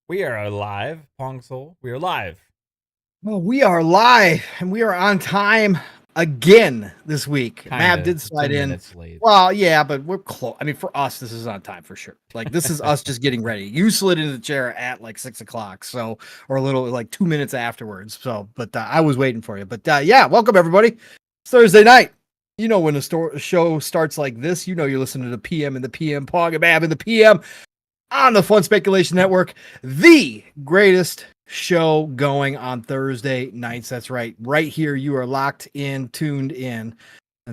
We are live, Pong Soul. We are live. Well, we are live and we are on time again this week. Mav Kinda did slide 10 in. minutes late. Well, yeah, but we're close. I mean, for us, this is on time for sure. Like, this is us just getting ready. You slid into the chair at like 6 o'clock, so, or a little like 2 minutes afterwards. So, but I was waiting for you. But yeah, welcome everybody. It's Thursday night. You know, when the show starts like this, you know, you're listening to the PM and the PM, Pong and Mav and the PM on the Fun Speculation Network, the greatest show going on Thursday nights. That's right. Right here, you are locked in, tuned in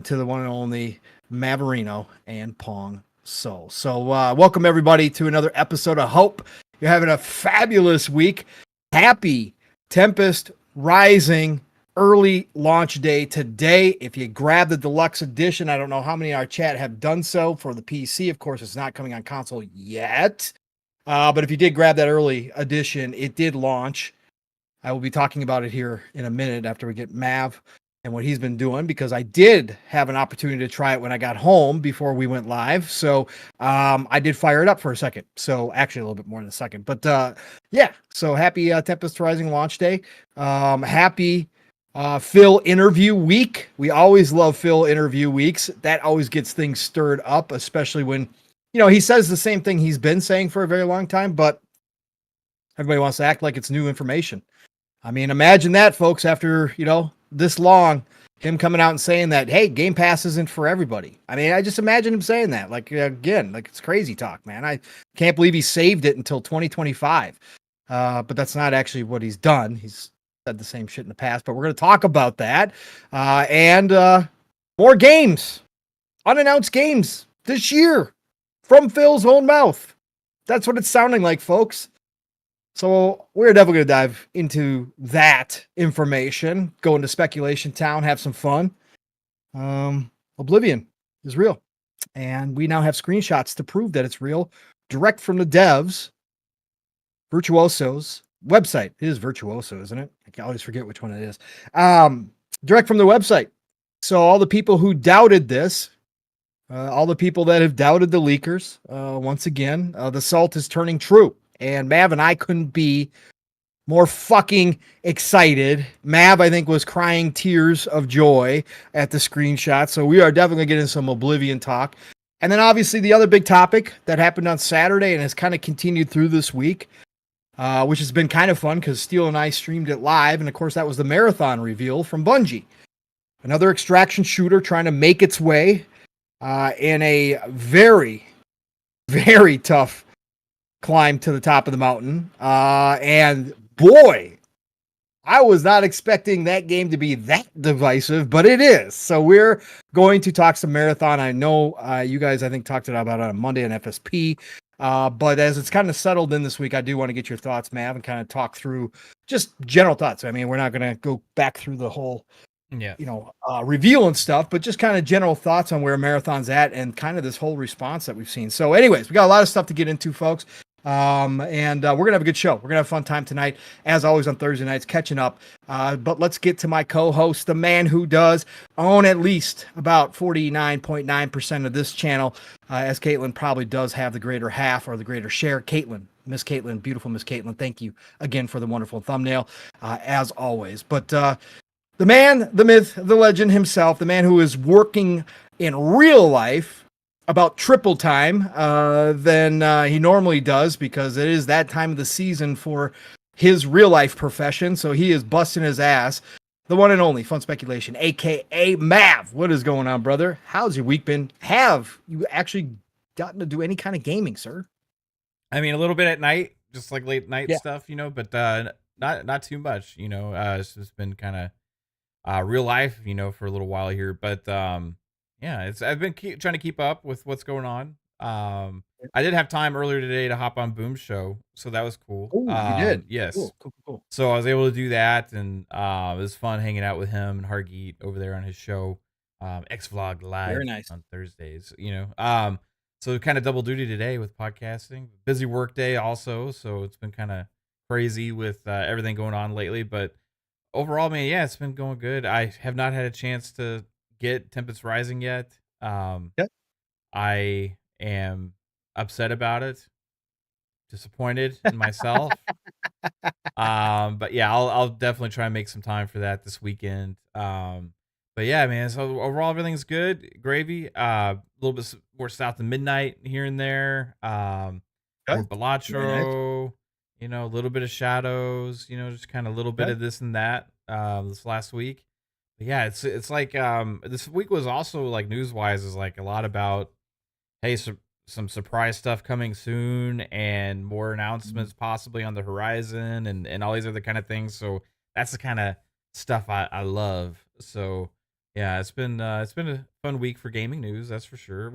to the one and only Mavarino and Pong Soul. So, welcome everybody to another episode. I hope you're having a fabulous week. Happy Tempest Rising early launch day today. If you grab the deluxe edition, I don't know how many in our chat have done so for the PC. Of course, it's not coming on console yet. But if you did grab that early edition, it did launch. I will be talking about it here in a minute after we get Mav and what he's been doing, because I did have an opportunity to try it when I got home before we went live. So I did fire it up for a second. So actually a little bit more than a second. But yeah, so happy Tempest Rising launch day. Happy Phil interview week. We always love Phil interview weeks. That always gets things stirred up, especially when, you know, he says the same thing he's been saying for a very long time, but everybody wants to act like it's new information. I mean, imagine that, folks, after, you know, this long, him coming out and saying that, hey, Game Pass isn't for everybody. I mean, I just imagine him saying that. Like, again, like, it's crazy talk, man. I can't believe he saved it until 2025. But that's not actually what he's done. He's said the same shit in the past, but we're going to talk about that. And more games, unannounced games this year from Phil's own mouth. That's what it's sounding like, folks. So we're definitely going to dive into that information, go into speculation town, have some fun. Oblivion is real. And we now have screenshots to prove that it's real, direct from the devs, Virtuoso's website. It is Virtuoso, isn't it? I always forget which one it is. Direct from the website. So all the people who doubted this, all the people that have doubted the leakers, once again, the salt is turning true. And Mav and I couldn't be more fucking excited. Mav, I think, was crying tears of joy at the screenshot. So we are definitely getting some Oblivion talk. And then obviously the other big topic that happened on Saturday and has kind of continued through this week, which has been kind of fun because Steele and I streamed it live. And of course, that was the MAarathon reveal from Bungie. Another extraction shooter trying to make its way in a very, very tough climb to the top of the mountain. And boy, I was not expecting that game to be that divisive, but it is. So we're going to talk some MAarathon. I know you guys, I think, talked about it on Monday on FSP. But as it's kind of settled in this week, I do want to get your thoughts, Mav, and kind of talk through just general thoughts. I mean, we're not going to go back through the whole reveal and stuff, but just kind of general thoughts on where MAarathon's at and kind of this whole response that we've seen. So anyways, we got a lot of stuff to get into, folks. And we're gonna have a good show. We're gonna have a fun time tonight, as always on Thursday nights, catching up. But let's get to my co-host, the man who does own at least about 49.9% of this channel, as Caitlin probably does have the greater half or the greater share. Caitlin, Miss Caitlin, beautiful Miss Caitlin, thank you again for the wonderful thumbnail, as always. But the man, the myth, the legend himself, the man who is working in real life about triple time than he normally does, because it is that time of the season for his real life profession. So he is busting his ass. The one and only Fun Speculation, aka Mav. What is going on, brother? How's your week been? Have you actually gotten to do any kind of gaming, sir? I mean, a little bit at night, just like late night Yeah. stuff, but not too much, it's just been kind of real life, for a little while here. But yeah, I've been trying to keep up with what's going on. I did have time earlier today to hop on Boom's show, so that was cool. Oh, you did. Yes. Cool. So I was able to do that, and it was fun hanging out with him and Hargeet over there on his show, X Vlog Live. Very nice. On Thursdays. So kind of double duty today with podcasting. Busy work day also, so it's been kind of crazy with everything going on lately. But overall, man, yeah, it's been going good. I have not had a chance to get Tempest Rising yet. Yep. I am upset about it, disappointed in myself. But yeah, I'll definitely try and make some time for that this weekend. But yeah, man. So overall, everything's good. Gravy. A little bit more south of midnight here and there. More Okay. Very nice. Balatro. You know, a little bit of shadows. You know, just kind of a little bit Okay. of this and that. This last week. But yeah, it's like this week was also like news wise is like a lot about hey, some surprise stuff coming soon and more Mhm. announcements possibly on the horizon and all these other kind of things. So that's the kind of stuff I love. So yeah, it's been a fun week for gaming news, that's for sure.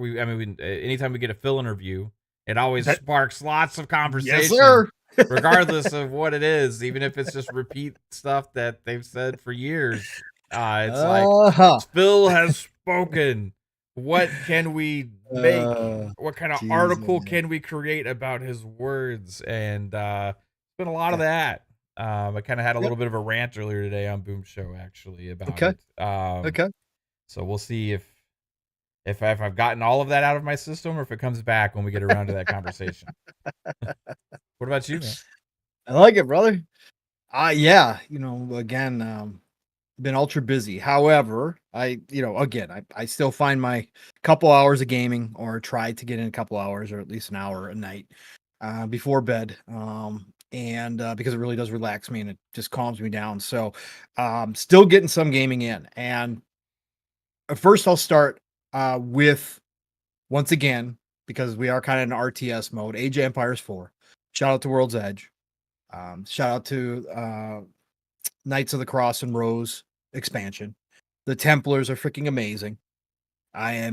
Anytime we get a Phil interview, it always That, sparks lots of yes, conversation, sir. regardless of what it is, even if it's just repeat stuff that they've said for years. It's like Uh-huh. Phil has spoken. What can we make? Uh, What kind of article Jesus. can we create about his words? And it's been a lot of Yeah. that. I kind of had a Yep. little bit of a rant earlier today on Boom Show actually about Okay. it. Okay. So we'll see if I've gotten all of that out of my system or if it comes back when we get around to that conversation. What about you, man? I like it, brother. Yeah, again, been ultra busy. However, again, I still find my couple hours of gaming or try to get in a couple hours or at least an hour a night before bed. And because it really does relax me and it just calms me down. So, still getting some gaming in. And first, I'll start with once again, because we are kind of in RTS mode, Age of Empires 4. Shout out to World's Edge. Shout out to Knights of the Cross and Rose expansion. The Templars are freaking amazing. I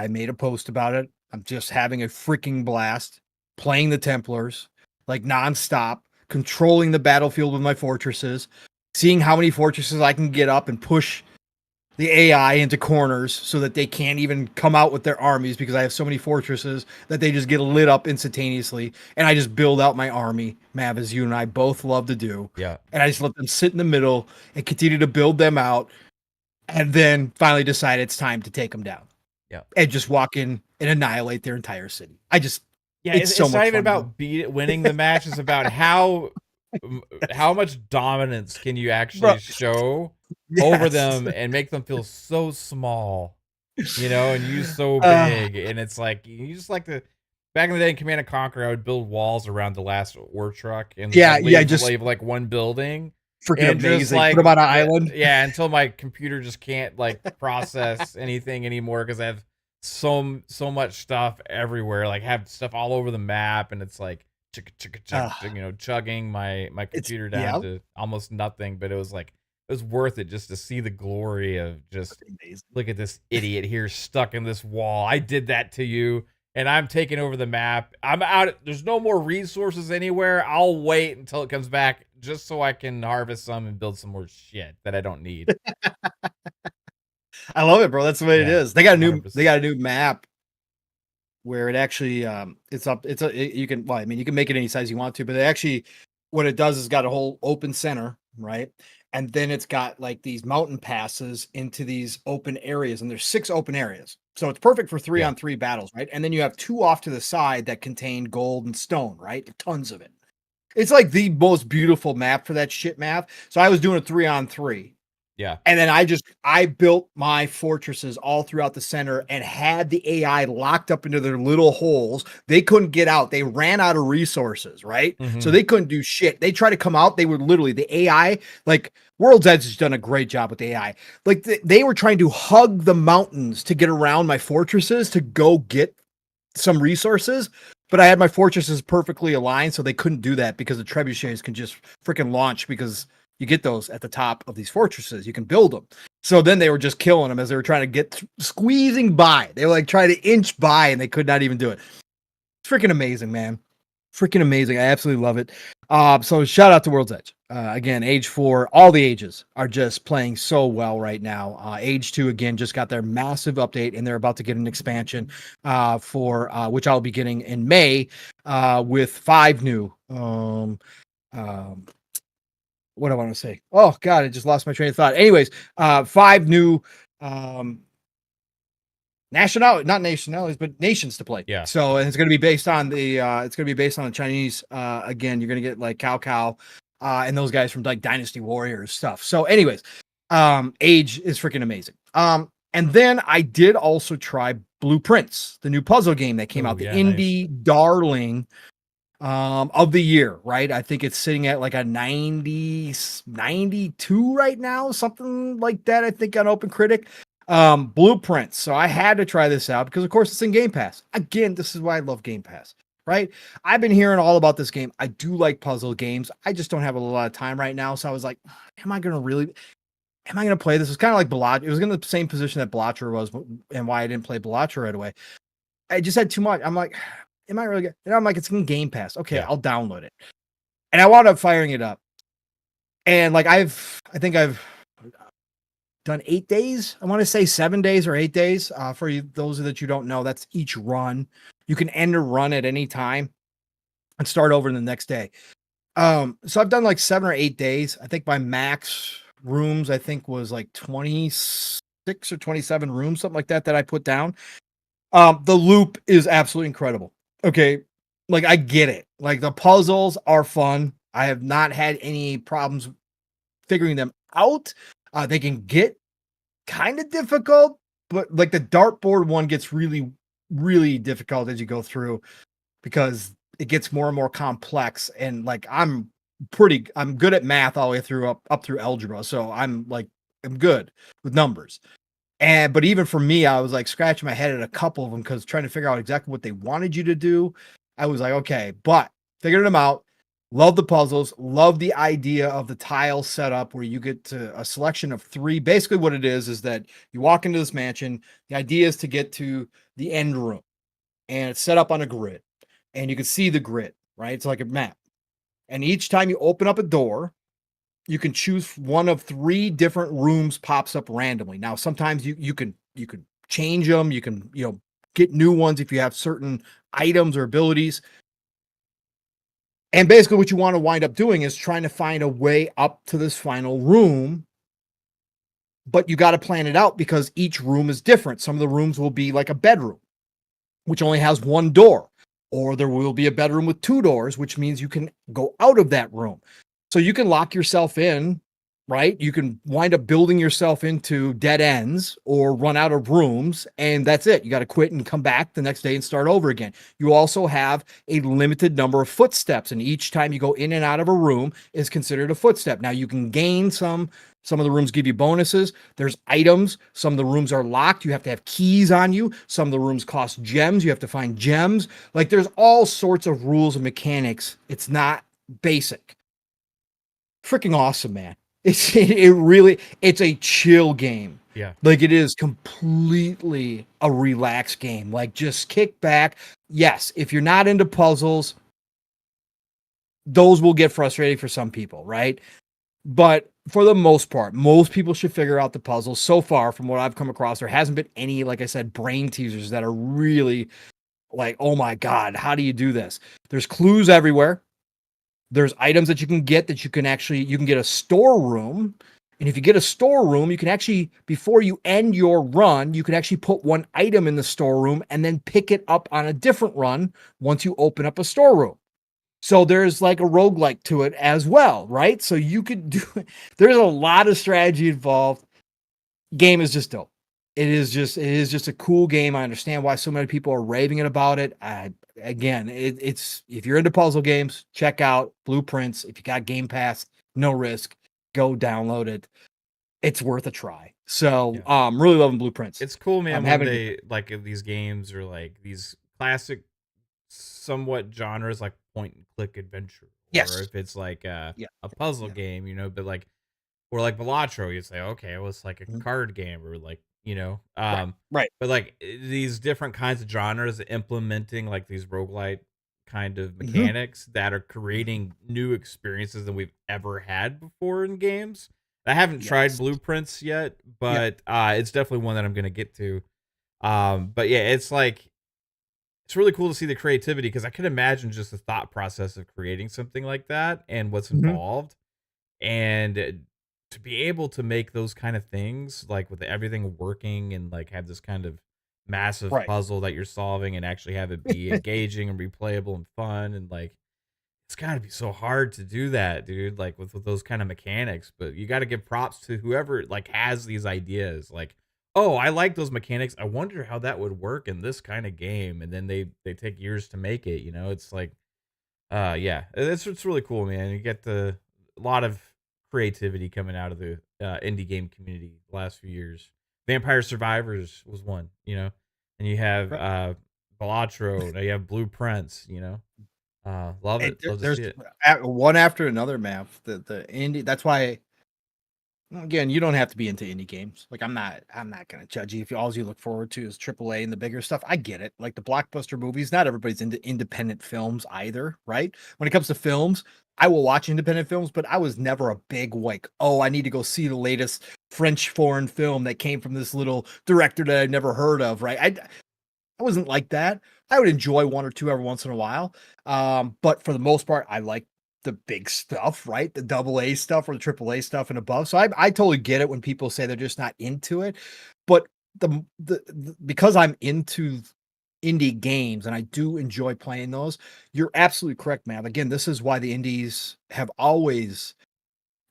made a post about it. I'm just having a freaking blast playing the Templars like nonstop, controlling the battlefield with my fortresses, seeing how many fortresses I can get up and push the AI into corners so that they can't even come out with their armies because I have so many fortresses that they just get lit up instantaneously. And I just build out my army, Mav, as you and I both love to do. Yeah, And I just let them sit in the middle and continue to build them out. And then finally decide it's time to take them down yeah. and just walk in and annihilate their entire city. Yeah, It's so it's not much even fun, bro. about winning the match. It's about how much dominance can you Bro, actually show over yes. them and make them feel so small, you know, and you so Uh, big. And it's like you just like the back in the day in Command and Conquer, I would build walls around the last war truck and just yeah, like yeah, just leave like one building freaking and just amazing. Put like them on an island. yeah, until my computer just can't like process anything anymore because I have so much stuff everywhere, like have stuff all over the map, and it's like chugga, chugga, chugga, Uh, chugga, chugging my it's computer down yeah, to almost nothing. But it was like it was worth it just to see the glory of just amazing. look at this idiot here stuck in this wall. I did that to you. And I'm taking over the map. I'm out. There's no more resources anywhere. I'll wait until it comes back just so I can harvest some and build some more shit that I don't need. I love it, bro. That's the way it Yeah, is. They 100%. got a new map where it actually you can well, I mean you can make it any size you want to, but it actually what it does is got a whole open center, right? And then it's got like these mountain passes into these open areas, and there's 6 open areas. So it's perfect for three Yeah. on three battles, right? And then you have 2 off to the side that contain gold and stone, right? Tons of it. It's like the most beautiful map for that shit map. So I was doing a 3 on 3. Yeah. And then I built my fortresses all throughout the center and had the AI locked up into their little holes. They couldn't get out. They ran out of resources, right? So Mhm. they couldn't do shit. They tried to come out. They were literally the AI, like World's Edge has done a great job with AI. Like they were trying to hug the mountains to get around my fortresses to go get some resources, but I had my fortresses perfectly aligned, so they couldn't do that because the trebuchets can just freaking launch because you get those at the top of these fortresses. You can build them. So then they were just killing them as they were trying to get squeezing by. They were like trying to inch by and they could not even do it. It's freaking amazing, man. Freaking amazing. I absolutely love it. So shout out to World's Edge. Again, Age 4, all the ages are just playing so well right now. Age 2, again, just got their massive update and they're about to get an expansion for which I'll be getting in May with 5 new. Um, what do I want to say? Oh, God, I just lost my train of thought. Anyways, 5 new um, not nationalities, but nations to play. Yeah. So, and it's going to be based on the Chinese. Again, you're going to get like Cao Cao, and those guys from like Dynasty Warriors stuff. So, anyways, Age is freaking amazing. And then I did also try Blueprints, the new puzzle game that came Oh out, the yeah, nice. indie darling of the year, right? I think it's sitting at like a 92 right now, something like that, I think, on Open Critic. Blueprints. So I had to try this out because of course it's in Game Pass. Again, this is why I love Game Pass, right? I've been hearing all about this game. I do like puzzle games. I just don't have a lot of time right now. So I was like, am I gonna play this? It's kind of like Bellagio. It was in the same position that Bellagio was, and why I didn't play Bellagio right away. I just had too much. I'm like, am I really good? And I'm like, it's in Game Pass. Okay, Yeah. I'll download it. And I wound up firing it up. And like I think I've done 8 days. I want to say 7 days or 8 days. For you, those that you don't know, that's each run. You can end a run at any time and start over the next day. So I've done like 7 or 8 days. I think my max rooms, I think, was like 26 or 27 rooms, something like that I put down. The loop is absolutely incredible. Okay. Like I get it. Like the puzzles are fun. I have not had any problems figuring them out. They can get kind of difficult, but like the dartboard one gets really, really difficult as you go through because it gets more and more complex. And like I'm good at math all the way through up through algebra. So I'm good with numbers. But even for me, I was like scratching my head at a couple of them because trying to figure out exactly what they wanted you to do. I was like, okay, but figured them out. Love the puzzles. Love the idea of the tile setup where you get to a selection of 3. Basically, what it is that you walk into this mansion. The idea is to get to the end room, and it's set up on a grid, and you can see the grid, right? It's like a map. And each time you open up a door, you can choose one of 3 different rooms pops up randomly. Now, sometimes you can change them. You can, get new ones if you have certain items or abilities. And basically what you want to wind up doing is trying to find a way up to this final room. But you got to plan it out because each room is different. Some of the rooms will be like a bedroom, which only has 1 door, or there will be a bedroom with 2 doors, which means you can go out of that room. So you can lock yourself in, right? You can wind up building yourself into dead ends or run out of rooms, and that's it. You got to quit and come back the next day and start over again. You also have a limited number of footsteps, and each time you go in and out of a room is considered a footstep. Now you can gain some of the rooms give you bonuses. There's items. Some of the rooms are locked. You have to have keys on you. Some of the rooms cost gems. You have to find gems. Like there's all sorts of rules and mechanics. It's not basic. Freaking awesome, man. It's a chill game. Yeah. Like it is completely a relaxed game. Like just kick back. Yes, if you're not into puzzles, those will get frustrating for some people, right? But for the most part, most people should figure out the puzzles. So far, from what I've come across, there hasn't been any, like I said, brain teasers that are really like, oh my God, how do you do this? There's clues everywhere. There's items that you can get that you can get a storeroom. And if you get a storeroom, you can actually, before you end your run, you can actually put 1 item in the storeroom and then pick it up on a different run once you open up a storeroom. So there's like a roguelike to it as well, right? So you could do, there's a lot of strategy involved. Game is just dope. It is just a cool game. I understand why so many people are raving about it. It's if you're into puzzle games, check out Blueprints. If you got Game Pass, no risk, go download it. It's worth a try. So, Yeah. really loving Blueprints. It's cool, man, I'm when having a good time. they like these games or like these classic somewhat genres like point and click adventure, or Yes. if it's like Yeah. a puzzle Yeah. game, but like or like Balatro, you say, okay, well, it's like a Mhm. card game or like, Right. Right. but like these different kinds of genres implementing like these roguelite kind of Mhm. mechanics that are Mhm. creating new experiences than we've ever had before in games. I haven't tried Yes. Blueprints yet, Yeah. but it's definitely one that I'm gonna get to. But yeah, it's really cool to see the creativity because I could imagine just the thought process of creating something like that and what's Mhm. involved. And to be able to make those kind of things, like with everything working and like have this kind of massive Right. puzzle that you're solving and actually have it be engaging and replayable and fun and like it's got to be so hard to do that, dude, like with those kind of mechanics, but you got to give props to whoever like has these ideas like, "Oh, I like those mechanics. I wonder how that would work in this kind of game." And then they take years to make it, you know? It's like yeah, it's really cool, man. You get a lot of creativity coming out of the indie game community the last few years. Vampire Survivors was one, you know, and you have Right. Balatro, now you have Blueprints, you know. Love And it, love to there's see it. one after another, man. The indie. That's why. Again, you don't have to be into indie games. Like I'm not gonna judge you if all you look forward to is AAA and the bigger stuff. I get it. Like the blockbuster movies, not everybody's into independent films either, right? When it comes to films, I will watch independent films, but I was never a big like, oh, I need to go see the latest French foreign film that came from this little director that I'd never heard of, right? I wasn't like that. I would enjoy one or two every once in a while. But for the most part, I like the big stuff, right? The double A stuff or the triple A stuff and above. So I totally get it when people say they're just not into it. But the because I'm into indie games and I do enjoy playing those, you're absolutely correct, man. Again, this is why the indies have always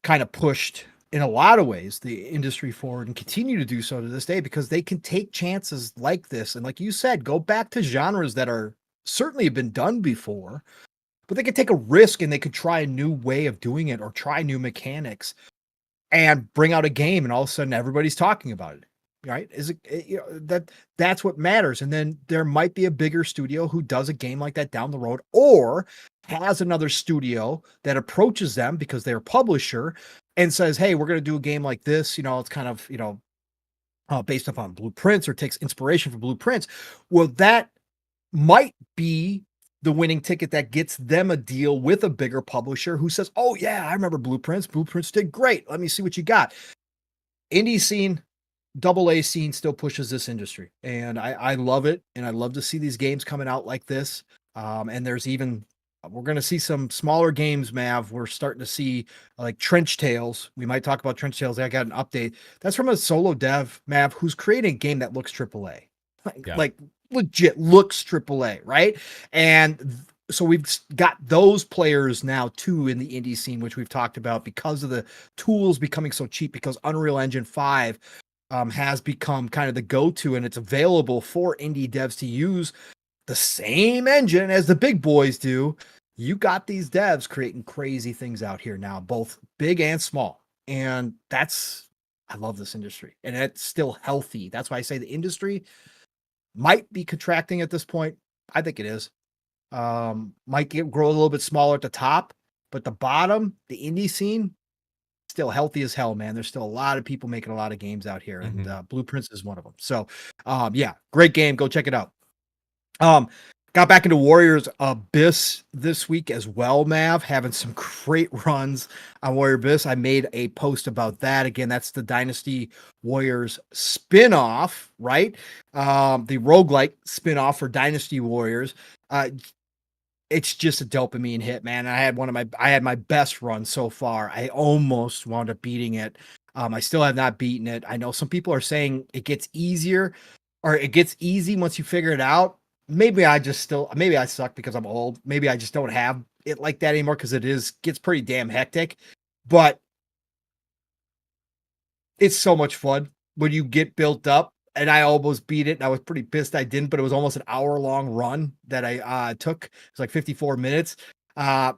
kind of pushed in a lot of ways the industry forward and continue to do so to this day because they can take chances like this and like you said go back to genres that are certainly have been done before, but they could take a risk and they could try a new way of doing it or try new mechanics and bring out a game and all of a sudden everybody's talking about it, right? Is it that's what matters. And then there might be a bigger studio who does a game like that down the road or has another studio that approaches them because they're a publisher and says, hey, we're going to do a game like this, it's kind of based upon blueprints or takes inspiration from blueprints. Well, that might be the winning ticket that gets them a deal with a bigger publisher who says, oh yeah, I remember blueprints did great, let me see what you got. Indie scene, double A scene still pushes this industry, and I love it, and I love to see these games coming out like this. And there's even we're going to see some smaller games, Mav. We're starting to see like Trench Tales. We might talk about Trench Tales. I got an update. That's from a solo dev, Mav, who's creating a game that looks AAA, Yeah. like legit looks AAA, right? And so we've got those players now too in the indie scene, which we've talked about because of the tools becoming so cheap. Because Unreal Engine 5 has become kind of the go-to, and it's available for indie devs to use the same engine as the big boys do. You got these devs creating crazy things out here now, both big and small. And I love this industry, and it's still healthy. That's why I say the industry might be contracting at this point. I think it is. Might grow a little bit smaller at the top, but the bottom, the indie scene, still healthy as hell, man. There's still a lot of people making a lot of games out here, and Mhm. Blueprints is one of them. So, yeah, great game. Go check it out. Um, got back into Warriors Abyss this week as well, Mav, having some great runs on Warrior Abyss. I made a post about that. Again, that's the Dynasty Warriors spin-off, right? The roguelike spin-off for Dynasty Warriors. It's just a dopamine hit, man. I had my best run so far. I almost wound up beating it. I still have not beaten it. I know some people are saying it gets easier or it gets easy once you figure it out. Maybe I suck because I'm old. Maybe I just don't have it like that anymore because gets pretty damn hectic. But it's so much fun when you get built up. And I almost beat it. And I was pretty pissed I didn't, but it was almost an hour-long run that I took. It's like 54 minutes. Uh,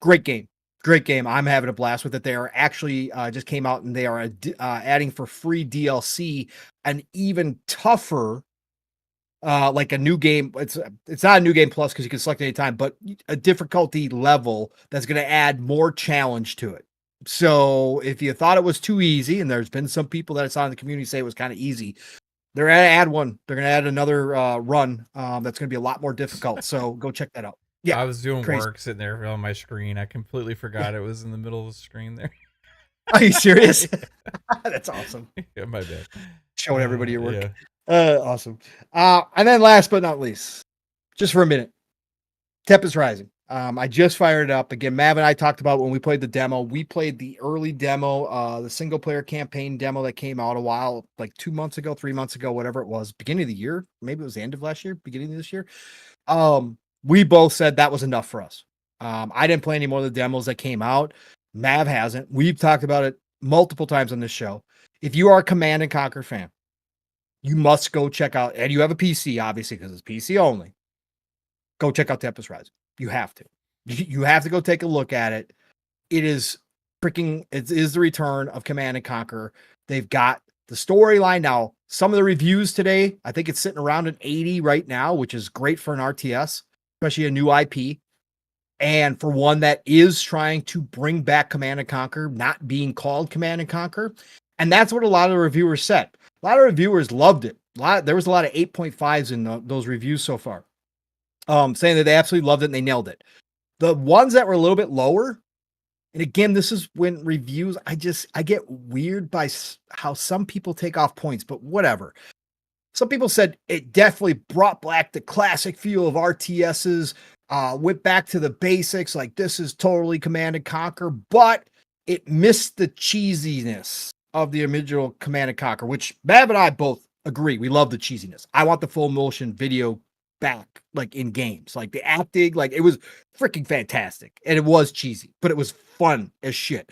Great game. Great game. I'm having a blast with it. They are actually just came out and they are adding for free DLC an even tougher like a new game. It's not a new game plus because you can select any time, but a difficulty level that's going to add more challenge to it. So if you thought it was too easy, and there's been some people that I saw in the community say it was kind of easy, they're going to add one. They're going to add another run that's going to be a lot more difficult. So go check that out. Yeah, I was doing crazy. work sitting there on my screen. I completely forgot it was in the middle of the screen there. Are you serious? That's awesome. Yeah, my bad. Showing everybody your work. Yeah. Awesome. And then last but not least, just for a minute, Tempest Rising. I just fired it up again. Mav and I talked about when we played the demo. We played the early demo, the single player campaign demo that came out a while, like 2 months ago, 3 months ago, whatever it was, beginning of the year. Maybe it was the end of last year, beginning of this year. We both said that was enough for us. I didn't play any more of the demos that came out. Mav hasn't. We've talked about it multiple times on this show. If you are a Command and Conquer fan, you must go check out, and you have a PC, obviously, because it's PC only. Go check out Tempest Rising. You have to. You have to go take a look at it. It is freaking, it is the return of Command and Conquer. They've got the storyline now. Some of the reviews today, I think it's sitting around an 80 right now, which is great for an RTS, especially a new IP. And for one that is trying to bring back Command and Conquer, not being called Command and Conquer. And that's what a lot of the reviewers said. A lot of reviewers loved it. There was a lot of 8.5s in those reviews so far. Saying that they absolutely loved it and they nailed it. The ones that were a little bit lower, and again, this is when reviews, I get weird by how some people take off points, but whatever. Some people said it definitely brought back the classic feel of RTSs, went back to the basics, like this is totally Command and Conquer, but it missed the cheesiness of the original Command and Conquer, which Mav and I both agree. We love the cheesiness. I want the full motion video back, like in games, like the acting, like it was freaking fantastic, and it was cheesy, but it was fun as shit.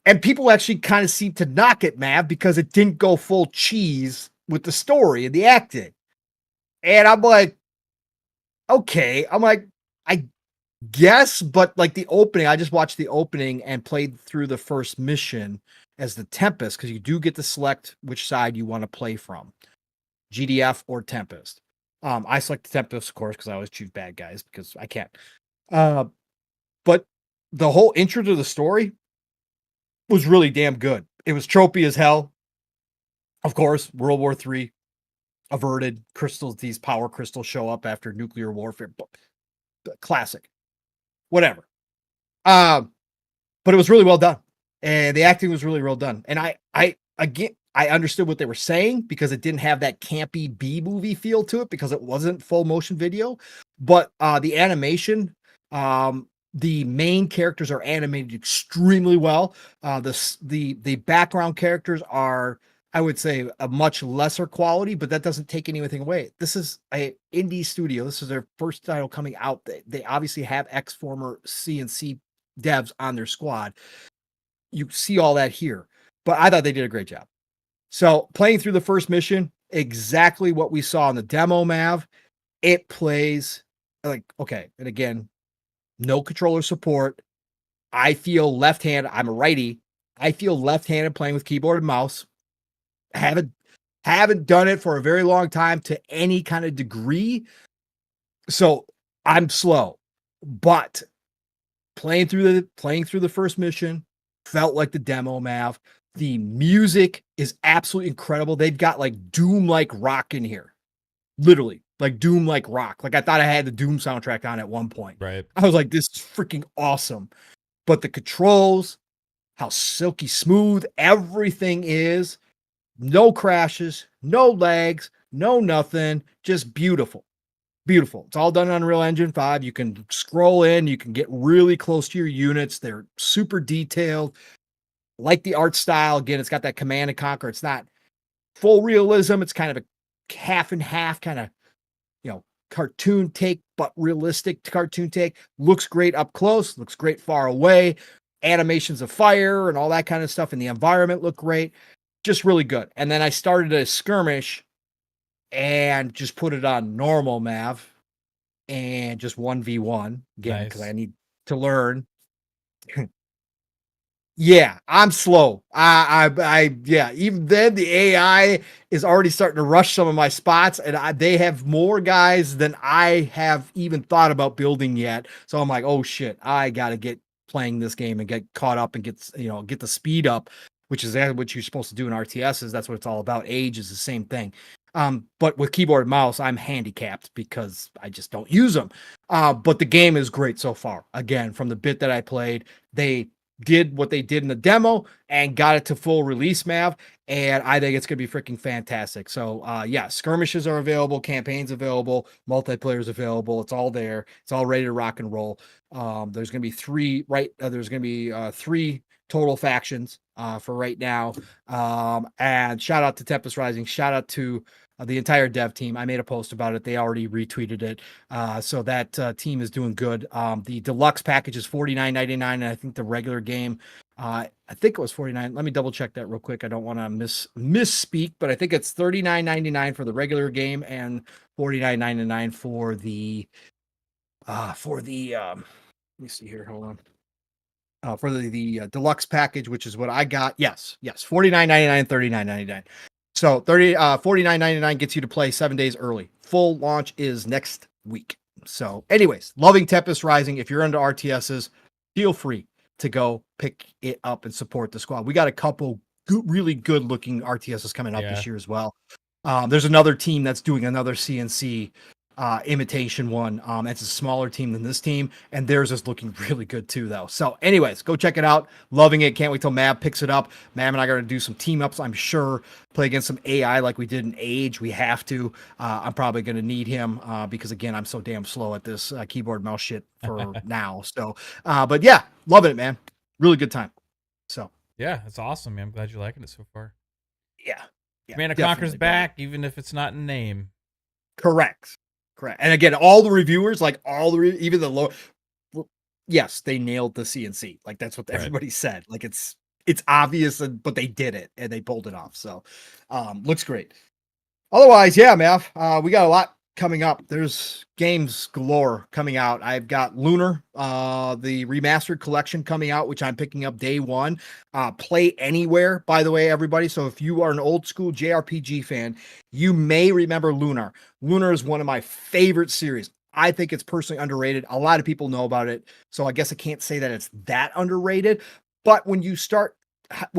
And people actually kind of seem to knock it, Mav, because it didn't go full cheese with the story and the acting. And I'm like, okay, I guess, but like the opening, I just watched the opening and played through the first mission as the Tempest, because you do get to select which side you want to play from, GDF or Tempest. I select the Tempest, of course, because I always choose bad guys because I can't. But the whole intro to the story was really damn good. It was tropey as hell. Of course, World War III averted. Crystals, these power crystals show up after nuclear warfare. Classic. Whatever. But it was really well done. And the acting was really well done. And I understood what they were saying because it didn't have that campy B movie feel to it because it wasn't full motion video. But the animation, the main characters are animated extremely well. The background characters are, I would say, a much lesser quality, but that doesn't take anything away. This is an indie studio. This is their first title coming out. They obviously have former CNC devs on their squad. You see all that here, but I thought they did a great job. So playing through the first mission, exactly what we saw in the demo, Mav. It plays like, okay. And again, no controller support. I feel left-handed. I'm a righty. I feel left-handed playing with keyboard and mouse. Haven't done it for a very long time to any kind of degree. So I'm slow, but playing through the first mission felt like the demo, Mav. The music is absolutely incredible. They've got like Doom-like rock in here. Literally, like Doom-like rock. Like I thought I had the Doom soundtrack on at one point. Right. I was like, this is freaking awesome. But the controls, how silky smooth everything is, no crashes, no lags, no nothing, just beautiful. Beautiful. It's all done on Unreal Engine 5. You can scroll in, you can get really close to your units. They're super detailed. Like the art style. Again, it's got that Command and Conquer. It's not full realism. It's kind of a half and half kind of, cartoon take, but realistic cartoon take. Looks great up close, looks great far away. Animations of fire and all that kind of stuff, and the environment look great. Just really good. And then I started a skirmish and just put it on normal, Mav, and just 1v1 again because I need to learn. Yeah, I'm slow. Yeah. Even then, the AI is already starting to rush some of my spots, and they have more guys than I have even thought about building yet. So I'm like, oh shit, I gotta get playing this game and get caught up and get the speed up, which is what you're supposed to do in RTSs. That's what it's all about. Age is the same thing. But with keyboard and mouse, I'm handicapped because I just don't use them. But the game is great so far. Again, from the bit that I played, they did what they did in the demo and got it to full release, Mav. And I think it's going to be freaking fantastic. So, yeah, skirmishes are available, campaigns available, multiplayer's available. It's all there. It's all ready to rock and roll. There's going to be three, right? There's going to be three total factions for right now. And shout out to Tempest Rising. Shout out to the entire dev team. I made a post about it. They already retweeted it. So that team is doing good. The deluxe package is $49.99, and I think the regular game, I think it was $49. Let me double check that real quick. I don't want to misspeak, but I think it's $39.99 for the regular game and $49.99 for the let me see here. Hold on. For the deluxe package, which is what I got. Yes, $49.99, $39.99. So $49.99 gets you to play 7 days early. Full launch is next week. So, anyways, loving Tempest Rising. If you're into RTSs, feel free to go pick it up and support the squad. We got a couple really good looking RTSs coming up this year as well. There's another team that's doing another CNC imitation one. It's a smaller team than this team, and theirs is looking really good too, though. So, anyways, go check it out. Loving it. Can't wait till Mab picks it up. Mab and I got to do some team ups, I'm sure. Play against some AI like we did in Age. We have to. I'm probably going to need him because, again, I'm so damn slow at this keyboard mouse shit for now. So, but yeah, loving it, man. Really good time. So, yeah, it's awesome, man. I'm glad you're liking it so far. Yeah. Command & Conquer's back, even if it's not in name. Correct. And again, all the reviewers, like even the low, yes, they nailed the CNC. Like that's what everybody said. Like it's obvious, but they did it and they pulled it off. So, looks great. Otherwise, yeah, Mav, we got a lot coming up. There's games galore coming out. I've got Lunar, the remastered collection coming out, which I'm picking up day one. Play Anywhere, by the way, everybody. So if you are an old school JRPG fan, you may remember Lunar. Lunar is one of my favorite series. I think it's personally underrated. A lot of people know about it, so I guess I can't say that it's that underrated. But when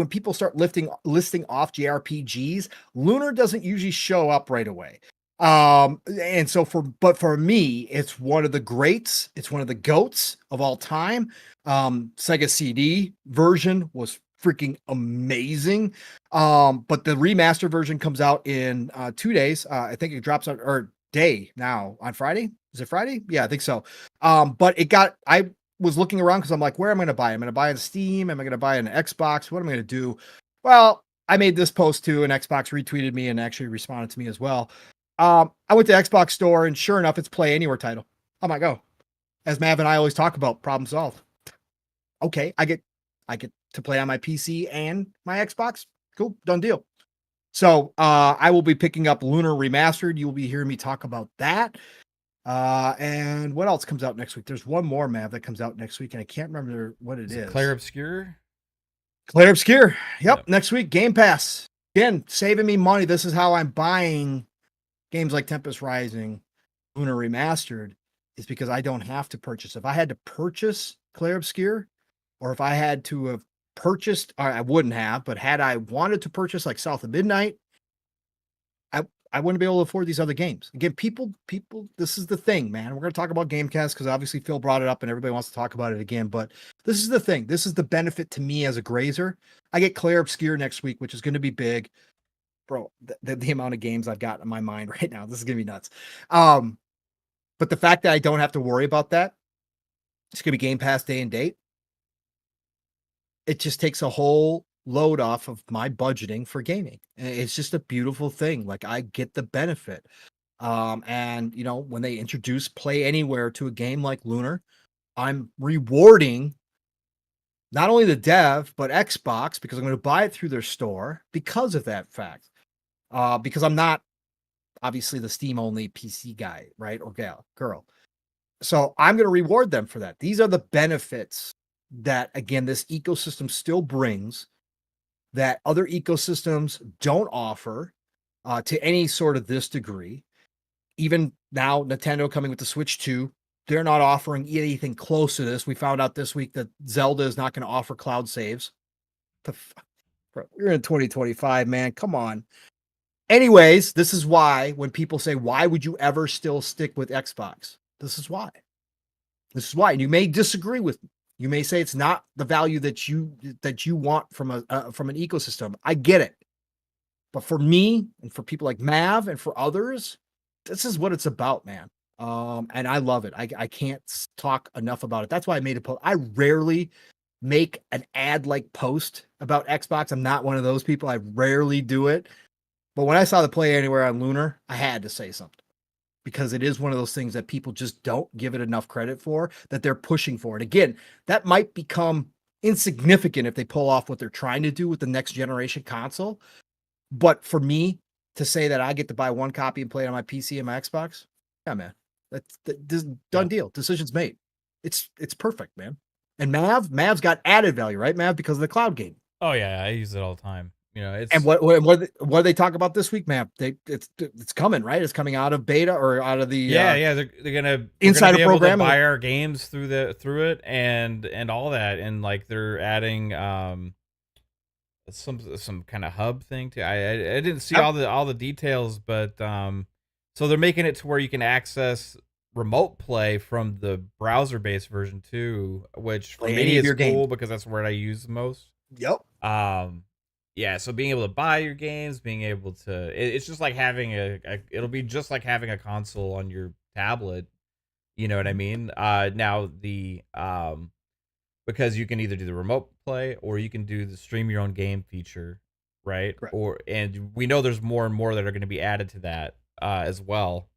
people start listing off JRPGs, Lunar doesn't usually show up right away. And so for me, it's one of the greats. It's one of the GOATs of all time. Sega CD version was freaking amazing. But the remaster version comes out in 2 days. I think it drops on or day now on Friday. Is it Friday? Yeah, I think so. But I was looking around because I'm like, where am I going to buy? I'm going to buy on Steam. Am I going to buy an Xbox? What am I going to do? Well, I made this post too, and Xbox retweeted me and actually responded to me as well. I went to Xbox store, and sure enough, it's Play Anywhere title. I'm like, oh, as Mav and I always talk about, problem solved. Okay, I get to play on my PC and my Xbox. Cool, done deal. So I will be picking up Lunar Remastered. You will be hearing me talk about that. And what else comes out next week? There's one more, Mav, that comes out next week, and I can't remember what it is. Claire Obscure? Claire Obscure. Yep, next week, Game Pass. Again, saving me money. This is how I'm buying games like Tempest Rising, Lunar Remastered, is because I don't have to purchase. If I had to purchase Claire Obscure, or if I had to have purchased, or I wouldn't have, but had I wanted to purchase like South of Midnight, I wouldn't be able to afford these other games. Again, people, this is the thing, man. We're going to talk about Gamecast because obviously Phil brought it up and everybody wants to talk about it again. But this is the thing. This is the benefit to me as a grazer. I get Claire Obscure next week, which is going to be big. Bro, the amount of games I've got in my mind right now, this is going to be nuts. But the fact that I don't have to worry about that, it's going to be Game Pass day and date. It just takes a whole load off of my budgeting for gaming. It's just a beautiful thing. Like I get the benefit. And you know, when they introduce Play Anywhere to a game like Lunar, I'm rewarding not only the dev, but Xbox, because I'm going to buy it through their store because of that fact. Because I'm not obviously the Steam only PC guy, right? Or girl. So I'm going to reward them for that. These are the benefits that, again, this ecosystem still brings that other ecosystems don't offer to any sort of this degree. Even now, Nintendo coming with the Switch 2, they're not offering anything close to this. We found out this week that Zelda is not going to offer cloud saves. We're in 2025, man. Come on. Anyways, this is why when people say, why would you ever still stick with Xbox? This is why. This is why. And you may disagree with me. You may say it's not the value that you want from an ecosystem. I get it. But for me and for people like Mav and for others, this is what it's about, man. And I love it. I can't talk enough about it. That's why I made a post. I rarely make an ad-like post about Xbox. I'm not one of those people. I rarely do it. But when I saw the Play Anywhere on Lunar, I had to say something, because it is one of those things that people just don't give it enough credit for, that they're pushing for it. Again, that might become insignificant if they pull off what they're trying to do with the next generation console. But for me to say that I get to buy one copy and play it on my PC and my Xbox, yeah, man, that's done deal. Decision's made. It's perfect, man. And Mav's got added value, right, Mav, because of the cloud game. Oh yeah, I use it all the time. You know, it's and what do they talk about this week, Mav? It's coming, right? It's coming out of beta or out of the they're gonna insider be program. Able to buy our games through it and all that, and like they're adding some kind of hub thing to. I didn't see all the details, but so they're making it to where you can access remote play from the browser based version too, which for me is cool because that's where I use the most. Yep. Yeah, so being able to buy your games, being able to, it's just like having it'll be just like having a console on your tablet. You know what I mean? Now the because you can either do the remote play or you can do the stream your own game feature, right? Correct. And we know there's more and more that are going to be added to that as well.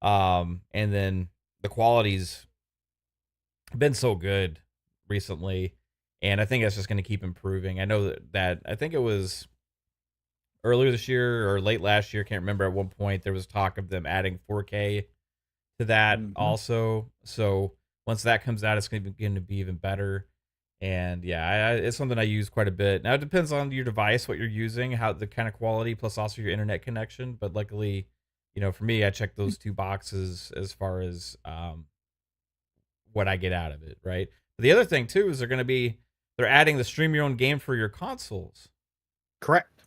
And then the quality's been so good recently, and I think that's just going to keep improving. I know that I think it was earlier this year or late last year, can't remember, at one point there was talk of them adding 4K to that also. So once that comes out, it's going to be even better. And yeah, it's something I use quite a bit. Now it depends on your device, what you're using, how the kind of quality, plus also your internet connection. But luckily, you know, for me, I check those two boxes as far as what I get out of it, right? But the other thing too is they're adding the stream your own game for your consoles. Correct.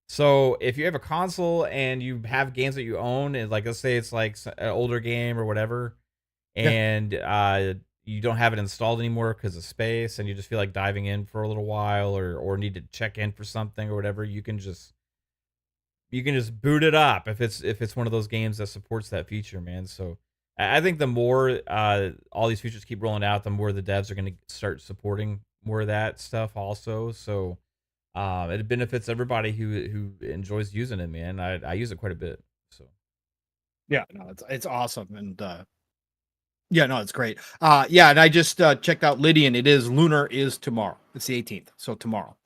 So if you have a console and you have games that you own, and like let's say it's like an older game or whatever, and you don't have it installed anymore because of space, and you just feel like diving in for a little while, or need to check in for something or whatever, you can just boot it up if it's one of those games that supports that feature, man. So I think the more all these features keep rolling out, the more the devs are going to start supporting more of that stuff also. So it benefits everybody who enjoys using it, man. I use it quite a bit. So yeah, no, it's awesome. And yeah, no, it's great. Yeah, and I just checked out Lydian. Lunar is tomorrow. It's the 18th, so tomorrow.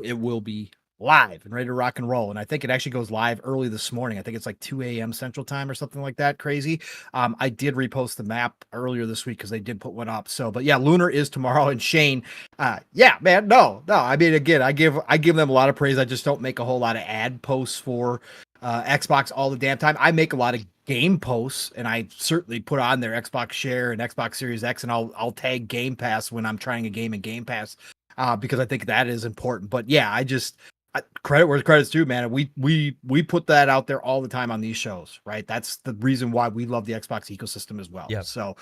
It will be live and ready to rock and roll. And I think it actually goes live early this morning. I think it's like 2 a.m. Central Time or something like that. Crazy. I did repost the map earlier this week because they did put one up. So, but yeah, Lunar is tomorrow. And Shane, yeah, man, no. I mean, again, I give them a lot of praise. I just don't make a whole lot of ad posts for Xbox all the damn time. I make a lot of game posts, and I certainly put on their Xbox Share and Xbox Series X, and I'll tag Game Pass when I'm trying a game in Game Pass because I think that is important. But yeah, credit where credit's due, man. We put that out there all the time on these shows, right? That's the reason why we love the Xbox ecosystem as well. Yeah. So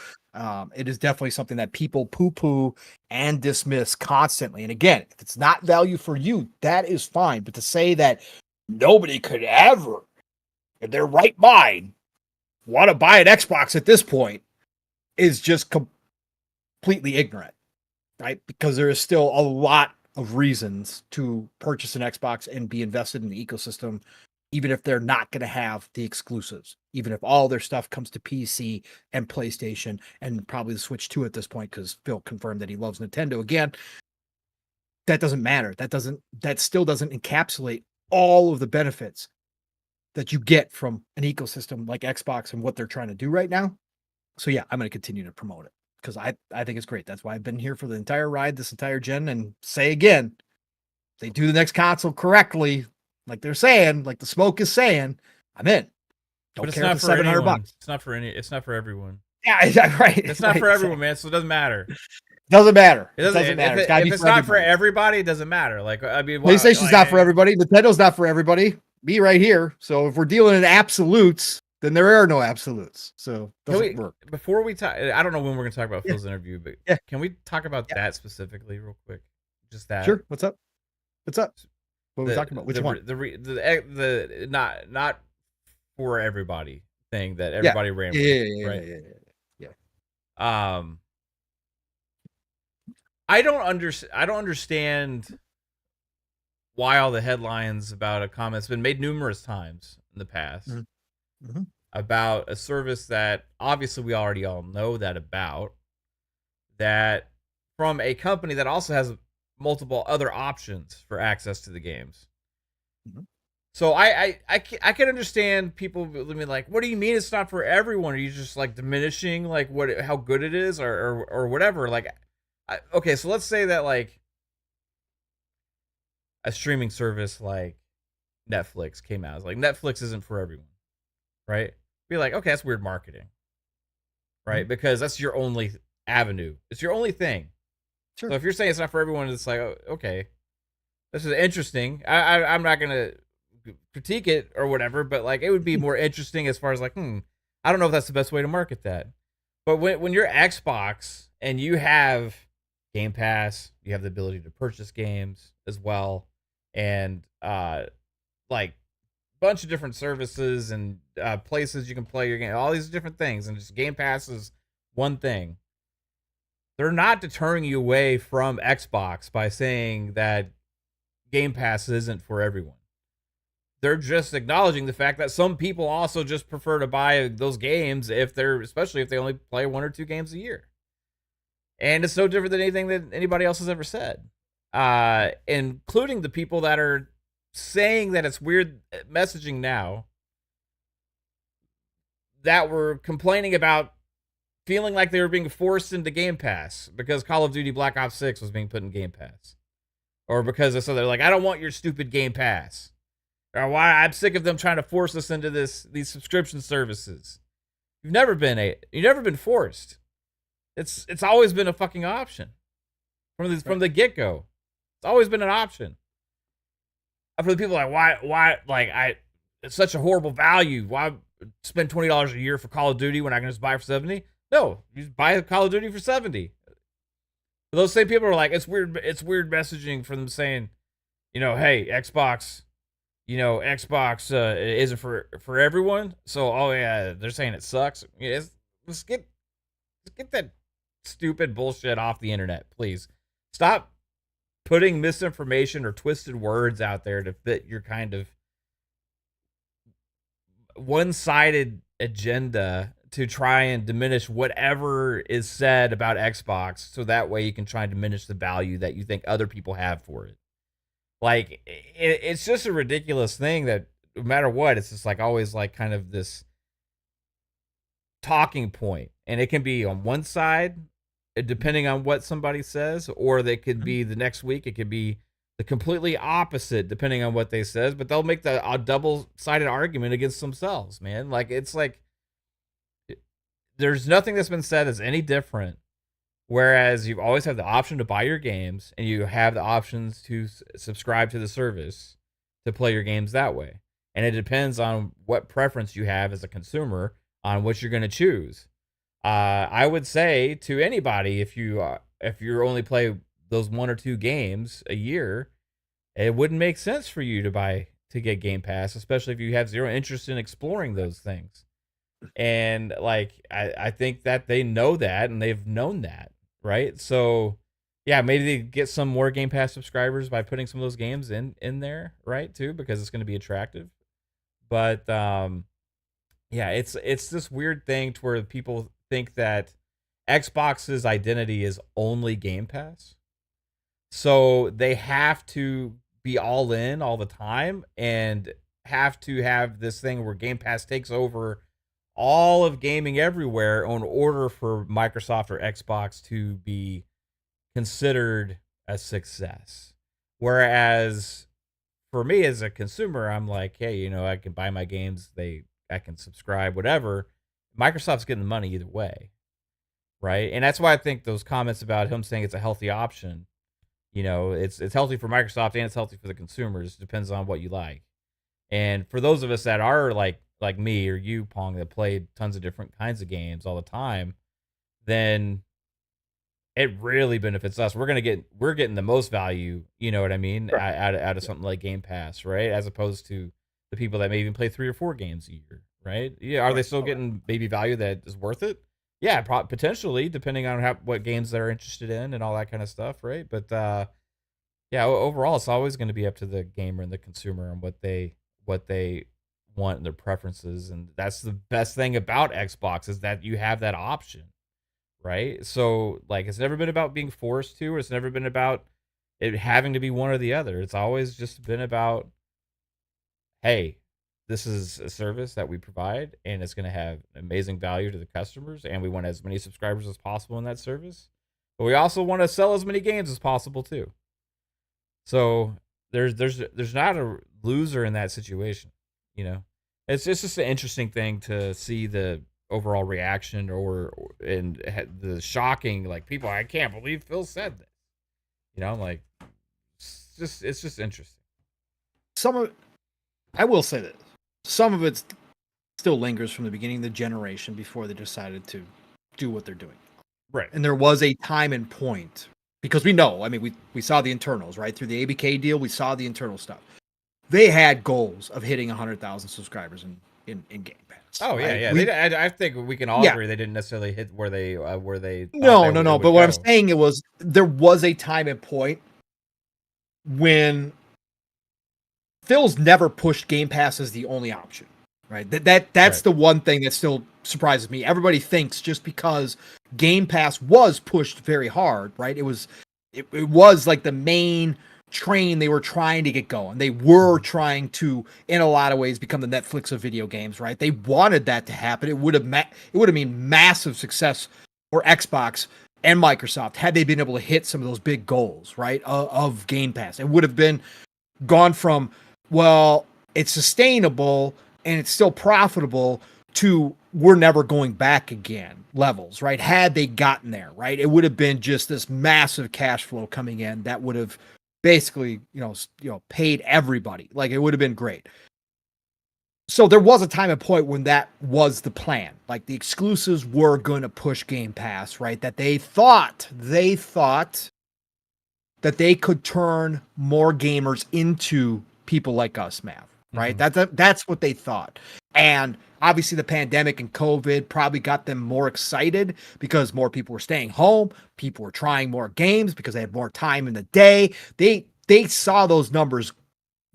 it is definitely something that people poo-poo and dismiss constantly. And again, if it's not value for you, that is fine. But to say that nobody could ever, in their right mind, want to buy an Xbox at this point is just completely ignorant, right? Because there is still a lot of reasons to purchase an Xbox and be invested in the ecosystem, even if they're not going to have the exclusives, even if all their stuff comes to PC and PlayStation and probably the Switch 2 at this point, because Phil confirmed that he loves Nintendo again. That doesn't matter. That still doesn't encapsulate all of the benefits that you get from an ecosystem like Xbox and what they're trying to do right now. So yeah, I'm going to continue to promote it because I think it's great. That's why I've been here for the entire ride, this entire gen, and say again, if they do the next console correctly, like they're saying, like the smoke is saying, I'm in. Don't care if it's $700. It's not for everyone. Yeah, right. It's not for everyone, man. So it doesn't matter. Doesn't matter. It doesn't matter. If it's not for everybody, it doesn't matter. Like, I mean, PlayStation's not for everybody. Nintendo's not for everybody. Me right here. So if we're dealing in absolutes, then there are no absolutes. So it Can doesn't we work. before we talk? I don't know when we're gonna talk about Yeah. Phil's interview, but Yeah. can we talk about Yeah. that specifically real quick? Just that Sure. What's up? What's up? What are we the talking about? Which the one? the not for everybody thing that Yeah. everybody ran Yeah. with, Yeah. Yeah. right? Yeah. Yeah. Um, I don't understand why all the headlines about a comment's been made numerous times in the past Mm-hmm. about a service that obviously we already all know that about, that from a company that also has multiple other options for access to the games. Mm-hmm. So I can understand people being like, what do you mean it's not for everyone? Are you just like diminishing like how good it is or whatever? Like, okay, so let's say that like a streaming service like Netflix came out. It's like Netflix isn't for everyone, right? Be like, okay, that's weird marketing, right? Mm-hmm. Because that's your only avenue. It's your only thing. Sure. So if you're saying it's not for everyone, it's like, oh, okay, this is interesting. I'm not gonna critique it or whatever, but like it would be more interesting as far as like, I don't know if that's the best way to market that. But when you're Xbox and you have Game Pass, you have the ability to purchase games as well, and like bunch of different services and places you can play your game, all these different things, and just Game Pass is one thing. They're not deterring you away from Xbox by saying that Game Pass isn't for everyone. They're just acknowledging the fact that some people also just prefer to buy those games especially if they only play 1 or 2 games a year. And it's no different than anything that anybody else has ever said, including the people that are saying that it's weird messaging now, that were complaining about feeling like they were being forced into Game Pass because Call of Duty Black Ops 6 was being put in Game Pass. Or because they're like, I don't want your stupid Game Pass. Or why I'm sick of them trying to force us into these subscription services. You've never been forced. It's always been a fucking option. From the get-go. It's always been an option. For the people like, why like it's such a horrible value. Why spend $20 a year for Call of Duty when I can just buy it for $70? No, you just buy Call of Duty for $70. But those same people are like, it's weird messaging for them saying, hey, Xbox isn't for everyone. So, oh yeah, they're saying it sucks. Let's get that stupid bullshit off the internet, please. Stop putting misinformation or twisted words out there to fit your kind of one-sided agenda to try and diminish whatever is said about Xbox, so that way you can try and diminish the value that you think other people have for it. Like, it's just a ridiculous thing that no matter what, it's just like always like kind of this talking point. And it can be on one side, depending on what somebody says, or they could be the next week, it could be the completely opposite, depending on what they says, but they'll make a double-sided argument against themselves, man. Like, it's like, there's nothing that's been said that's any different. Whereas you always have the option to buy your games, and you have the options to subscribe to the service to play your games that way. And it depends on what preference you have as a consumer on what you're going to choose. I would say to anybody, if you only play those 1 or 2 games a year, it wouldn't make sense for you to get Game Pass, especially if you have zero interest in exploring those things. And like, I think that they know that, and they've known that, right? So yeah, maybe they get some more Game Pass subscribers by putting some of those games in there, right? Too, because it's going to be attractive. But yeah, it's this weird thing to where people think that Xbox's identity is only Game Pass. So they have to be all in all the time and have to have this thing where Game Pass takes over all of gaming everywhere in order for Microsoft or Xbox to be considered a success. Whereas for me as a consumer, I'm like, hey, I can buy my games, I can subscribe, whatever. Microsoft's getting the money either way, right? And that's why I think those comments about him saying it's a healthy option, it's healthy for Microsoft and it's healthy for the consumers. Depends on what you like. And for those of us that are like like me or you, Pong, that played tons of different kinds of games all the time, then it really benefits us. We're getting the most value, you know what I mean, Correct. out of something like Game Pass, right? As opposed to the people that may even play 3 or 4 games a year, right? Yeah, are they Right. still getting maybe value that is worth it? Yeah, potentially, depending on what games they're interested in and all that kind of stuff, right? But yeah, overall, it's always going to be up to the gamer and the consumer and what they want and their preferences, and that's the best thing about Xbox is that you have that option, right? So, like, it's never been about being forced to, or it's never been about it having to be one or the other. It's always just been about, hey, this is a service that we provide, and it's going to have amazing value to the customers, and we want as many subscribers as possible in that service. But we also want to sell as many games as possible too. So there's not a loser in that situation, you know. It's just an interesting thing to see the overall reaction the shocking like people. I can't believe Phil said this. You know, I'm like it's just interesting. Some of I will say that some of it still lingers from the beginning of the generation before they decided to do what they're doing. Right. And there was a time and point because we know, I mean, we saw the internals, right? Through the ABK deal, we saw the internal stuff. They had goals of hitting 100,000 subscribers in Game Pass. Oh yeah, right? yeah. I think we can all Yeah. agree they didn't necessarily hit where they No. it But would what I'm go. saying it was there was a time and point when Phil's never pushed Game Pass as the only option, right? That's Right. the one thing that still surprises me. Everybody thinks just because Game Pass was pushed very hard, right? It was like the main train they were trying to get going. They were trying to, in a lot of ways, become the Netflix of video games, right? They wanted that to happen. It would have mean massive success for Xbox and Microsoft had they been able to hit some of those big goals, right? Of Game Pass. It would have been gone from, well, it's sustainable and it's still profitable to we're never going back again levels, right? Had they gotten there, right? It would have been just this massive cash flow coming in that would have basically, paid everybody. Like it would have been great. So there was a time and point when that was the plan. Like the exclusives were going to push Game Pass, right? That they thought that they could turn more gamers into people like us, Mav, right? That's what they thought. And obviously the pandemic and COVID probably got them more excited because more people were staying home, people were trying more games because they had more time in the day. They saw those numbers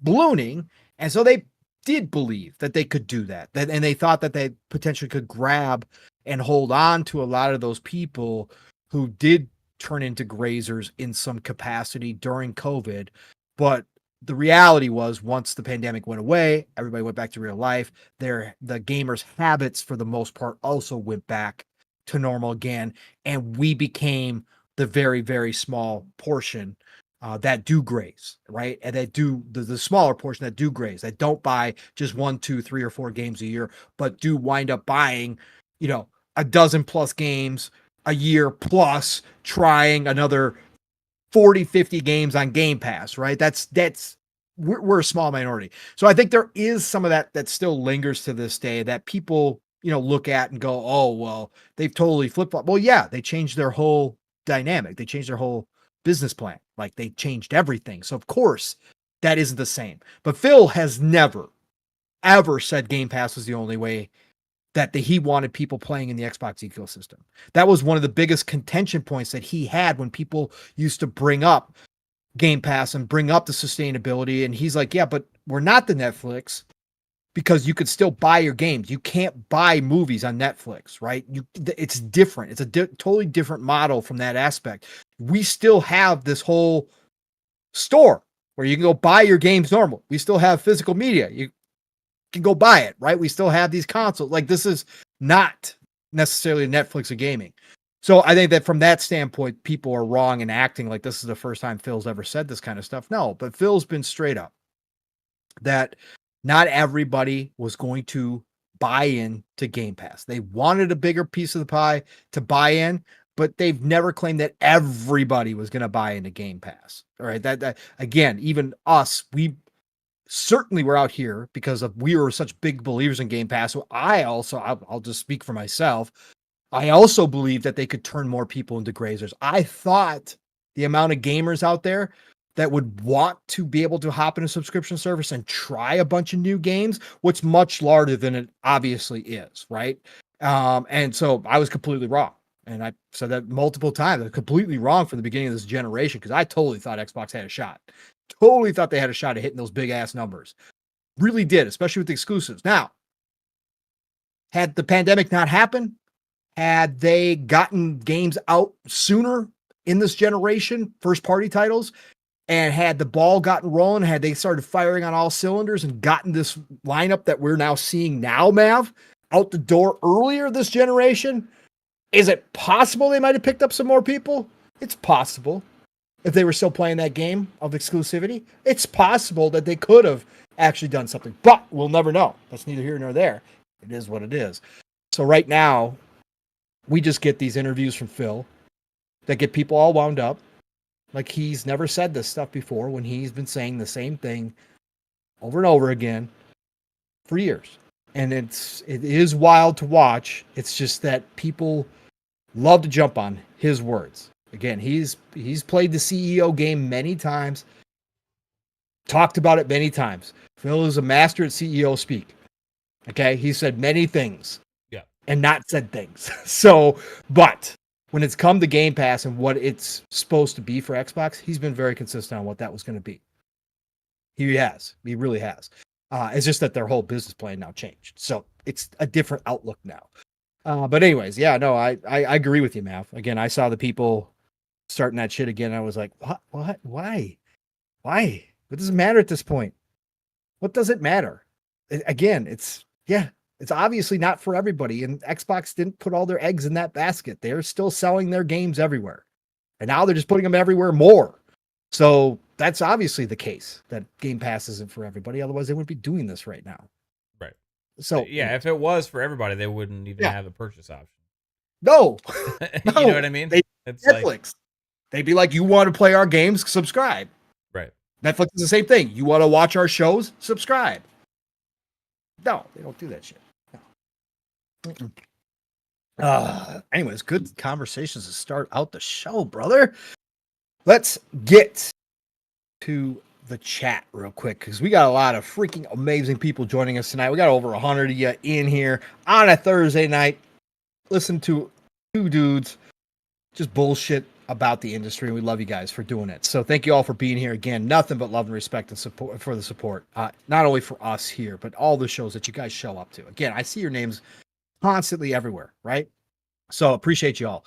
ballooning, and so they did believe that they could do that. And they thought that they potentially could grab and hold on to a lot of those people who did turn into grazers in some capacity during COVID. But the reality was once the pandemic went away, everybody went back to real life. The gamers' habits for the most part also went back to normal again. And we became the very, very small portion that do graze, right? And that do the smaller portion that do graze, that don't buy just 1, 2, 3, or 4 games a year, but do wind up buying, a dozen plus games a year plus trying another 40, 50 games on Game Pass, right? We're a small minority. So I think there is some of that still lingers to this day that people, look at and go, oh, well, they've totally flip-flopped. Well, yeah, they changed their whole dynamic. They changed their whole business plan. Like they changed everything. So of course that isn't the same. But Phil has never, ever said Game Pass was the only way that he wanted people playing in the Xbox ecosystem. That was one of the biggest contention points that he had when people used to bring up Game Pass and bring up the sustainability. And he's like, yeah, but we're not the Netflix because you could still buy your games. You can't buy movies on Netflix, right? It's different. It's a totally different model from that aspect. We still have this whole store where you can go buy your games normal. We still have physical media. You can go buy it, right? We still have these consoles. Like this is not necessarily Netflix of gaming. So I think that from that standpoint, people are wrong in acting like this is the first time Phil's ever said this kind of stuff. No, but Phil's been straight up that not everybody was going to buy in to Game Pass. They wanted a bigger piece of the pie to buy in, but they've never claimed that everybody was going to buy into Game Pass. All right. That again, even us, certainly were out here because of we were such big believers in Game Pass. So I'll just speak for myself. I also believe that they could turn more people into grazers. I thought the amount of gamers out there that would want to be able to hop in a subscription service and try a bunch of new games was much larger than it obviously is, right? And so I was completely wrong. And I said that multiple times. I was completely wrong from the beginning of this generation because I totally thought Xbox had a shot. Totally thought they had a shot at hitting those big ass numbers. Really did, especially with the exclusives. Now, had the pandemic not happened, had they gotten games out sooner in this generation, first party titles, and had the ball gotten rolling, had they started firing on all cylinders and gotten this lineup that we're now seeing now, Mav, out the door earlier this generation, is it possible they might have picked up some more people? It's possible. If they were still playing that game of exclusivity, it's possible that they could have actually done something, but we'll never know. That's neither here nor there. It is what it is. So right now, we just get these interviews from Phil that get people all wound up. Like he's never said this stuff before when he's been saying the same thing over and over again for years. And it is wild to watch. It's just that people love to jump on his words. Again, he's played the CEO game many times, talked about it many times. Phil is a master at CEO speak. Okay, he said many things. Yeah. And not said things. So, but when it's come to Game Pass and what it's supposed to be for Xbox, he's been very consistent on what that was going to be. He has. He really has. It's just that their whole business plan now changed. So it's a different outlook now. But anyways, yeah, no, I agree with you, Mav. Again, I saw the people starting that shit again. I was like, what? Why? What does it matter at this point? What does it matter? Again, it's obviously not for everybody. And Xbox didn't put all their eggs in that basket. They're still selling their games everywhere. And now they're just putting them everywhere more. So that's obviously the case that Game Pass isn't for everybody. Otherwise, they wouldn't be doing this right now. Right. So yeah, if it was for everybody, they wouldn't even have a purchase option. No. You know what I mean? It's Netflix. Like, they'd be like, you want to play our games? Subscribe. Right. Netflix is the same thing. You want to watch our shows? Subscribe. No, they don't do that shit. No. Anyways, good conversations to start out the show, brother. Let's get to the chat real quick because we got a lot of freaking amazing people joining us tonight. We got over 100 of you in here on a Thursday night. Listen to two dudes just bullshit about the industry. We love you guys for doing it. So thank you all for being here again. Nothing but love and respect and support for the support. Not only for us here, but all the shows that you guys show up to. Again, I see your names constantly everywhere, right? So appreciate you all.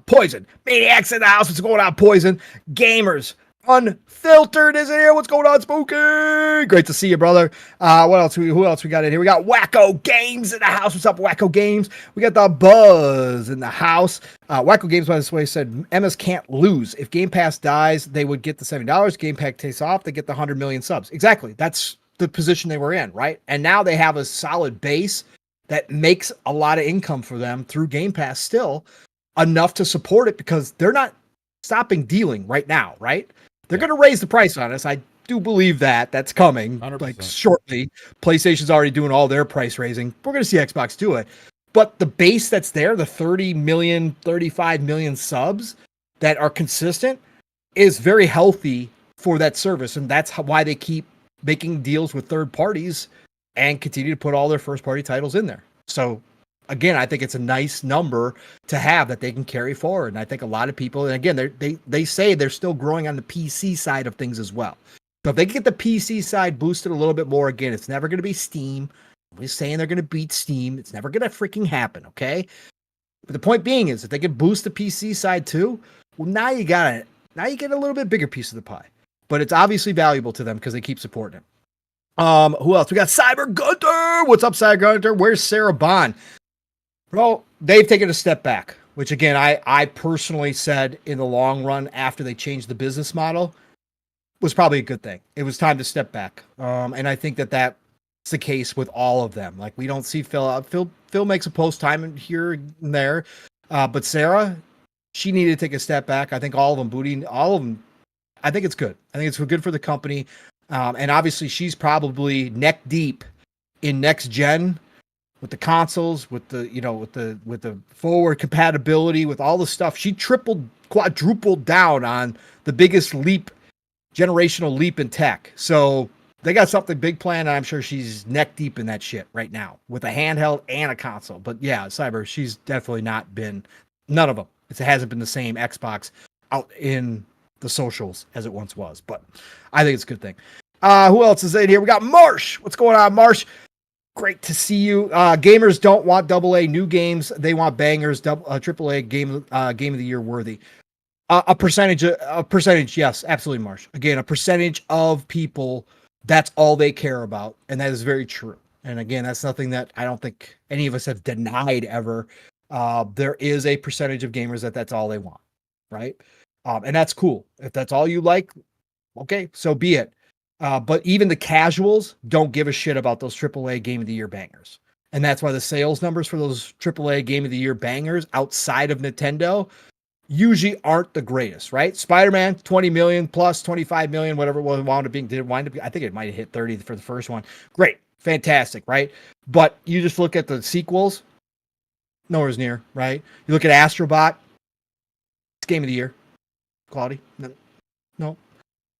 Poison, Maniacs in the house. What's going on, Poison? Gamers, Unfiltered is in here. What's going on, Spooky? Great to see you, brother. Who else we got in here? We got Wacko Games in the house. What's up, Wacko Games? We got the Buzz in the house. Wacko Games, by this way, said MS can't lose. If Game Pass dies, they would get the $70. Game Pass takes off, they get the 100 million subs. Exactly. That's the position they were in, right? And now they have a solid base that makes a lot of income for them through Game Pass still, enough to support it because they're not stopping dealing right now, right? They're going to raise the price on us. I do believe that that's coming 100%. Like shortly. PlayStation's already doing all their price raising. We're going to see Xbox do it. But the base that's there, the 30 million, 35 million subs that are consistent is very healthy for that service. And that's why they keep making deals with third parties and continue to put all their first party titles in there. So again, I think it's a nice number to have that they can carry forward. And I think a lot of people, and again, they say they're still growing on the PC side of things as well. So if they can get the PC side boosted a little bit more, again, it's never going to be Steam. Nobody's saying they're going to beat Steam. It's never going to freaking happen, okay? But the point being is if they can boost the PC side too, well, now you get a little bit bigger piece of the pie. But it's obviously valuable to them because they keep supporting it. Who else? We got Cyber Gunter. What's up, Cyber Gunter? Where's Sarah Bond? Bro, they've taken a step back, which again, I personally said in the long run after they changed the business model was probably a good thing. It was time to step back. And I think that's the case with all of them. Like we don't see Phil. Phil makes a post time here and there. But Sarah, she needed to take a step back. I think all of them, I think it's good. I think it's good for the company. And obviously she's probably neck deep in next gen with the consoles, with the, you know, with the forward compatibility, with all the stuff. She quadrupled down on the biggest generational leap in tech. So they got something big planned, and I'm sure she's neck deep in that shit right now with a handheld and a console. But yeah, Cyber, she's definitely not been, none of them. It hasn't been the same Xbox out in the socials as it once was. But I think it's a good thing. Who else is in here? We got Marsh. What's going on, Marsh? Great to see you. Gamers don't want AA new games; they want bangers. AAA game of the year worthy. A percentage, yes, absolutely, Marsh. Again, a percentage of people, that's all they care about, and that is very true. And again, that's nothing that I don't think any of us have denied ever. There is a percentage of gamers that's all they want, right? And that's cool. If that's all you like, okay, so be it. But even the casuals don't give a shit about those AAA Game of the Year bangers. And that's why the sales numbers for those AAA Game of the Year bangers outside of Nintendo usually aren't the greatest, right? Spider-Man, 20 million plus 25 million, whatever it was, wound up being, I think it might have hit 30 for the first one. Great, fantastic, right? But you just look at the sequels, nowhere's near, right? You look at Astrobot, it's Game of the Year. Quality? No.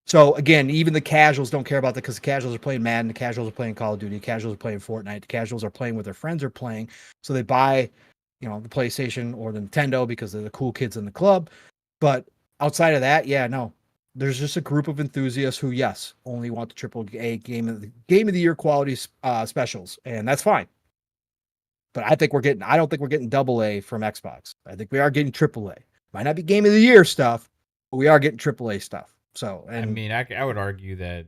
So again, even the casuals don't care about that because the casuals are playing Madden, the casuals are playing Call of Duty, the casuals are playing Fortnite, the casuals are playing what their friends are playing. So they buy, you know, the PlayStation or the Nintendo because they're the cool kids in the club. But outside of that, yeah, no. There's just a group of enthusiasts who, yes, only want the AAA game of the year quality specials, and that's fine. But I don't think we're getting AA from Xbox. I think we are getting AAA. Might not be game of the year stuff, but we are getting AAA stuff. So, and I mean, I would argue that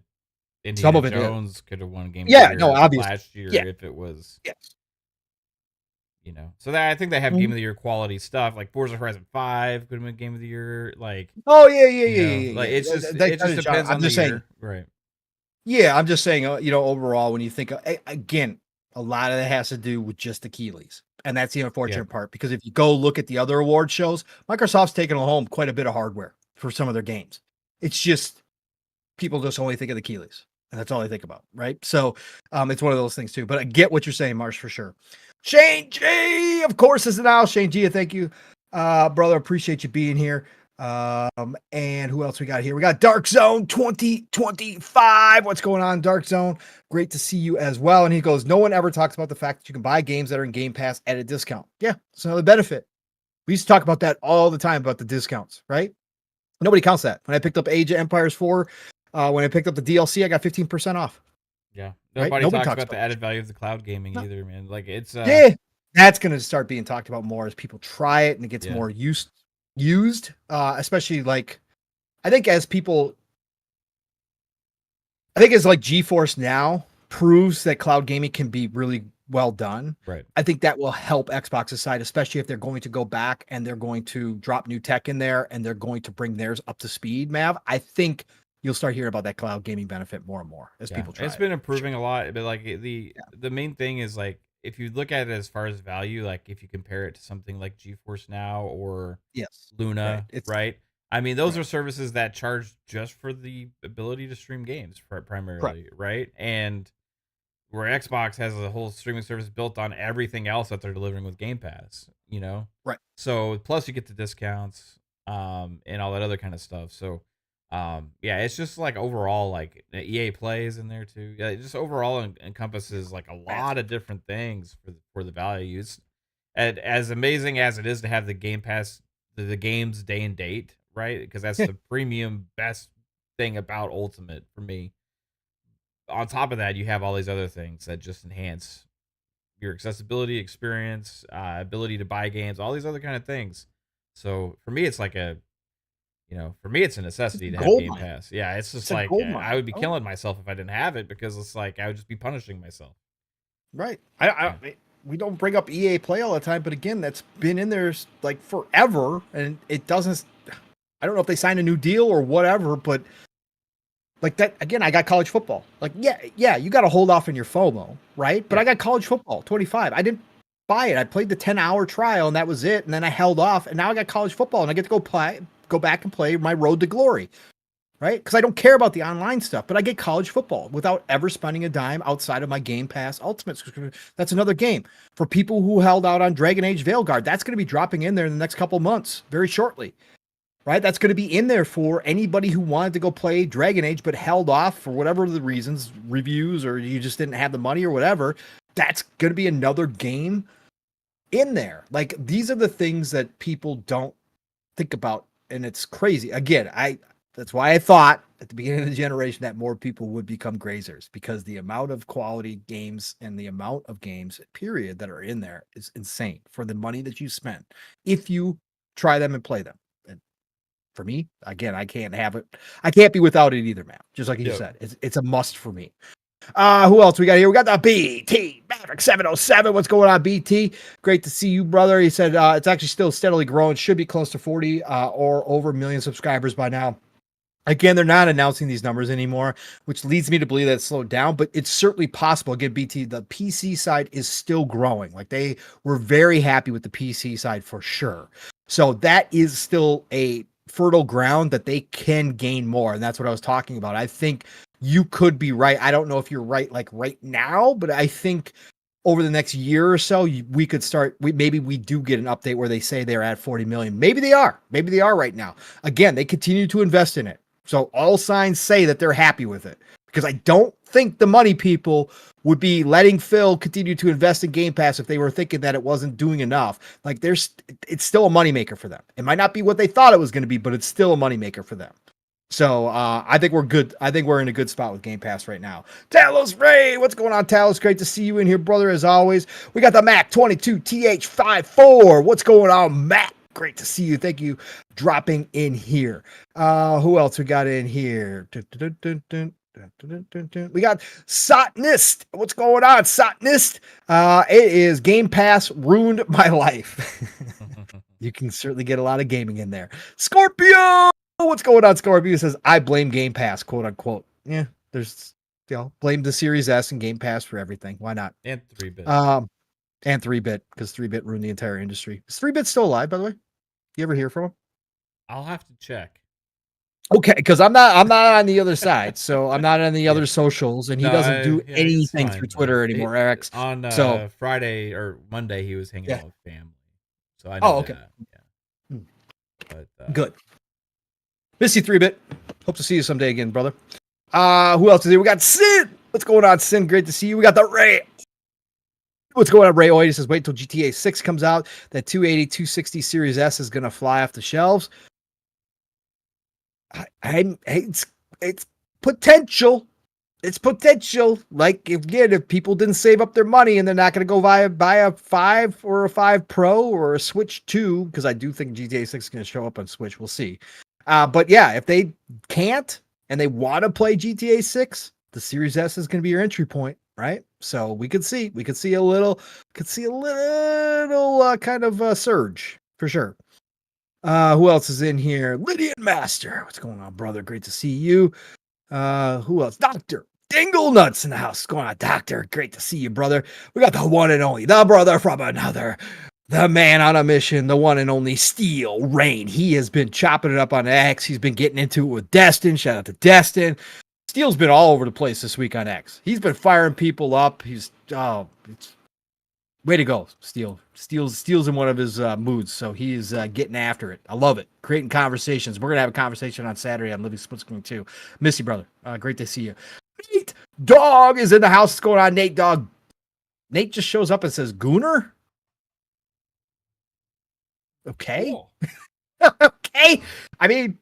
some Indiana of it Jones could have won Game of yeah, the no, Year obviously. last year Yeah. if it was, Yes. you know. So that I think they have Game of the Year quality stuff. Like Forza Horizon 5 could have been Game of the Year. Like, oh yeah, like it's just it just depends on the year, right? Yeah, I'm just saying, you know, overall, when you think again, a lot of that has to do with just the Keeleys. And that's the unfortunate part, because if you go look at the other award shows, Microsoft's taken home quite a bit of hardware for some of their games. It's just people just only think of the Keeleys, and that's all they think about, right? So it's one of those things too. But I get what you're saying, Marsh, for sure. Shane G, of course, is it now? Shane G, thank you, brother. Appreciate you being here. And who else we got here? We got Dark Zone 2025. What's going on, Dark Zone? Great to see you as well. And he goes, no one ever talks about the fact that you can buy games that are in Game Pass at a discount. Yeah, it's another benefit. We used to talk about that all the time about the discounts, right? Nobody counts that. When I picked up Age of Empires 4, when I picked up the DLC, I got 15% off. Yeah. Right? Nobody Nobody talks talks about the about added value of the cloud gaming either, man. Like it's yeah, that's going to start being talked about more as people try it and it gets more used, especially like, I think as like GeForce Now proves that cloud gaming can be really well done. Right. I think that will help Xbox's side, especially if they're going to go back and they're going to drop new tech in there and they're going to bring theirs up to speed, Mav. I think you'll start hearing about that cloud gaming benefit more and more as people try. It's been improving a lot, but like the main thing is like, if you look at it as far as value, like if you compare it to something like GeForce Now or Luna, right? I mean, those are services that charge just for the ability to stream games primarily, right? And where Xbox has a whole streaming service built on everything else that they're delivering with Game Pass, you know? Right. So plus you get the discounts and all that other kind of stuff. So yeah, it's just like overall, like EA plays in there too. Yeah, it just overall encompasses like a lot of different things for the value. It's as amazing as it is to have the Game Pass, the games day and date, right? Because that's the premium best thing about Ultimate for me. On top of that, you have all these other things that just enhance your accessibility experience, ability to buy games, all these other kind of things. So for me, it's like for me, it's a necessity to have Game Pass. Yeah, it's just like I would be killing myself if I didn't have it, because it's like I would just be punishing myself. Right. We don't bring up EA Play all the time, but again, that's been in there like forever, and it doesn't. I don't know if they signed a new deal or whatever, but like that again, I got college football. Like yeah, you got to hold off on your FOMO, right? But I got college football 25. I didn't buy it. I played the 10-hour trial, and that was it. And then I held off, and now I got college football, and I get to go back and play my Road to Glory. right? Because I don't care about the online stuff, but I get college football without ever spending a dime outside of my Game Pass Ultimate subscription. That's another game. For people who held out on Dragon Age Veilguard, that's going to be dropping in there in the next couple months, very shortly, right? That's going to be in there for anybody who wanted to go play Dragon Age but held off for whatever the reasons, reviews, or you just didn't have the money or whatever. That's going to be another game in there. Like, these are the things that people don't think about, and it's crazy. Again, that's why I thought at the beginning of the generation that more people would become grazers, because the amount of quality games and the amount of games, period, that are in there is insane for the money that you spend if you try them and play them. And for me, again, I can't have it. I can't be without it either, man. Just like you said, it's a must for me. Who else we got here? We got the BT Maverick 707. What's going on, BT? Great to see you, brother. He said it's actually still steadily growing. Should be close to 40 or over a million subscribers by now. Again, they're not announcing these numbers anymore, which leads me to believe that it's slowed down, but it's certainly possible. Again, BT, the PC side is still growing. Like, they were very happy with the PC side for sure. So that is still a fertile ground that they can gain more. And that's what I was talking about. I think you could be right. I don't know if you're right, like right now, but I think over the next year or so, we could start. Maybe we do get an update where they say they're at 40 million. Maybe they are. Maybe they are right now. Again, they continue to invest in it. So all signs say that they're happy with it, because I don't think the money people would be letting Phil continue to invest in Game Pass if they were thinking that it wasn't doing enough. Like, it's still a moneymaker for them. It might not be what they thought it was going to be, but it's still a moneymaker for them. So I think we're good. I think we're in a good spot with Game Pass right now. Talos Ray, what's going on, Talos? Great to see you in here, brother, as always. We got the Mac 22 TH54. What's going on, Mac? Great to see you. Thank you dropping in here. Who else we got in here? We got Satanist. What's going on, Satanist? It is Game Pass ruined my life. You can certainly get a lot of gaming in there. Scorpio, what's going on? Scorpio says, I blame Game Pass, quote unquote. Yeah, there's, blame the Series S and Game Pass for everything. Why not? And 3-bit. And 3-bit, because 3-bit ruined the entire industry. Is 3-bit still alive, by the way? You ever hear from him? I'll have to check. Okay, because I'm not on the other side, so I'm not on the other socials, and he doesn't do anything through Twitter anymore, X. On Friday or Monday, he was hanging out with family. So I know okay. That. Yeah. But, good. Miss you, 3-bit. Hope to see you someday again, brother. Who else is here? We got Sin. What's going on, Sin? Great to see you. We got the Ray. What's going on, Ray Oid? He says, wait till GTA 6 comes out. That 280, 260 Series S is going to fly off the shelves. It's potential. It's potential. Like, if people didn't save up their money and they're not going to go buy a 5 or a 5 Pro or a Switch 2, because I do think GTA 6 is going to show up on Switch. We'll see. But yeah, if they can't and they want to play GTA 6, the Series S is going to be your entry point, right? So we could see a little kind of surge for sure. Who else is in here? Lydian Master. What's going on, brother? Great to see you. Who else? Dr. Dingle Nuts in the house. What's going on, Doctor? Great to see you, brother. We got the one and only, the brother from another, the man on a mission, the one and only Steel Rain. He has been chopping it up on X. He's been getting into it with Destin. Shout out to Destin. Steel's been all over the place this week on X. He's been firing people up. It's way to go, Steel. Steel's in one of his moods, so he's getting after it. I love it. Creating conversations. We're gonna have a conversation on Saturday on Living Split Screen too. Miss you, brother. Great to see you. Nate Dog is in the house. What's going on, Nate Dog? Nate just shows up and says, "Gooner." Okay. Cool. Okay. I mean,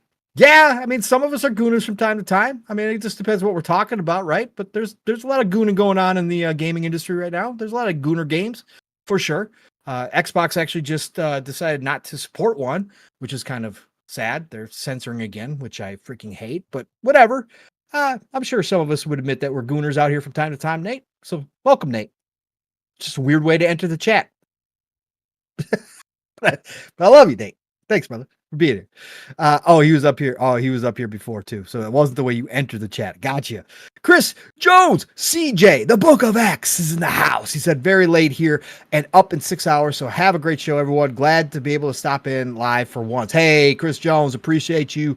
some of us are gooners from time to time. I mean, it just depends what we're talking about, right? But there's a lot of gooning going on in the gaming industry right now. There's a lot of gooner games, for sure. Xbox actually just decided not to support one, which is kind of sad. They're censoring again, which I freaking hate, but whatever. I'm sure some of us would admit that we're gooners out here from time to time, Nate. So welcome, Nate. Just a weird way to enter the chat. But I love you, Nate. Thanks, brother, for being here. He was up here. Oh, he was up here before too. So it wasn't the way you entered the chat. Gotcha. Chris Jones, CJ, the Book of X is in the house. He said very late here and up in 6 hours. So have a great show, everyone. Glad to be able to stop in live for once. Hey, Chris Jones, appreciate you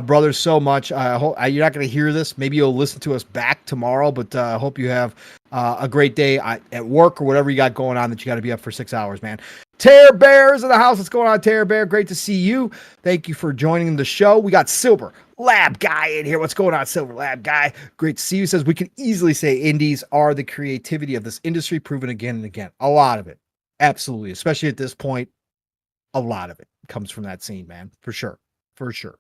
brother, so much. I hope you're not going to hear this. Maybe you'll listen to us back tomorrow, but I hope you have a great day at work or whatever you got going on that you got to be up for 6 hours, man. Tear Bears in the house. What's going on, Tear Bear? Great to see you. Thank you for joining the show. We got Silver Lab Guy in here. What's going on, Silver Lab Guy? Great to see you. Says we can easily say indies are the creativity of this industry, proven again and again. A lot of it. Absolutely. Especially at this point, a lot of it comes from that scene, man. For sure. For sure.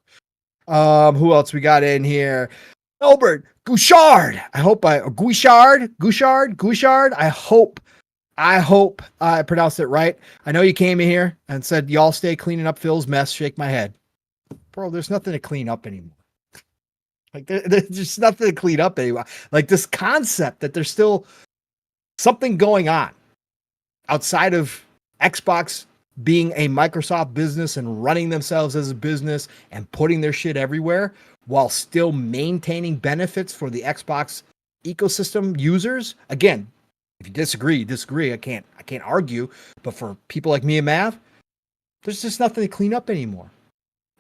Who else we got in here? Albert Gouchard. Gouchard. I hope I pronounced it right. I know you came in here and said y'all stay cleaning up Phil's mess. Shake my head. Bro, there's nothing to clean up anymore. Like there's just nothing to clean up anymore. Like this concept that there's still something going on outside of Xbox being a Microsoft business and running themselves as a business and putting their shit everywhere while still maintaining benefits for the Xbox ecosystem users. Again, if you disagree, you disagree. I can't argue. But for people like me and Mav, there's just nothing to clean up anymore.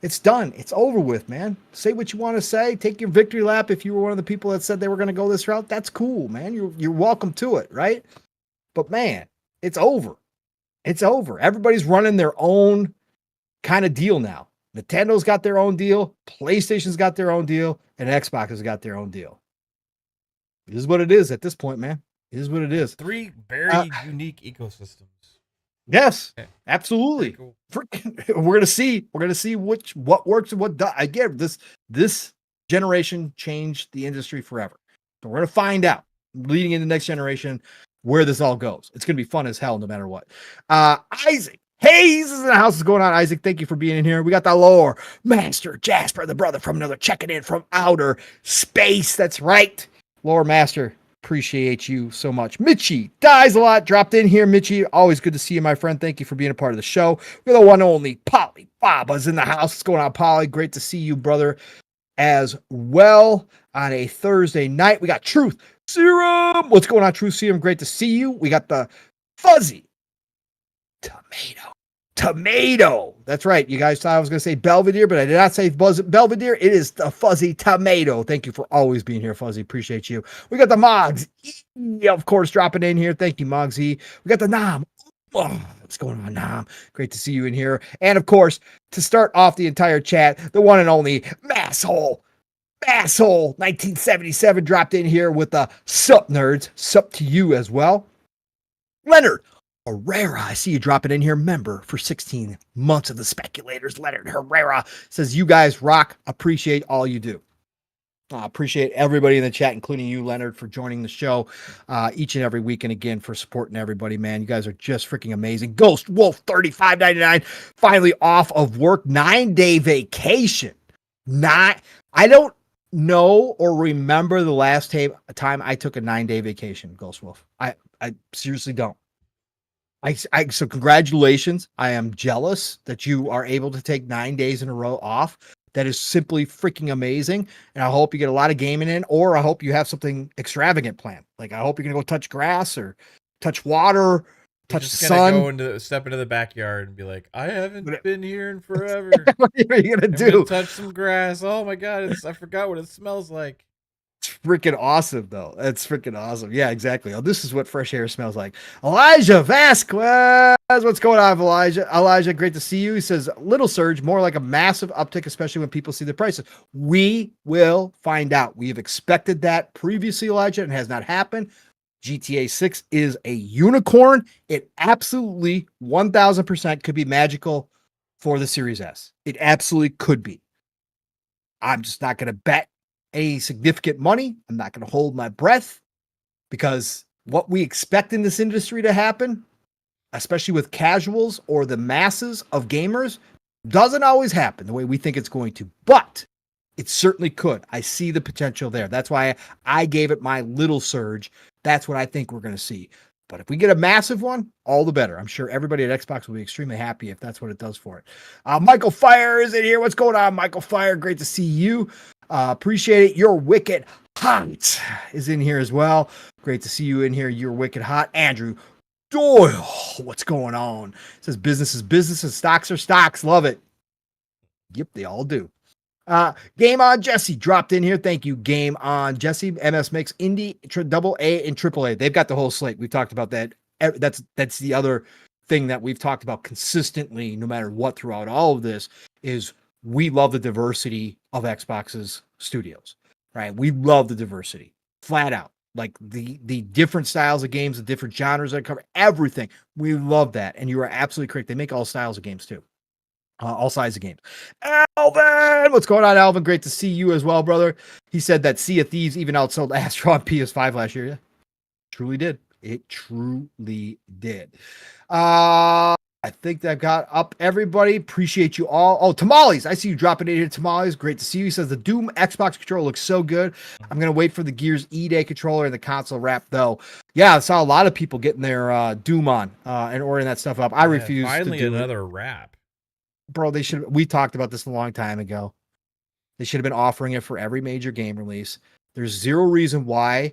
It's done. It's over with, man. Say what you want to say. Take your victory lap. If you were one of the people that said they were going to go this route, that's cool, man. You're welcome to it, right? But man, it's over. It's over. Everybody's running their own kind of deal now. Nintendo's got their own deal. PlayStation's got their own deal. And Xbox has got their own deal. It is what it is at this point, man. It is what it is. 3 very unique ecosystems. Yes, absolutely. Cool. We're gonna see. We're gonna see what works and what does. Again, this generation changed the industry forever. So we're gonna find out leading into the next generation where this all goes. It's gonna be fun as hell no matter what. Isaac Hayes is in the house. What's going on, Isaac? Thank you for being in here. We got the lore master Jasper, the brother from another, checking in from outer space. That's right, lore master. Appreciate you so much. Mitchie dies a lot. Dropped in here. Mitchie, always good to see you, my friend. Thank you for being a part of the show. We're the one and only Polly Baba's in the house. What's going on, Polly? Great to see you, brother, as well on a Thursday night. We got Truth Serum. What's going on, Truth Serum? Great to see you. We got the Fuzzy Tomato. That's right. You guys thought I was going to say Belvedere, but I did not say Belvedere. It is the Fuzzy Tomato. Thank you for always being here, Fuzzy. Appreciate you. We got the Mogs, of course, dropping in here. Thank you, Mogsy. We got the Nam. Oh, what's going on, Nam? Great to see you in here. And of course, to start off the entire chat, the one and only Masshole 1977 dropped in here with the Sup Nerds. Sup to you as well. Leonard Herrera, I see you dropping in here. Member for 16 months of the Speculators. Leonard Herrera says, you guys rock. Appreciate all you do. Appreciate everybody in the chat, including you, Leonard, for joining the show each and every week. And again, for supporting everybody, man. You guys are just freaking amazing. Ghost Wolf 35.99, finally off of work. 9-day vacation. I don't know or remember the last time I took a 9-day vacation, Ghost Wolf. I seriously don't. So congratulations. I am jealous that you are able to take 9 days in a row off. That is simply freaking amazing. And I hope you get a lot of gaming in, or I hope you have something extravagant planned. Like I hope you're going to go touch grass or touch water, touch the sun. Step into the backyard and be like, I haven't been here in forever. What are you going to do? Touch some grass. Oh my God. I forgot what it smells like. It's freaking awesome, though. It's freaking awesome. Yeah, exactly. Oh, this is what fresh air smells like. Elijah Vasquez. What's going on, Elijah? Elijah, great to see you. He says, little surge, more like a massive uptick, especially when people see the prices. We will find out. We have expected that previously, Elijah, and it has not happened. GTA 6 is a unicorn. It absolutely 1000% could be magical for the Series S. It absolutely could be. I'm just not going to bet any significant money. I'm not going to hold my breath, because what we expect in this industry to happen, especially with casuals or the masses of gamers, doesn't always happen the way we think it's going to, but it certainly could. I see the potential there. That's why I gave it my little surge. That's what I think we're going to see. But if we get a massive one, all the better. I'm sure everybody at Xbox will be extremely happy if that's what it does for it. Michael Fire is in here. What's going on, Michael Fire? Great to see you. Appreciate it. Your Wicked Hot is in here as well. Great to see you in here. You're Wicked Hot. Andrew Doyle, what's going on? It says business is business and stocks are stocks. Love it. Yep, they all do. Game On Jesse dropped in here. Thank you, Game On Jesse. MS Mix Indie, Double A, and Triple A. They've got the whole slate. We've talked about that. That's the other thing that we've talked about consistently, no matter what, throughout all of this, is we love the diversity of Xbox's studios. Right? We love the diversity, flat out. Like the different styles of games, the different genres that cover everything. We love that, and you are absolutely correct. They make all styles of games too. All sizes of games. Alvin, what's going on, Alvin? Great to see you as well, brother. He said that Sea of Thieves even outsold Astro on PS5 last year. Yeah, truly did. It truly did. I think that got up everybody. Appreciate you all. Oh, Tamales. I see you dropping in here, Tamales. Great to see you. He says the Doom Xbox controller looks so good. I'm going to wait for the Gears E-Day controller and the console wrap, though. Yeah, I saw a lot of people getting their Doom on and ordering that stuff up. I refuse to do another wrap. Bro, we talked about this a long time ago. They should have been offering it for every major game release. There's zero reason why,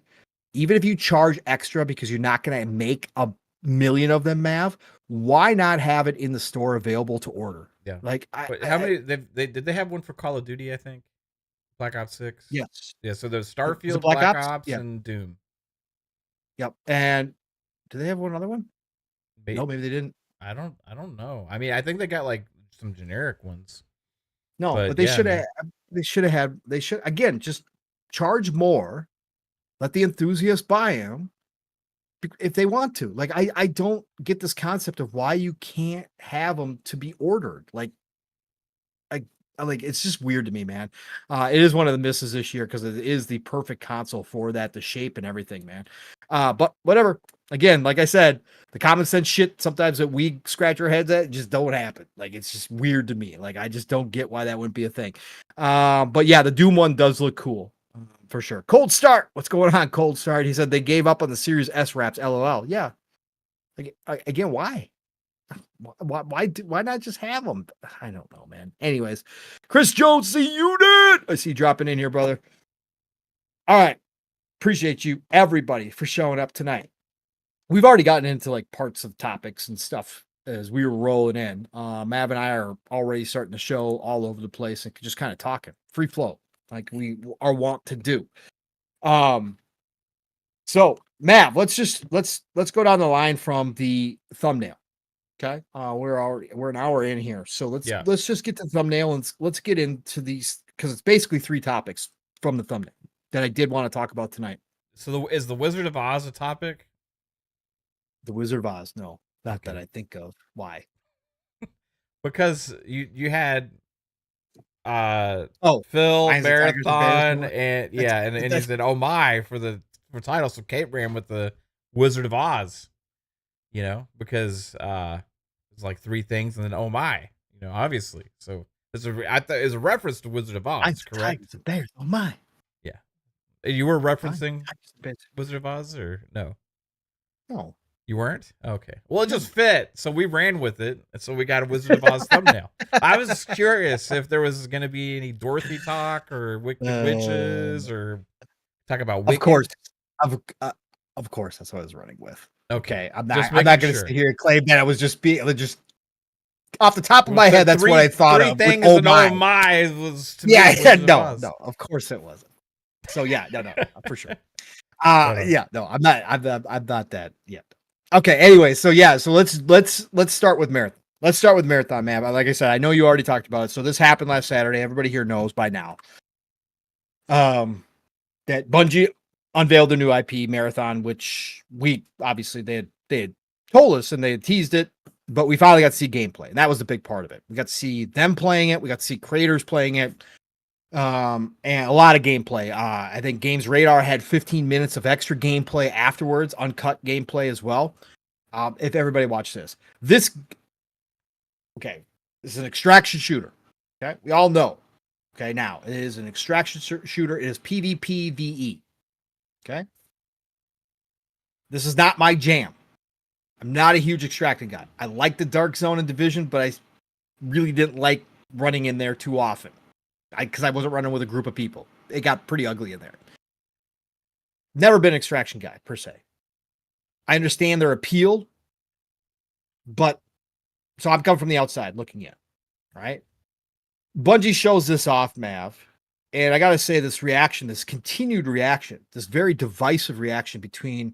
even if you charge extra because you're not going to make a million of them, Mav, why not have it in the store available to order? Yeah. Like, how many did they have one for Call of Duty, I think? Black Ops 6? Yes. Yeah, so there's Starfield, Black Ops and Doom. Yep. And do they have one other one? No, maybe they didn't. I don't know. I mean, I think they got like some generic ones. No, but they should have. They should again just charge more. Let the enthusiasts buy them if they want to. Like I don't get this concept of why you can't have them to be ordered. Like it's just weird to me, man. It is one of the misses this year because it is the perfect console for that, the shape and everything, man. But whatever. Again, like I said, the common sense shit sometimes that we scratch our heads at just don't happen. Like it's just weird to me. Like I just don't get why that wouldn't be a thing. But yeah, the Doom one does look cool for sure. Cold Start. What's going on, Cold Start? He said they gave up on the Series S wraps. LOL. Yeah. Like, again, why? Why not just have them? I don't know, man. Anyways, Chris Jones, the unit. I see you dropping in here, brother. All right. Appreciate you, everybody, for showing up tonight. We've already gotten into like parts of topics and stuff as we were rolling in. Mav and I are already starting to show all over the place and just kind of talking free flow like we are wont to do. So Mav, let's go down the line from the thumbnail. Okay. We're an hour in here. So let's just get to the thumbnail and let's get into these because it's basically 3 topics from the thumbnail that I did want to talk about tonight. So is the Wizard of Oz a topic? The Wizard of Oz, no, not that I think of. Why? Because you had Phil MAarathon and he said oh my for title, so Kate ran with the Wizard of Oz, because it's like 3 things and then oh my, obviously. So it's a reference to Wizard of Oz, correct? Tigers and bears, oh my. Yeah. You were referencing Wizard of Oz or no? No. You weren't? Okay. Well, it just fit, so we ran with it, and so we got a Wizard of Oz thumbnail. I was curious if there was going to be any Dorothy talk or Wicked Witches or talk about Wicked. Of course, that's what I was running with. Okay. I'm not going to sit here and claim that it was just off the top of my head. That's what I thought of. 3 things and oh my was to no, of course it wasn't. So yeah, no, for sure. Yeah, no, I'm not that yet. Okay, anyway, so let's start with MAarathon. Let's start with MAarathon, man. Like I said, I know you already talked about it. So this happened last Saturday. Everybody here knows by now. That Bungie unveiled a new IP, MAarathon, which we obviously they had told us and they had teased it, but we finally got to see gameplay, and that was the big part of it. We got to see them playing it. We got to see creators playing it. And a lot of gameplay. I think Games Radar had 15 minutes of extra gameplay afterwards, uncut gameplay as well. If everybody watched this is an extraction shooter. Okay, we all know. Okay, now it is an extraction shooter. It is PvPvE. Okay, this is not my jam. I'm not a huge extracting guy. I like the Dark Zone and Division, but I really didn't like running in there too often. Because I wasn't running with a group of people. It got pretty ugly in there. Never been an extraction guy, per se. I understand their appeal, but so I'm coming from the outside looking in, right? Bungie shows this off, Mav. And I got to say, this reaction, this continued reaction, this very divisive reaction between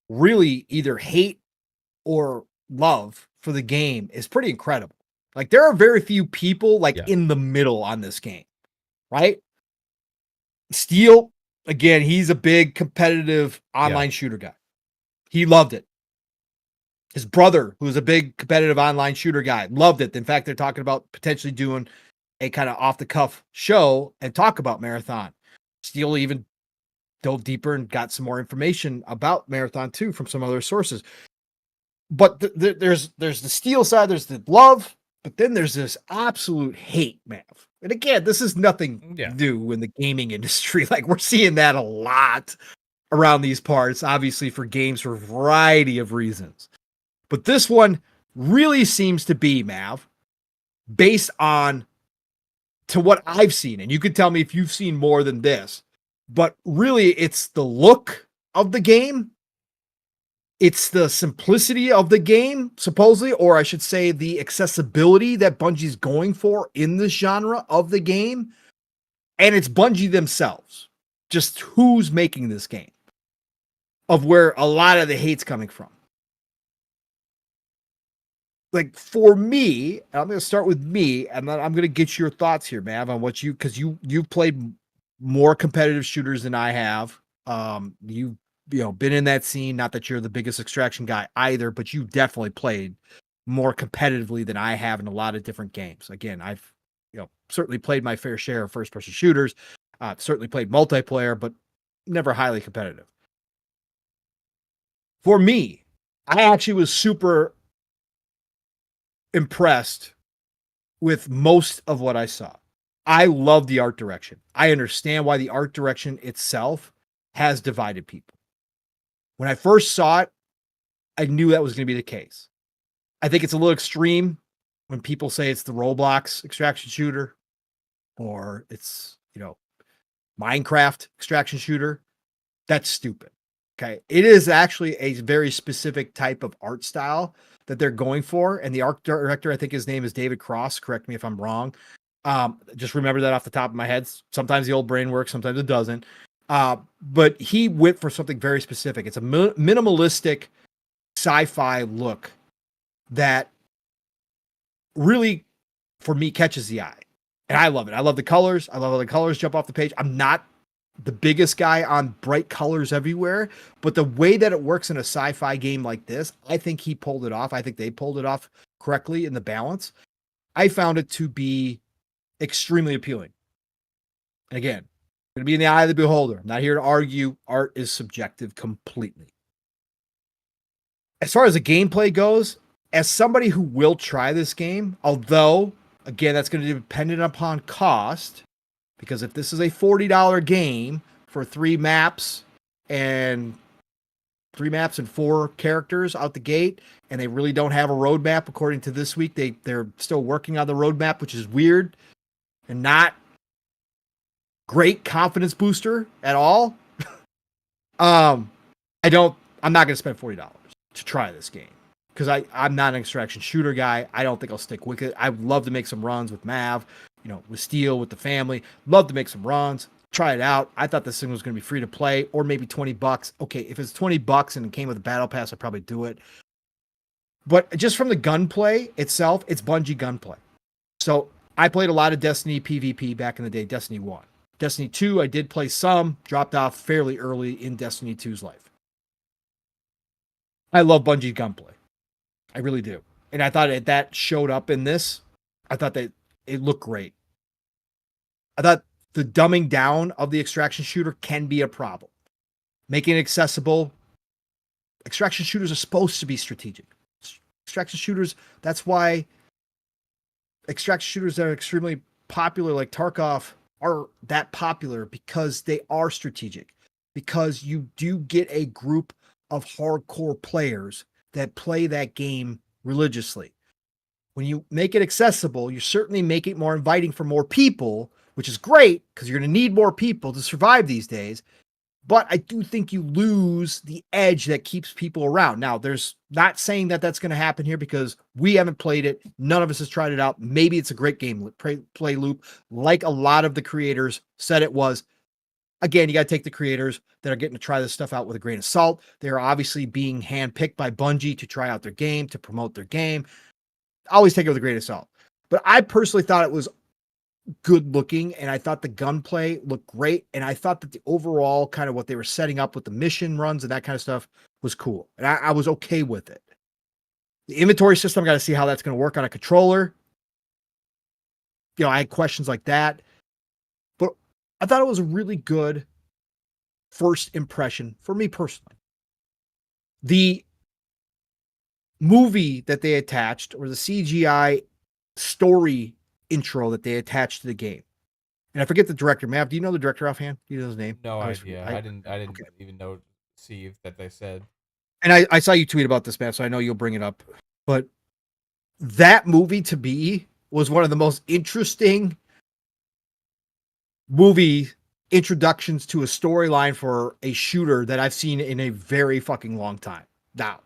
really either hate or love for the game is pretty incredible. Like, there are very few people like Yeah. in the middle on this game, right? Steel, again, he's a big competitive online shooter guy. He loved it. His brother, who's a big competitive online shooter guy, loved it. In fact, they're talking about potentially doing a kind of off the cuff show and talk about MAarathon. Steel even dove deeper and got some more information about MAarathon too from some other sources. But there's the Steel side, there's the love, but then there's this absolute hate, Mav. And again, this is nothing new in the gaming industry. Like, we're seeing that a lot around these parts, obviously for games for a variety of reasons. But this one really seems to be, Mav, based on to what I've seen. And you could tell me if you've seen more than this, but really it's the look of the game. It's the simplicity of the game, supposedly, or I should say the accessibility that Bungie's going for in this genre of the game. And it's Bungie themselves, just who's making this game, of where a lot of the hate's coming from. Like, for me, I'm going to start with me, and then I'm going to get your thoughts here, Mav, on what because you've played more competitive shooters than I have. You've been in that scene. Not that you're the biggest extraction guy either, but you definitely played more competitively than I have in a lot of different games. Again, I've certainly played my fair share of first-person shooters. Certainly played multiplayer, but never highly competitive. For me, I actually was super impressed with most of what I saw. I love the art direction. I understand why the art direction itself has divided people. When I first saw it, I knew that was going to be the case. I think it's a little extreme when people say it's the Roblox extraction shooter or it's, Minecraft extraction shooter. That's stupid. Okay. It is actually a very specific type of art style that they're going for. And the art director, I think his name is David Cross. Correct me if I'm wrong. Just remember that off the top of my head. Sometimes the old brain works, sometimes it doesn't. But he went for something very specific. It's a minimalistic sci-fi look that really, for me, catches the eye. And I love it. I love the colors. I love how the colors jump off the page. I'm not the biggest guy on bright colors everywhere, but the way that it works in a sci-fi game like this, I think he pulled it off. I think they pulled it off correctly in the balance. I found it to be extremely appealing. And again, going to be in the eye of the beholder. I'm not here to argue. Art is subjective completely. As far as the gameplay goes, as somebody who will try this game, although, again, that's going to be dependent upon cost, because if this is a $40 game for 3 maps and 4 characters out the gate, and they really don't have a roadmap, according to this week, they're still working on the roadmap, which is weird and not great confidence booster at all. I'm not going to spend $40 to try this game because I'm not an extraction shooter guy. I don't think I'll stick with it. I would love to make some runs with Mav, with Steel, with the family. Love to make some runs, try it out. I thought this thing was going to be free to play or maybe $20. Okay, if it's $20 and it came with a battle pass, I'd probably do it. But just from the gunplay itself, it's Bungie gunplay. So I played a lot of Destiny PvP back in the day, Destiny 1. Destiny 2, I did play some, dropped off fairly early in Destiny 2's life. I love Bungie gunplay. I really do. And I thought that showed up in this. I thought that it looked great. I thought the dumbing down of the extraction shooter can be a problem. Making it accessible. Extraction shooters are supposed to be strategic. Extraction shooters, that's why extraction shooters that are extremely popular, like Tarkov, are that popular because they are strategic. Because you do get a group of hardcore players that play that game religiously. When you make it accessible, you certainly make it more inviting for more people, which is great because you're going to need more people to survive these days. But I do think you lose the edge that keeps people around. Now, there's not saying that that's going to happen here because we haven't played it. None of us has tried it out. Maybe it's a great game play loop, like a lot of the creators said it was. Again, you got to take the creators that are getting to try this stuff out with a grain of salt. They're obviously being handpicked by Bungie to try out their game, to promote their game. Always take it with a grain of salt. But I personally thought it was good looking, and I thought the gunplay looked great, and I thought that the overall kind of what they were setting up with the mission runs and that kind of stuff was cool, and I was okay with it. The inventory system, got to see how that's going to work on a controller. You know, I had questions like that, but I thought it was a really good first impression for me personally. The movie that they attached, or the CGI story intro that they attached to the game. And I forget the director. Mav, do you know the director offhand? Do you know his name? No idea. I didn't okay. even know see that they said. And I saw you tweet about this, Mav, so I know you'll bring it up. But that movie to me was one of the most interesting movie introductions to a storyline for a shooter that I've seen in a very fucking long time. Now,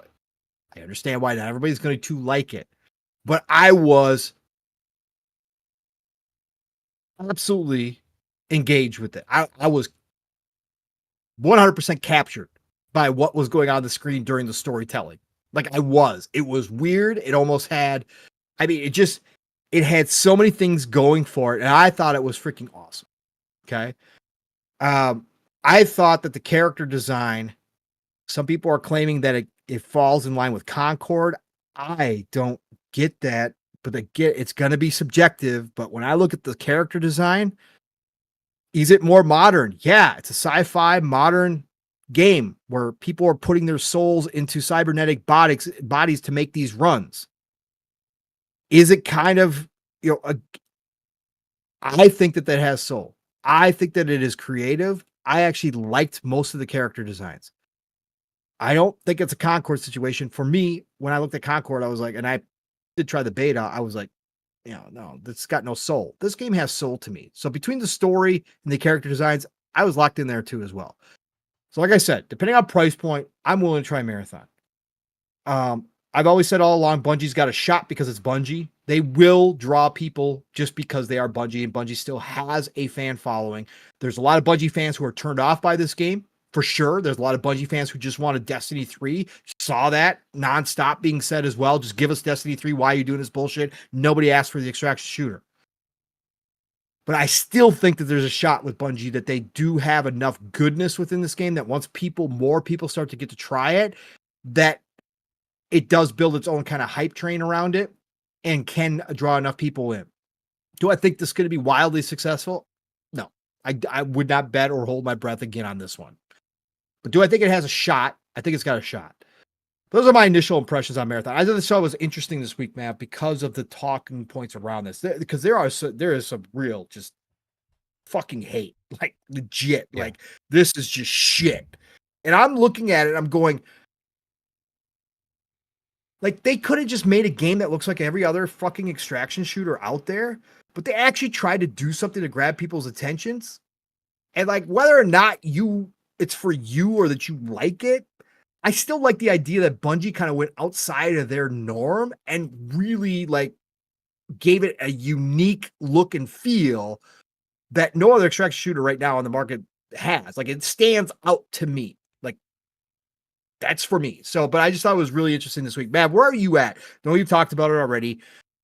I understand why not everybody's going to like it, but I was absolutely engaged with it. I was 100% captured by what was going on the screen during the storytelling. Like it was weird. It almost had, I mean, it had so many things going for it. And I thought it was freaking awesome. Okay. I thought that the character design, some people are claiming that it falls in line with Concord. I don't get that, but it's going to be subjective. But when I look at the character design, is it more modern? Yeah, it's a sci-fi modern game where people are putting their souls into cybernetic bodies to make these runs. Is it kind of, I think that has soul. I think that it is creative. I actually liked most of the character designs. I don't think it's a Concord situation. For me, when I looked at Concord, I was like, and I did try the beta, I was like, no, this got no soul. This game has soul to me. So between the story and the character designs, I was locked in there too as well. So like I said, depending on price point, I'm willing to try MAarathon. I've always said all along, Bungie's got a shot because it's Bungie. They will draw people just because they are Bungie, and Bungie still has a fan following. There's a lot of Bungie fans who are turned off by this game, for sure. There's a lot of Bungie fans who just wanted Destiny 3. Saw that nonstop being said as well. Just give us Destiny 3. Why are you doing this bullshit? Nobody asked for the extraction shooter. But I still think that there's a shot with Bungie that they do have enough goodness within this game that once more people start to get to try it, that it does build its own kind of hype train around it and can draw enough people in. Do I think this is going to be wildly successful? No, I would not bet or hold my breath again on this one. But do I think it has a shot? I think it's got a shot. Those are my initial impressions on MAarathon. I thought the show was interesting this week, Matt, because of the talking points around this. Because there is some real just fucking hate, like legit. Yeah. Like this is just shit. And I'm looking at it, I'm going, like they could have just made a game that looks like every other fucking extraction shooter out there, but they actually tried to do something to grab people's attentions. And like whether or not it's for you or that you like it, I still like the idea that Bungie kind of went outside of their norm and really like gave it a unique look and feel that no other extraction shooter right now on the market has. Like it stands out to me. Like that's for me. So, but I just thought it was really interesting this week. Mav, where are you at? I know you've talked about it already,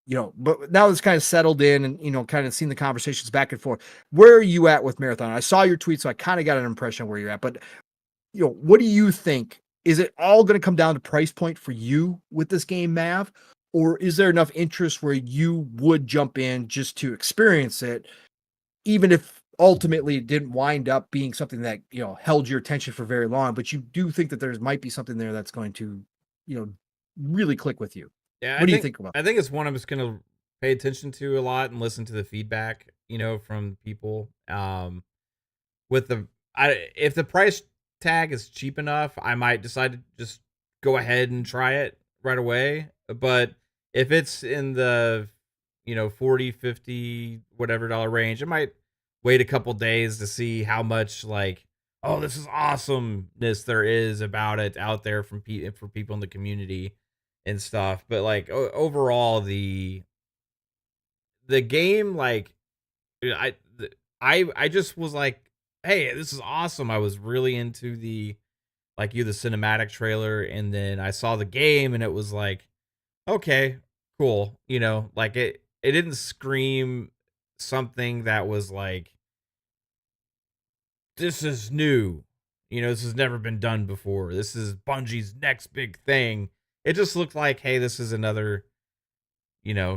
but now it's kind of settled in and, kind of seen the conversations back and forth. Where are you at with MAarathon? I saw your tweet, so I kind of got an impression of where you're at, but what do you think? Is it all going to come down to price point for you with this game, Mav? Or is there enough interest where you would jump in just to experience it, even if ultimately it didn't wind up being something that, held your attention for very long, but you do think that there might be something there that's going to, really click with you? Yeah, what do you think about that? I think it's one I'm just going to pay attention to a lot and listen to the feedback, from people. If the price tag is cheap enough, I might decide to just go ahead and try it right away. But if it's in the 40, 50 whatever dollar range, I might wait a couple days to see how much like oh, this is awesomeness there is about it out there from for people in the community and stuff. But like overall, the game, like I I just was like, hey, this is awesome. I was really into the cinematic trailer, and then I saw the game, and it was like, okay, cool. Like it didn't scream something that was like, this is new. This has never been done before. This is Bungie's next big thing. It just looked like, hey, this is another,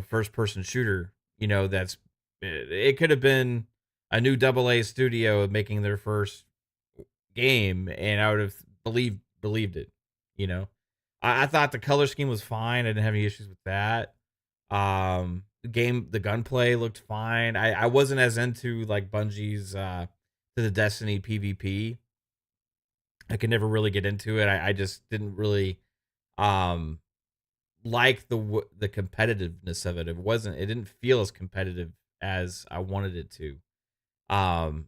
first person shooter, it could have been a new double A studio making their first game, and I would have believed it, you know. I thought the color scheme was fine. I didn't have any issues with that. The gunplay looked fine. I wasn't as into like Bungie's to the Destiny PvP. I could never really get into it. I just didn't really um like the competitiveness of it. It didn't feel as competitive as I wanted it to. Um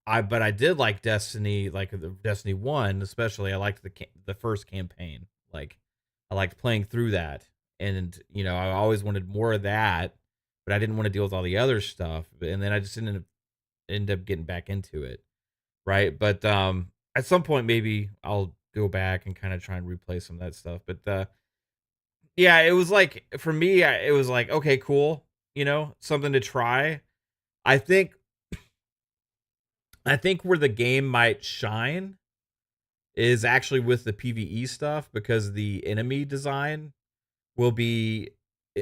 but I did like Destiny, like the Destiny 1 especially. I liked the first campaign. Like I liked playing through that, and I always wanted more of that, but I didn't want to deal with all the other stuff. And then I just didn't end up getting back into it, right? But at some point maybe I'll go back and kind of try and replay some of that stuff. But yeah, it was like for me, it was like, okay, cool, something to try. I think I think where the game might shine is actually with the PvE stuff, because the enemy design will be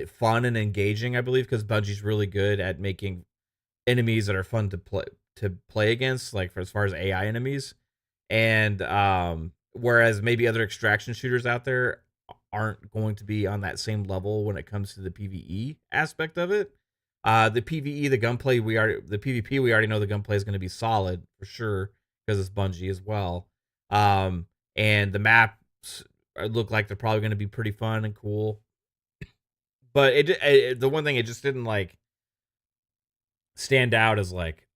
fun and engaging, I believe, because Bungie's really good at making enemies that are fun to play against, like for as far as AI enemies. And whereas maybe other extraction shooters out there aren't going to be on that same level when it comes to the PvE aspect of it. The PvE, the PvP, we already know the gunplay is going to be solid for sure because it's Bungie as well. Um, and the maps look like they're probably going to be pretty fun and cool. But the one thing, it just didn't like stand out as like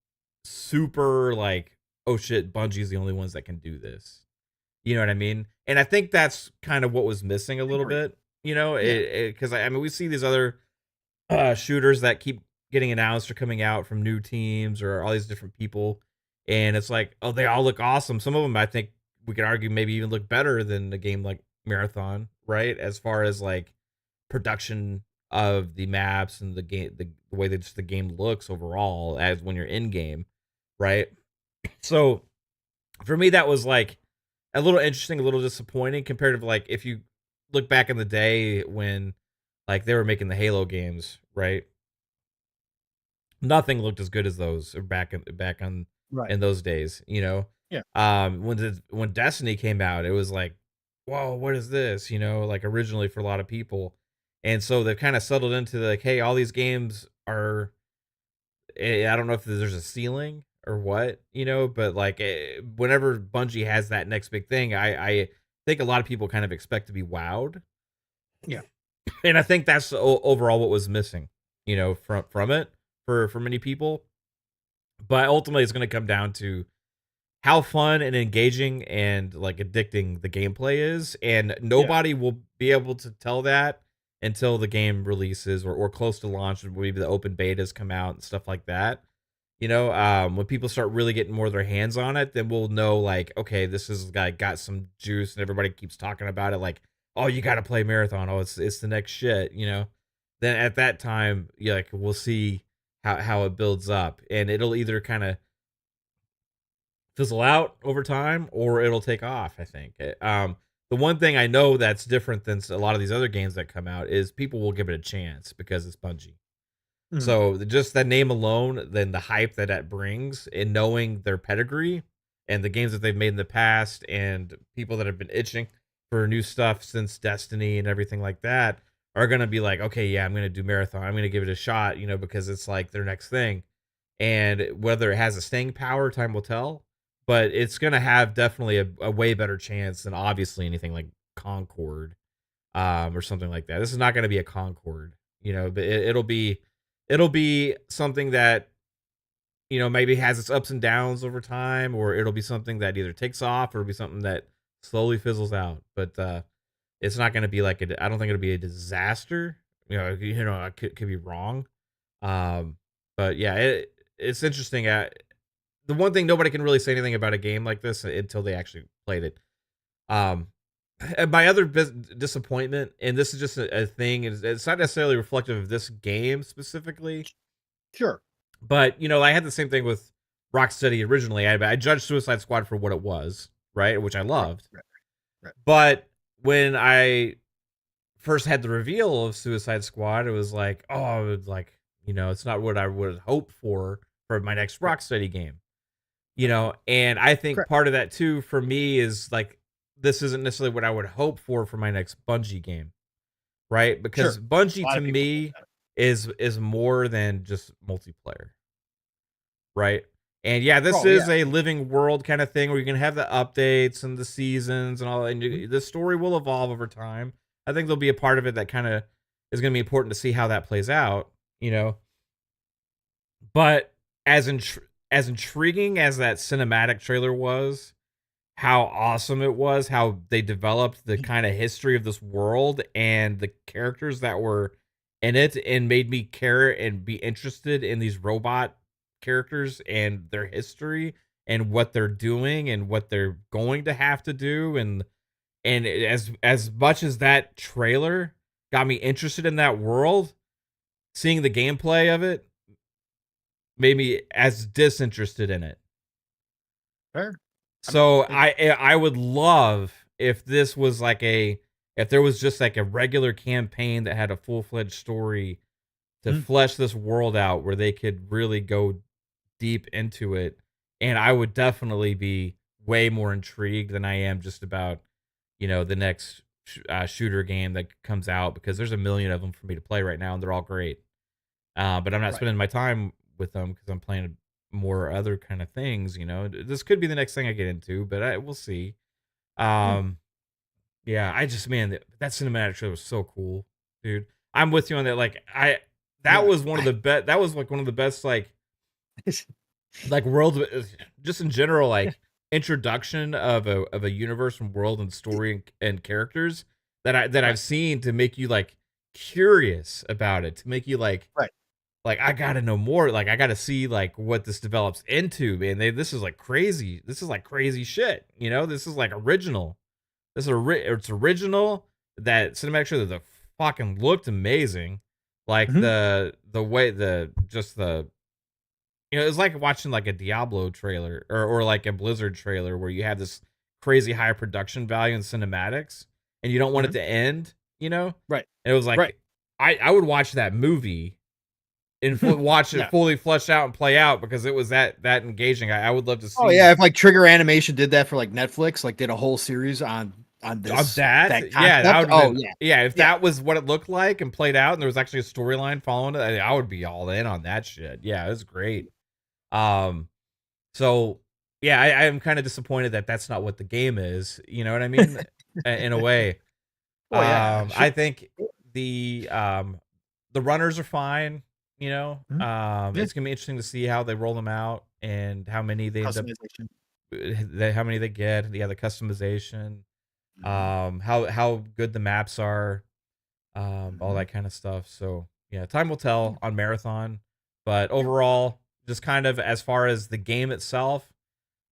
super like, oh shit, Bungie's the only ones that can do this. You know what I mean? And I think that's kind of what was missing a little Agreed. bit. Yeah. Because I mean, we see these other shooters that keep getting announced or coming out from new teams or all these different people, and it's like, oh, they all look awesome. Some of them, I think, we could argue maybe even look better than a game like Marathon, right? As far as like production of the maps and the way that just the game looks overall as when you're in game, right? So for me, that was like a little interesting, a little disappointing compared to like if you look back in the day when like they were making the Halo games, right? Nothing looked as good as those back on Right. in those days, Yeah. when Destiny came out, it was like, whoa, what is this? Like originally for a lot of people. And so they've kind of settled into like, hey, all these games are, I don't know if there's a ceiling or what, but like whenever Bungie has that next big thing, I think a lot of people kind of expect to be wowed. Yeah. And I think that's overall what was missing, from it for many people. But ultimately, it's going to come down to how fun and engaging and like addicting the gameplay is, and Yeah. nobody will be able to tell that until the game releases or close to launch, and maybe the open betas come out and stuff like that. When people start really getting more of their hands on it, then we'll know like, okay, this is got some juice, and everybody keeps talking about it. Like, oh, you got to play Marathon. Oh, it's the next shit. Then at that time, yeah, like we'll see how it builds up, and it'll either kind of fizzle out over time or it'll take off. I think. The one thing I know that's different than a lot of these other games that come out is people will give it a chance because it's Bungie. Mhm. So just that name alone, then the hype that that brings, and knowing their pedigree and the games that they've made in the past, and people that have been itching for new stuff since Destiny and everything like that, are gonna be like, okay, yeah, I'm gonna do Marathon. I'm gonna give it a shot, because it's like their next thing. And whether it has a staying power, time will tell. But it's gonna have definitely a way better chance than obviously anything like Concord, or something like that. This is not gonna be a Concord, but it'll be something that maybe has its ups and downs over time, or it'll be something that either takes off or it'll be something that slowly fizzles out. But it's not going to be like I don't think it'll be a disaster. I could be wrong. Um, but yeah, it's interesting. The one thing nobody can really say anything about a game like this until they actually played it. Um, and my other disappointment, and this is just a thing, is it's not necessarily reflective of this game specifically, Sure. but I had the same thing with Rocksteady originally. I judged Suicide Squad for what it was, right, which I Right. loved. Right. Right. But when I first had the reveal of Suicide Squad, it was like, oh, like it's not what I would hope for my next Right. Rocksteady game. And I think Correct. part of that too for me is like this isn't necessarily what I would hope for my next Bungie game, right? Because Sure. A Bungie lot to of people think me that. is more than just multiplayer, right? And yeah, this Oh yeah. is a living world kind of thing where you can have the updates and the seasons and all, and Mhm. the story will evolve over time. I think there'll be a part of it that kind of is going to be important to see how that plays out, But as intriguing as that cinematic trailer was, how awesome it was, how they developed the Mhm. kind of history of this world and the characters that were in it and made me care and be interested in these robot characters and their history and what they're doing and what they're going to have to do as much as that trailer got me interested in that world, seeing the gameplay of it made me as disinterested in it. Fair. I mean, So I would love if this was if there was just like a regular campaign that had a full-fledged story to mhm. flesh this world out where they could really go deep into it, and I would definitely be way more intrigued than I am just about, the next shooter game that comes out, because there's a million of them for me to play right now and they're all great. But I'm not Right. spending my time with them because I'm playing more other kind of things. This could be the next thing I get into, but we'll see. Mm. Um, yeah, I just man, that cinematic trailer was so cool, dude. I'm with you on that. Like that Yeah. was one of the best. That was like one of the best like world just in general like introduction of a universe and world and story and characters that Right. I've seen to make you like curious about it, to make you Right. like, I gotta know more. Like, I gotta see like what this develops into, man. This is like crazy. This is like crazy shit. This is like original. This is it's original. That cinematic trailer, the fucking looked amazing. Like Mhm. the way the just the it's like watching like a Diablo trailer or like a Blizzard trailer where you have this crazy high production value in cinematics and you don't want it Mhm. to end. Right. And it was Right. like I would watch that movie and watch it Yeah. fully flesh out and play out because it was that engaging. I would love to Oh yeah, see if like Trigger Animation did that for like Netflix, like did a whole series on of this that. that Yeah, that concept. would have Oh been yeah. yeah. If Yeah. that was what it looked like and played out, and there was actually a storyline following it, I would be all in on that shit. Yeah, it was great. Um, so yeah, I am kind of disappointed that that's not what the game is. You know what I mean? In a way, Oh yeah. Sure. I think the um the runners are fine. Mhm. Yeah. It's gonna be interesting to see how they roll them out and how many they end up Customization. how many they get, yeah, the customization, Mhm. how good the maps are, all Mhm. that kind of stuff. So yeah, time will tell Yeah. on Marathon, but Yeah. overall, just kind of as far as the game itself,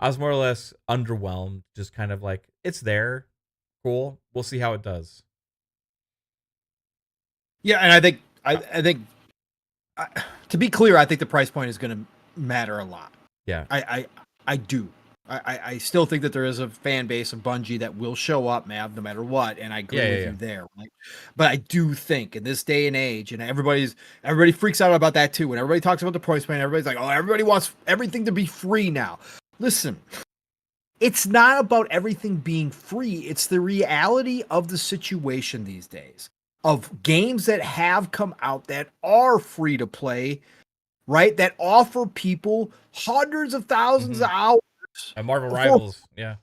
I was more or less underwhelmed. Just kind of like it's there, cool. We'll see how it does. Yeah, and I think I, to be clear, I think the price point is going to matter a lot. Yeah, I do. I still think that there is a fan base of Bungie that will show up, Mav, no matter what, and I yeah, agree yeah, with yeah. you there. Right? But I do think in this day and age, and everybody freaks out about that too. When everybody talks about the price point, everybody's like, "Oh, everybody wants everything to be free now." Listen, it's not about everything being free. It's the reality of the situation these days of games that have come out that are free to play, right? That offer people hundreds of thousands hmm of hours And Marvel for Rivals, yeah,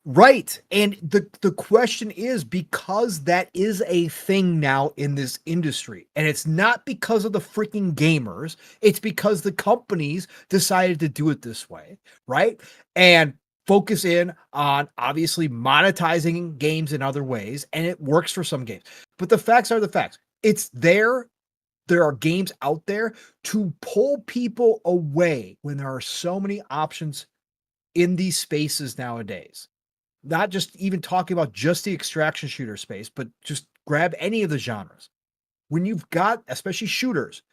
Right. And the question is, because that is a thing now in this industry. And it's not because of the freaking gamers, it's because the companies decided to do it this way, right? And focus in on obviously monetizing games in other ways, and it works for some games. But the facts are the facts. It's there. There are games out there to pull people away when there are so many options in these spaces nowadays. Not just even talking about just the extraction shooter space, but just grab any of the genres. When you've got, especially shooters,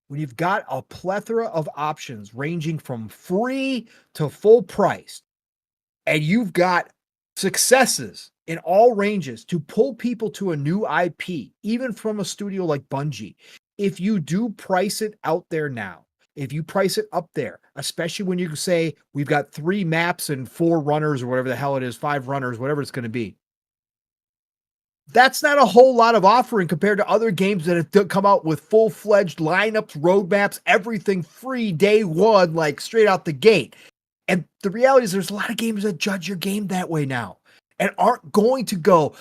when you've got a plethora of options ranging from free to full price, and you've got successes in all ranges to pull people to a new IP, even from a studio like Bungie, if you do price it out there now, if you price it up there, especially when you say we've got 3 maps and 4 runners or whatever the hell it is, 5 runners, whatever it's going to be. That's not a whole lot of offering compared to other games that have come out with full-fledged lineups, roadmaps, everything free day one, like straight out the gate. And the reality is there's a lot of gamers that judge your game that way now and aren't going to go,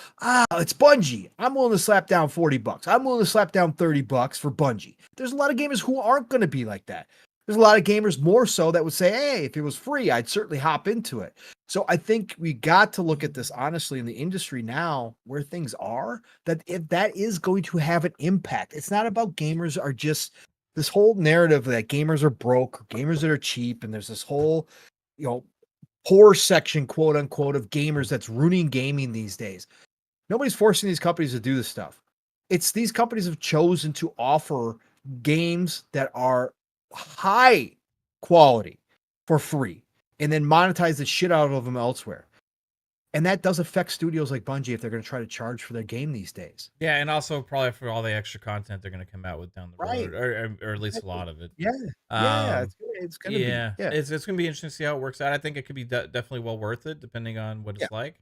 it's Bungie. I'm willing to slap down $40. I'm willing to slap down $30 for Bungie. There's a lot of gamers who aren't going to be like that. There's a lot of gamers more so that would say, hey, if it was free, I'd certainly hop into it. So I think we got to look at this honestly in the industry now where things are, that if that is going to have an impact. It's not about gamers are just this whole narrative that gamers are broke, or gamers that are cheap, and there's this whole, poor section, quote unquote, of gamers that's ruining gaming these days. Nobody's forcing these companies to do this stuff. It's these companies have chosen to offer games that are high quality for free and then monetize the shit out of them elsewhere. And that does affect studios like Bungie if they're going to try to charge for their game these days. Yeah, and also probably for all the extra content they're going to come out with down the Right. road, or at least a lot of it. Yeah. It's going to be. Yeah. It's going to be interesting to see how it works out. I think it could be definitely well worth it, depending on what Yeah. it's like.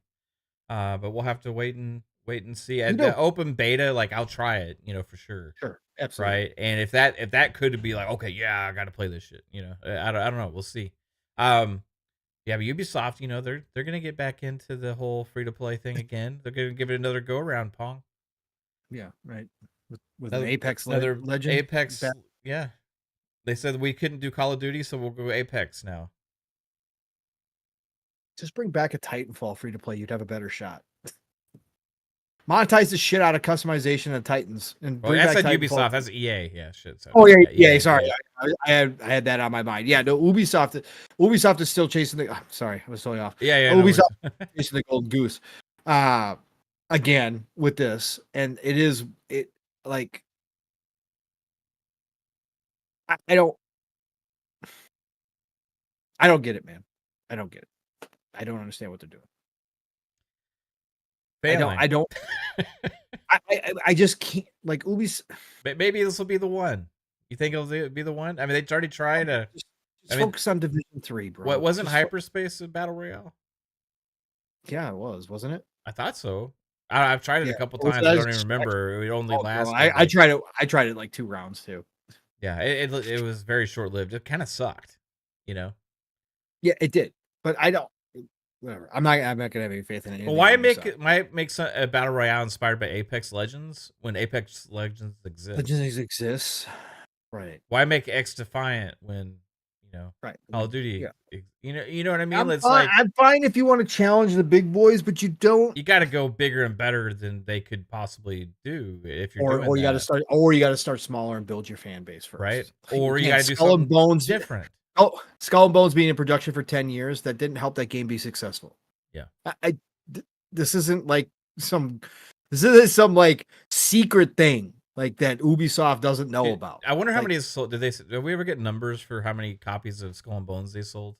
But we'll have to wait and see. You At know- the open beta, like I'll try it, for sure. Sure. Absolutely. Right. And if that could be like, okay, yeah, I got to play this shit. I don't know. We'll see. Yeah, but Ubisoft, they're gonna get back into the whole free to play thing again. They're gonna give it another go around, Pong. Yeah. Right. With an Apex Legend. Apex. Yeah. They said we couldn't do Call of Duty, so we'll go Apex now. Just bring back a Titanfall free to play. You'd have a better shot. Monetize the shit out of customization of Titans and Well, bring I said back Ubisoft. That's EA. Yeah, shit. So, oh yeah. Sorry, I had that on my mind. Yeah, no, Ubisoft is still chasing the. Sorry, I was totally off. Yeah. Ubisoft chasing the golden goose. Again with this, and it like I don't get it, man. I don't get it. I don't understand what they're doing. Failing. I don't. I just can't, like Ubisoft. Maybe this will be the one. You think it'll be the one? I mean, they already tried to focus on Division 3, bro. What wasn't Hyperspace a battle royale? Yeah, it was, wasn't it? I thought so. I've tried it a couple times. I don't even remember. It only lasted. I tried it. I tried it like 2 rounds too. Yeah, it was very short lived. It kind of sucked, Yeah, it did. But I don't. Whatever. I'm not gonna have any faith in it. Well, why make a battle royale inspired by Apex Legends when Apex Legends exists? Legends exists, right? Why make X Defiant when right? Call of Duty? Yeah. You know what I mean? I'm fine if you want to challenge the big boys, but you don't. You got to go bigger and better than they could possibly do if you're doing or you got to start smaller and build your fan base first, right? Or you got to do Skull something and Bones different. Oh, Skull and Bones being in production for 10 years, that didn't help that game be successful. Yeah. This isn't like some like secret thing like that Ubisoft doesn't know about. I wonder how many sold. Did we ever get numbers for how many copies of Skull and Bones they sold?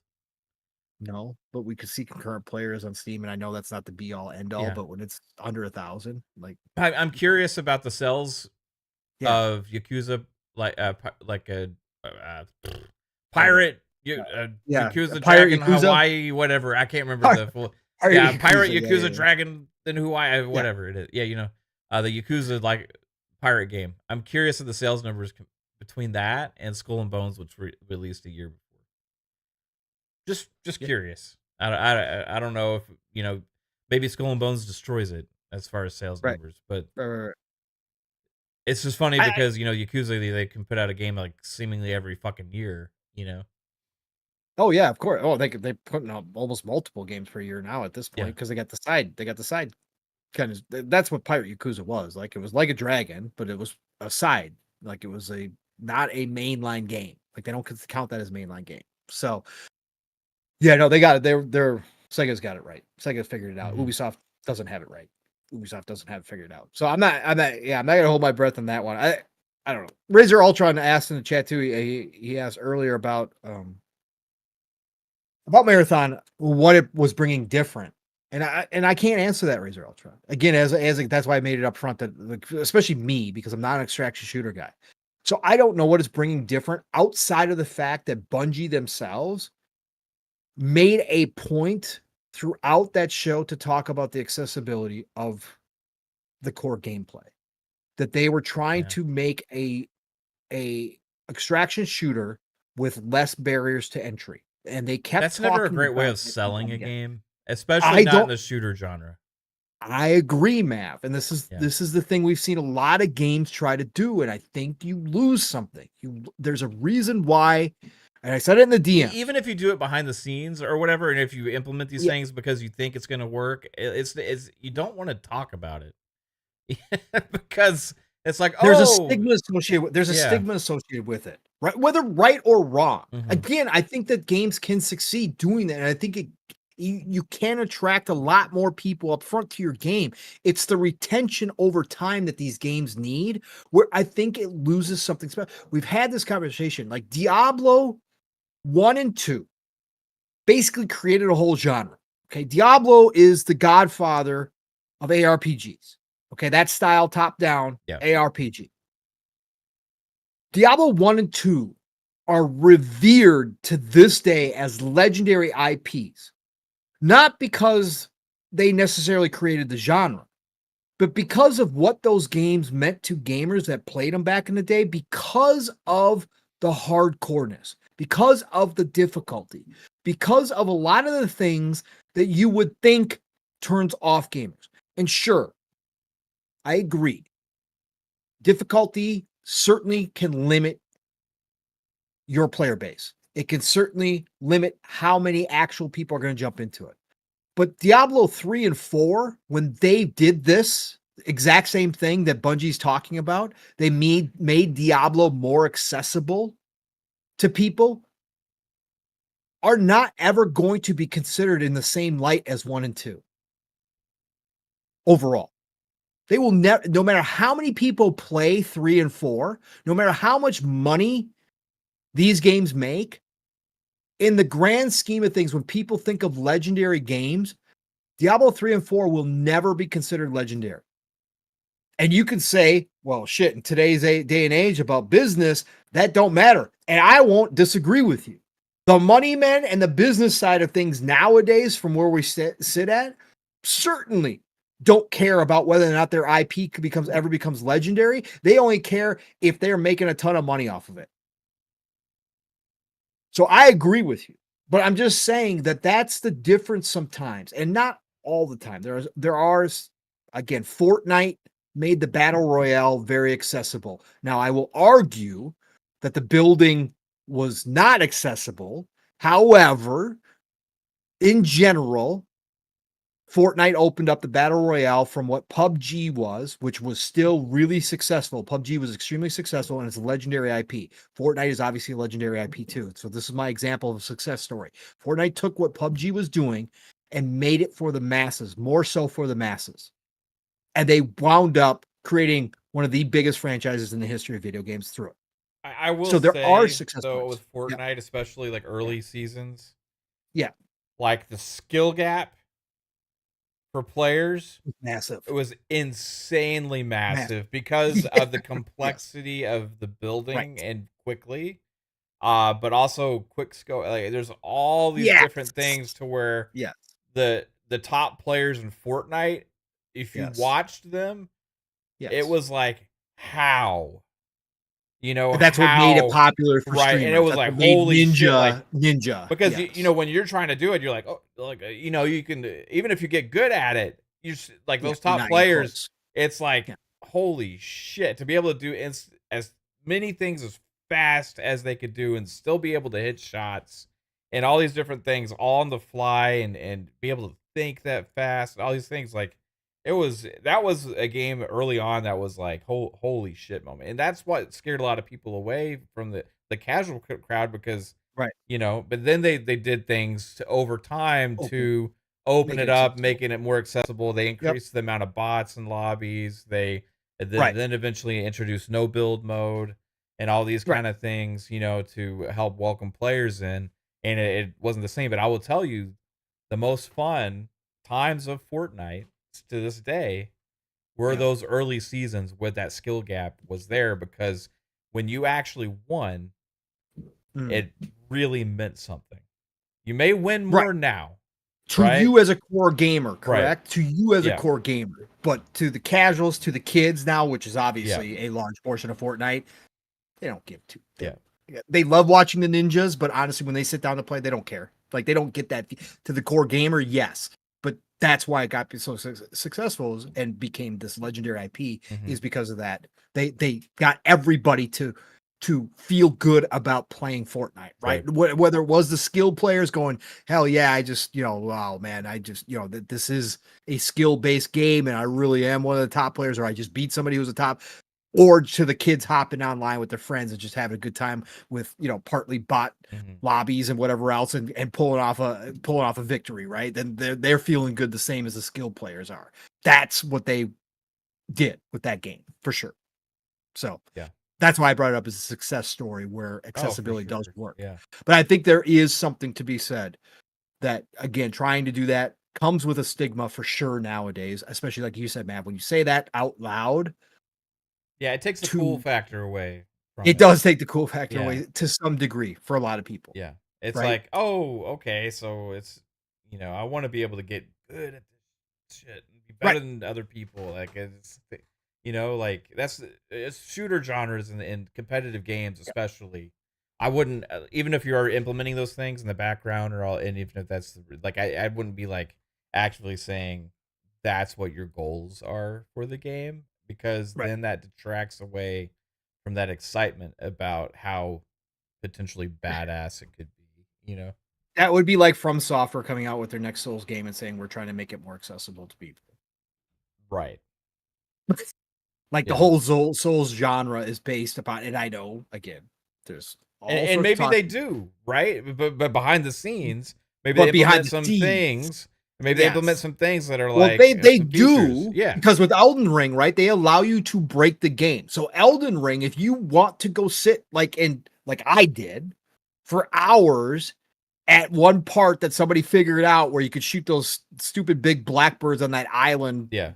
No, but we could see concurrent players on Steam, and I know that's not the be all end all, but when it's under 1,000, like I'm curious about the sales of Yakuza, like a pirate, Yakuza Dragon Hawaii, whatever. I can't remember the full. Pirate Yakuza Dragon in Hawaii, whatever it is. Yeah, the Yakuza like pirate game. I'm curious of the sales numbers between that and Skull and Bones, which released a year before. Just curious. I don't know if maybe Skull and Bones destroys it as far as sales Right. numbers, but Right. it's just funny I because, Yakuza, they can put out a game, like, seemingly every fucking year, you know? Oh, yeah, of course. Oh, they putting out almost multiple games per year now at this Yeah. point because they got the side kind of that's what Pirate Yakuza was. Like, it was like a dragon, but it was a side. Like, it was a not a mainline game. Like, they don't count that as mainline game. So, yeah, no, they got it. They're Sega's got it right. Sega figured it out. Mhm. Ubisoft doesn't have it right. Ubisoft doesn't have it figured out. So I'm not gonna hold my breath on that one. I don't know. Razor Ultron asked in the chat too. He asked earlier about Marathon, what it was bringing different. And I can't answer that, Razor Ultron. Again, that's why I made it up front that, like, especially me, because I'm not an extraction shooter guy. So I don't know what is bringing different outside of the fact that Bungie themselves made a point throughout that show to talk about the accessibility of the core gameplay. That they were trying Yeah. to make a extraction shooter with less barriers to entry. And they kept That's never a talking great way about of it selling time a again. game, especially I not in don't the shooter genre. I agree, Mav. And Yeah. this is the thing we've seen a lot of games try to do. And I think you lose something. There's a reason why, and I said it in the DMs. Even if you do it behind the scenes or whatever, and if you implement these Yeah, things because you think it's gonna work, it's you don't wanna talk about it. Because it's like, there's a "Oh" stigma associated with yeah. it, right? Whether right or wrong. Mhm. Again, I think that games can succeed doing that. And I think you can attract a lot more people up front to your game. It's the retention over time that these games need, where I think it loses something special. We've had this conversation, like Diablo 1 and 2 basically created a whole genre. Okay. Diablo is the godfather of ARPGs. Okay. That style, top down Yeah. ARPG. Diablo 1 and 2 are revered to this day as legendary IPs, not because they necessarily created the genre, but because of what those games meant to gamers that played them back in the day, because of the hardcoreness, because of the difficulty, because of a lot of the things that you would think turns off gamers. And sure, I agree. Difficulty certainly can limit your player base. It can certainly limit how many actual people are going to jump into it. But Diablo 3 and 4, when they did this exact same thing that Bungie's talking about, they made Diablo more accessible to people, are not ever going to be considered in the same light as 1 and 2 overall. They will never, no matter how many people play 3 and 4, no matter how much money these games make, in the grand scheme of things, when people think of legendary games, Diablo 3 and 4 will never be considered legendary. And you can say, well, shit, in today's day and age about business, that don't matter. And I won't disagree with you. The money men and the business side of things nowadays, from where we sit at, certainly don't care about whether or not their IP ever becomes legendary. They only care if they're making a ton of money off of it. So I agree with you, but I'm just saying that that's the difference sometimes, and not all the time. There are again, Fortnite made the battle royale very accessible. Now, I will argue that the building was not accessible. However, in general, Fortnite opened up the battle royale from what PUBG was, which was still really successful. PUBG was extremely successful, and it's a legendary IP. Fortnite is obviously a legendary IP too. So this is my example of a success story. Fortnite took what PUBG was doing and made it for the masses, more so for the masses. And they wound up creating one of the biggest franchises in the history of video games through it. I will So there are say, success though, stories. with Yeah. Fortnite, especially, like, Yeah. early seasons, Yeah. like, the skill gap for players, Massive. it was insanely Massive. massive because Yeah. of the Yes. complexity of the building Right. and quickly, but also quick scope. Like, there's all these Yes. different things to where Yes. the top players in Fortnite, if you Yes. watched them, it Yes. was like, how? And that's what made it How? popular for Right, and it streamers. was That's like, what made holy shit, like, Ninja. because Yes. when you're trying to do it, you're like, "Oh, you know, you can even if you get good at it, like Yeah, those you're top not even players, close. it's like Yeah. holy shit to be able to do as many things as fast as they could do and still be able to hit shots and all these different things all on the fly and be able to think that fast and all these things like that was a game early on that was like holy shit moment, and that's what scared a lot of people away from the casual crowd because Right. you know, but then they did things over time Open to open make it it up, accessible. making it more accessible. They Yep. increased the amount of bots and lobbies. They Right. then eventually introduced no build mode and all these Right. kind of things, you know, to help welcome players in. And it wasn't the same, but I will tell you, the most fun times of Fortnite to this day were Yeah. those early seasons where that skill gap was there because when you actually won, Mm. it really meant something. You may win Right. more now, To right? you as a core gamer, Right. correct? To you as a Yeah. core gamer, but to the casuals, to the kids now, which is Yeah. obviously a large portion of Fortnite, they don't give two. Yeah. They love watching the ninjas, but honestly, when they sit down to play, they don't care. Like they don't get that to the core gamer, yes. But that's why it got so successful and became this legendary IP Mhm. is because of that. They got everybody to feel good about playing Fortnite, right? Right. Whether it was the skilled players going, hell yeah, I just, wow, man, I just, this is a skill based game and I really am one of the top players, or I just beat somebody who's a top, or to the kids hopping online with their friends and just having a good time with, partly bot Mhm. lobbies and whatever else and pulling off a victory, right? Then they're feeling good the same as the skilled players are. That's what they did with that game for sure. So Yeah. that's why I brought it up as a success story where Oh, for accessibility does sure. work. Yeah. But I think there is something to be said that again, trying to do that comes with a stigma for sure nowadays, especially like you said, Matt, when you say that out loud Yeah, it takes the cool to factor away from it it. does take the cool factor Yeah. away to some degree for a lot of people, Yeah. It's right? like, "Oh, okay, so it's you know, I wanna be able to get good at this shit and be Right. better than other people." Like, you know, like, it's shooter genres in competitive games Yep. especially. I wouldn't even if you are implementing those things in the background or all and even if that's like, I wouldn't be, like, actively saying that's what your goals are for the game because Right. then that detracts away from that excitement about how potentially badass it could be, you know? That would be like From Software coming out with their next Souls game and saying we're trying to make it more accessible to people. Right. Like the Yeah. whole Souls genre is based upon, and I know again, there's all And sorts of maybe talk, they do, right? But behind the scenes, maybe they but behind implement the some scenes, things. Maybe they implement yes. some things that are Well, like they some features. do Yeah. because with Elden Ring, right? They allow you to break the game. So Elden Ring, if you want to go sit like I did for hours at one part that somebody figured out where you could shoot those stupid big blackbirds on that island Yeah.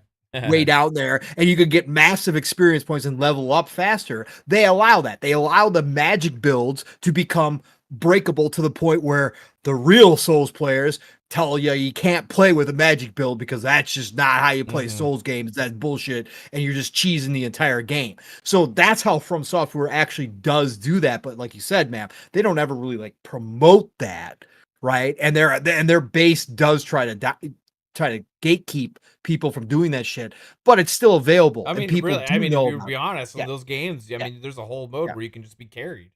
way down there and you could get massive experience points and level up faster. They allow that. They allow the magic builds to become breakable to the point where the real Souls players tell you can't play with a magic build because that's just not how you play Mhm. Souls games. That's bullshit and you're just cheesing the entire game. So that's how From Software actually does do that. But like you said, man, they don't ever really like promote that, right? And their base does try to gatekeep people from doing that shit, but it's still available I and mean, people really, I do mean, if know you about be it. honest, in Yeah, those games, I yeah, mean, there's a whole mode yeah. where you can just be carried.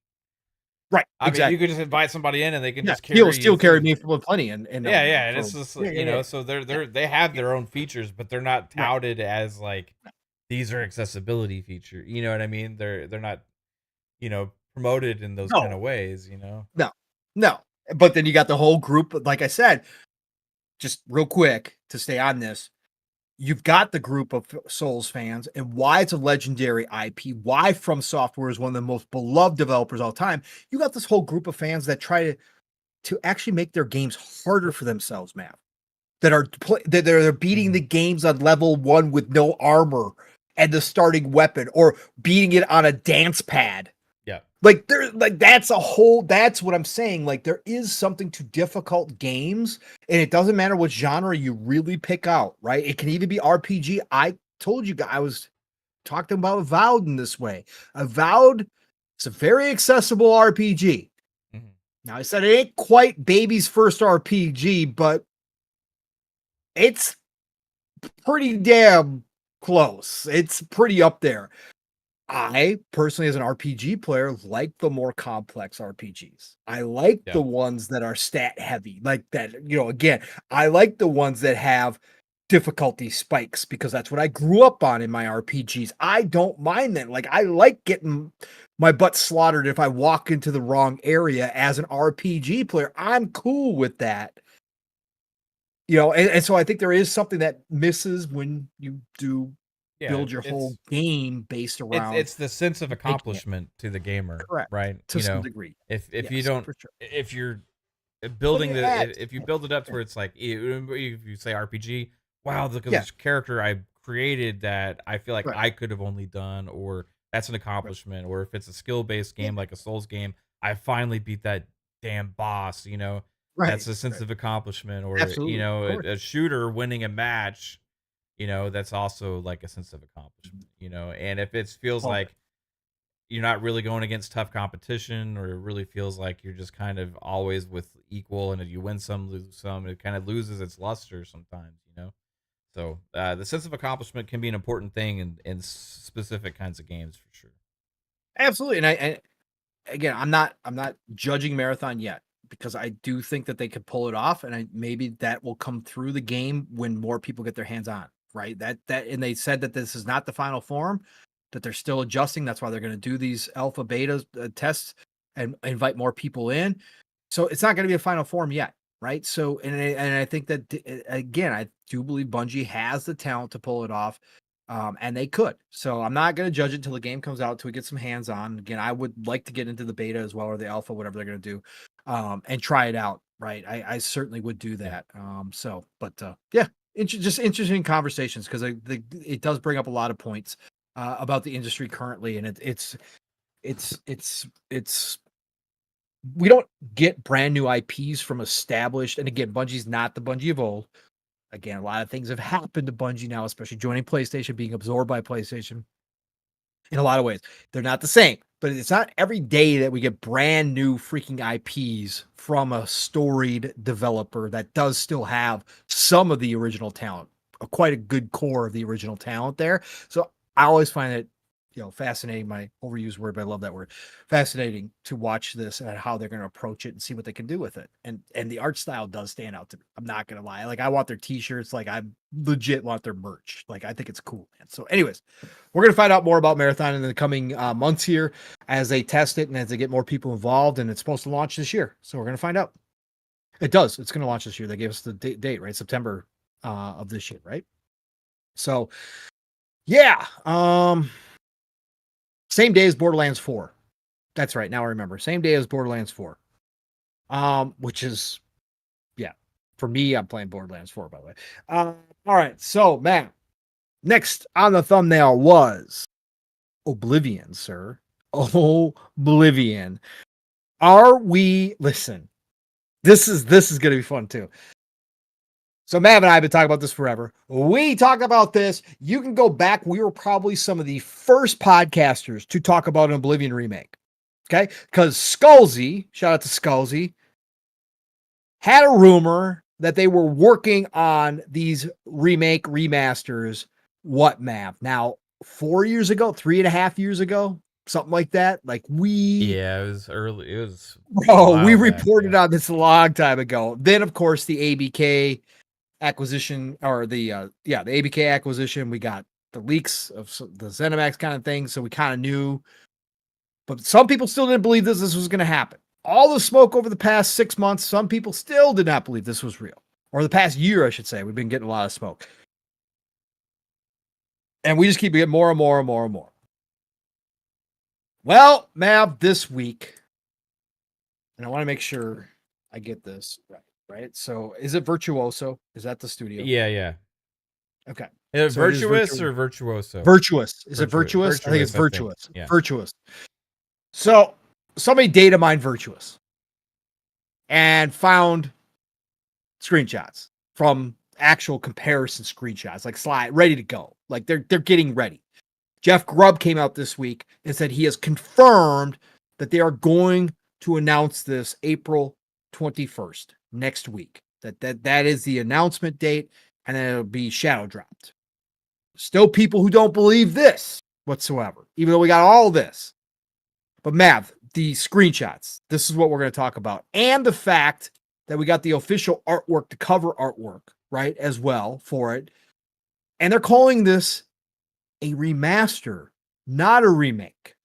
Right, I mean, you exactly. could just invite somebody in and they can Yeah, just he'll carry you still carry through. me for plenty in Yeah, Elden Ring yeah, and for it's just yeah, you yeah, know, yeah, so yeah, they have yeah, their own features, but they're not right. touted as like these are accessibility feature. You know what I mean? They're not you know promoted in those kind No, of ways. You know? no, no, but then you got the whole group, like I said, just real quick to stay on this, you've got the group of Souls fans and why it's a legendary IP, why From Software is one of the most beloved developers all time. You got this whole group of fans that try to actually make their games harder for themselves, man. That they're beating the Hmm. games on level 1 with no armor and the starting weapon or beating it on a dance pad. Yeah. That's what I'm saying. Like there is something to difficult games and it doesn't matter what genre you really pick out, right? It can even be RPG. I told you guys I was talking about Avowed in this way. Avowed is a very accessible RPG. Hmm. Now I said it ain't quite baby's first RPG, but It's pretty damn close. It's pretty up there. I personally, as an RPG player, like the more complex RPGs. I like the Yeah. ones that are stat heavy, like that. Again, I like the ones that have difficulty spikes because that's what I grew up on in my RPGs. I don't mind that. Like, I like getting my butt slaughtered if I walk into the wrong area as an RPG player. I'm cool with that. And so I think there is something that misses when you do Yeah, build your whole game based around it's the sense of making it accomplishment to the gamer, correct right? to some degree. If you Yes, don't for sure. if you're But building it adds if you yeah, build it up to yeah, where it's like if you say RPG, wow, look at yeah, this character I created that I feel like right, I could have only done, or that's an right. accomplishment, or if it's a skill based Yeah, game like a Souls game, I finally beat that damn boss. That's right, a sense right. of accomplishment, or Absolutely, of course. a shooter winning a match. That's also like a sense of accomplishment. And if it feels Totally. like you're not really going against tough competition, or it really feels like you're just kind of always with equal, and if you win some lose some, it kind of loses its luster sometimes. So the sense of accomplishment can be an important thing in specific kinds of games for sure. Absolutely, and again, I'm not judging Marathon yet because I do think that they could pull it off, and maybe that will come through the game when more people get their hands on, right? And they said that this is not the final form, that they're still adjusting. That's why they're going to do these alpha beta tests and invite more people in. So it's not going to be a final form yet, right? So and I think that again, I do believe Bungie has the talent to pull it off. And they could. So I'm not going to judge it until the game comes out, till we get some hands on. Again, I would like to get into the beta as well, or the alpha, whatever they're going to do, and try it out. Right, I certainly would do Yeah. that. But yeah, just interesting conversations because it does bring up a lot of points about the industry currently, and it's we don't get brand new IPs from established. And again, Bungie's not the Bungie of old. Again, a lot of things have happened to Bungie now, especially joining PlayStation, being absorbed by PlayStation in a lot of ways. They're not the same, but it's not every day that we get brand new freaking IPs from a storied developer that does still have some of the original talent, quite a good core of the original talent there. So I always find it, fascinating. My overused word, but I love that word. Fascinating to watch this and how they're going to approach it and see what they can do with it. And the art style does stand out to me. I'm not going to lie. Like I want their t-shirts. Like I legit want their merch. Like I think it's cool, man. So, anyways, we're going to find out more about Marathon in the coming months here as they test it and as they get more people involved. And it's supposed to launch this year. So we're going to find out. It does. It's going to launch this year. They gave us the date, right? September of this year, right? So yeah. Same day as Borderlands 4. That's right. Now I remember. Same day as Borderlands 4. Which is yeah. For me, I'm playing Borderlands 4, by the way. All right. So, man, next on the thumbnail was Oblivion, sir. Oblivion. Are we listen? This is gonna be fun too. So Mav and I have been talking about this forever. We talked about this. You can go back. We were probably some of the first podcasters to talk about an Oblivion remake. Okay? Because Skullsy, shout out to Skullsy, had a rumor that they were working on these remasters. What, Mav? Now, 4 years ago, 3.5 years ago, something like that. Like Yeah, it was early. It was a we while back. reported Yeah. on this a long time ago. Then, of course, the ABK acquisition, or the ABK acquisition. We got the leaks of the ZeniMax kind of thing, so we kind of knew. But some people still didn't believe this was going to happen. All the smoke over the past 6 months, some people still did not believe this was real. Or the past year, I should say. We've been getting a lot of smoke. And we just keep getting more and more and more and more. Well, Mav, this week, and I want to make sure I get this right. Right? So is it Virtuoso? Is that the studio? Yeah, yeah. Okay. So it is Virtuous or virtuoso? Virtuous. Is it virtuous? I think it's Virtuous, I think. virtuous. Yeah. Virtuous. So somebody data mined Virtuous and found screenshots from actual comparison screenshots, like slide ready to go. Like they're getting ready. Jeff Grubb came out this week and said he has confirmed that they are going to announce this April 21st, next week. That is the announcement date. and then it'll be shadow dropped. Still people who don't believe this whatsoever, even though we got all this. But Mav, the screenshots, this is what we're going to talk about. And the fact that we got the official artwork, the cover artwork, right, as well for it. And they're calling this a remaster, not a remake.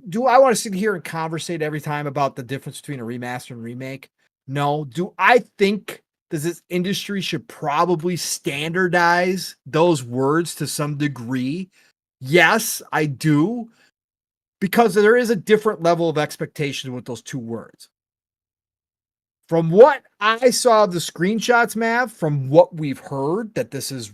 Do I want to sit here and conversate every time about the difference between a remaster and remake? No. Do I think this industry should probably standardize those words to some degree? Yes, I do. Because there is a different level of expectation with those two words. From what I saw of the screenshots, Mav, from what we've heard, that this is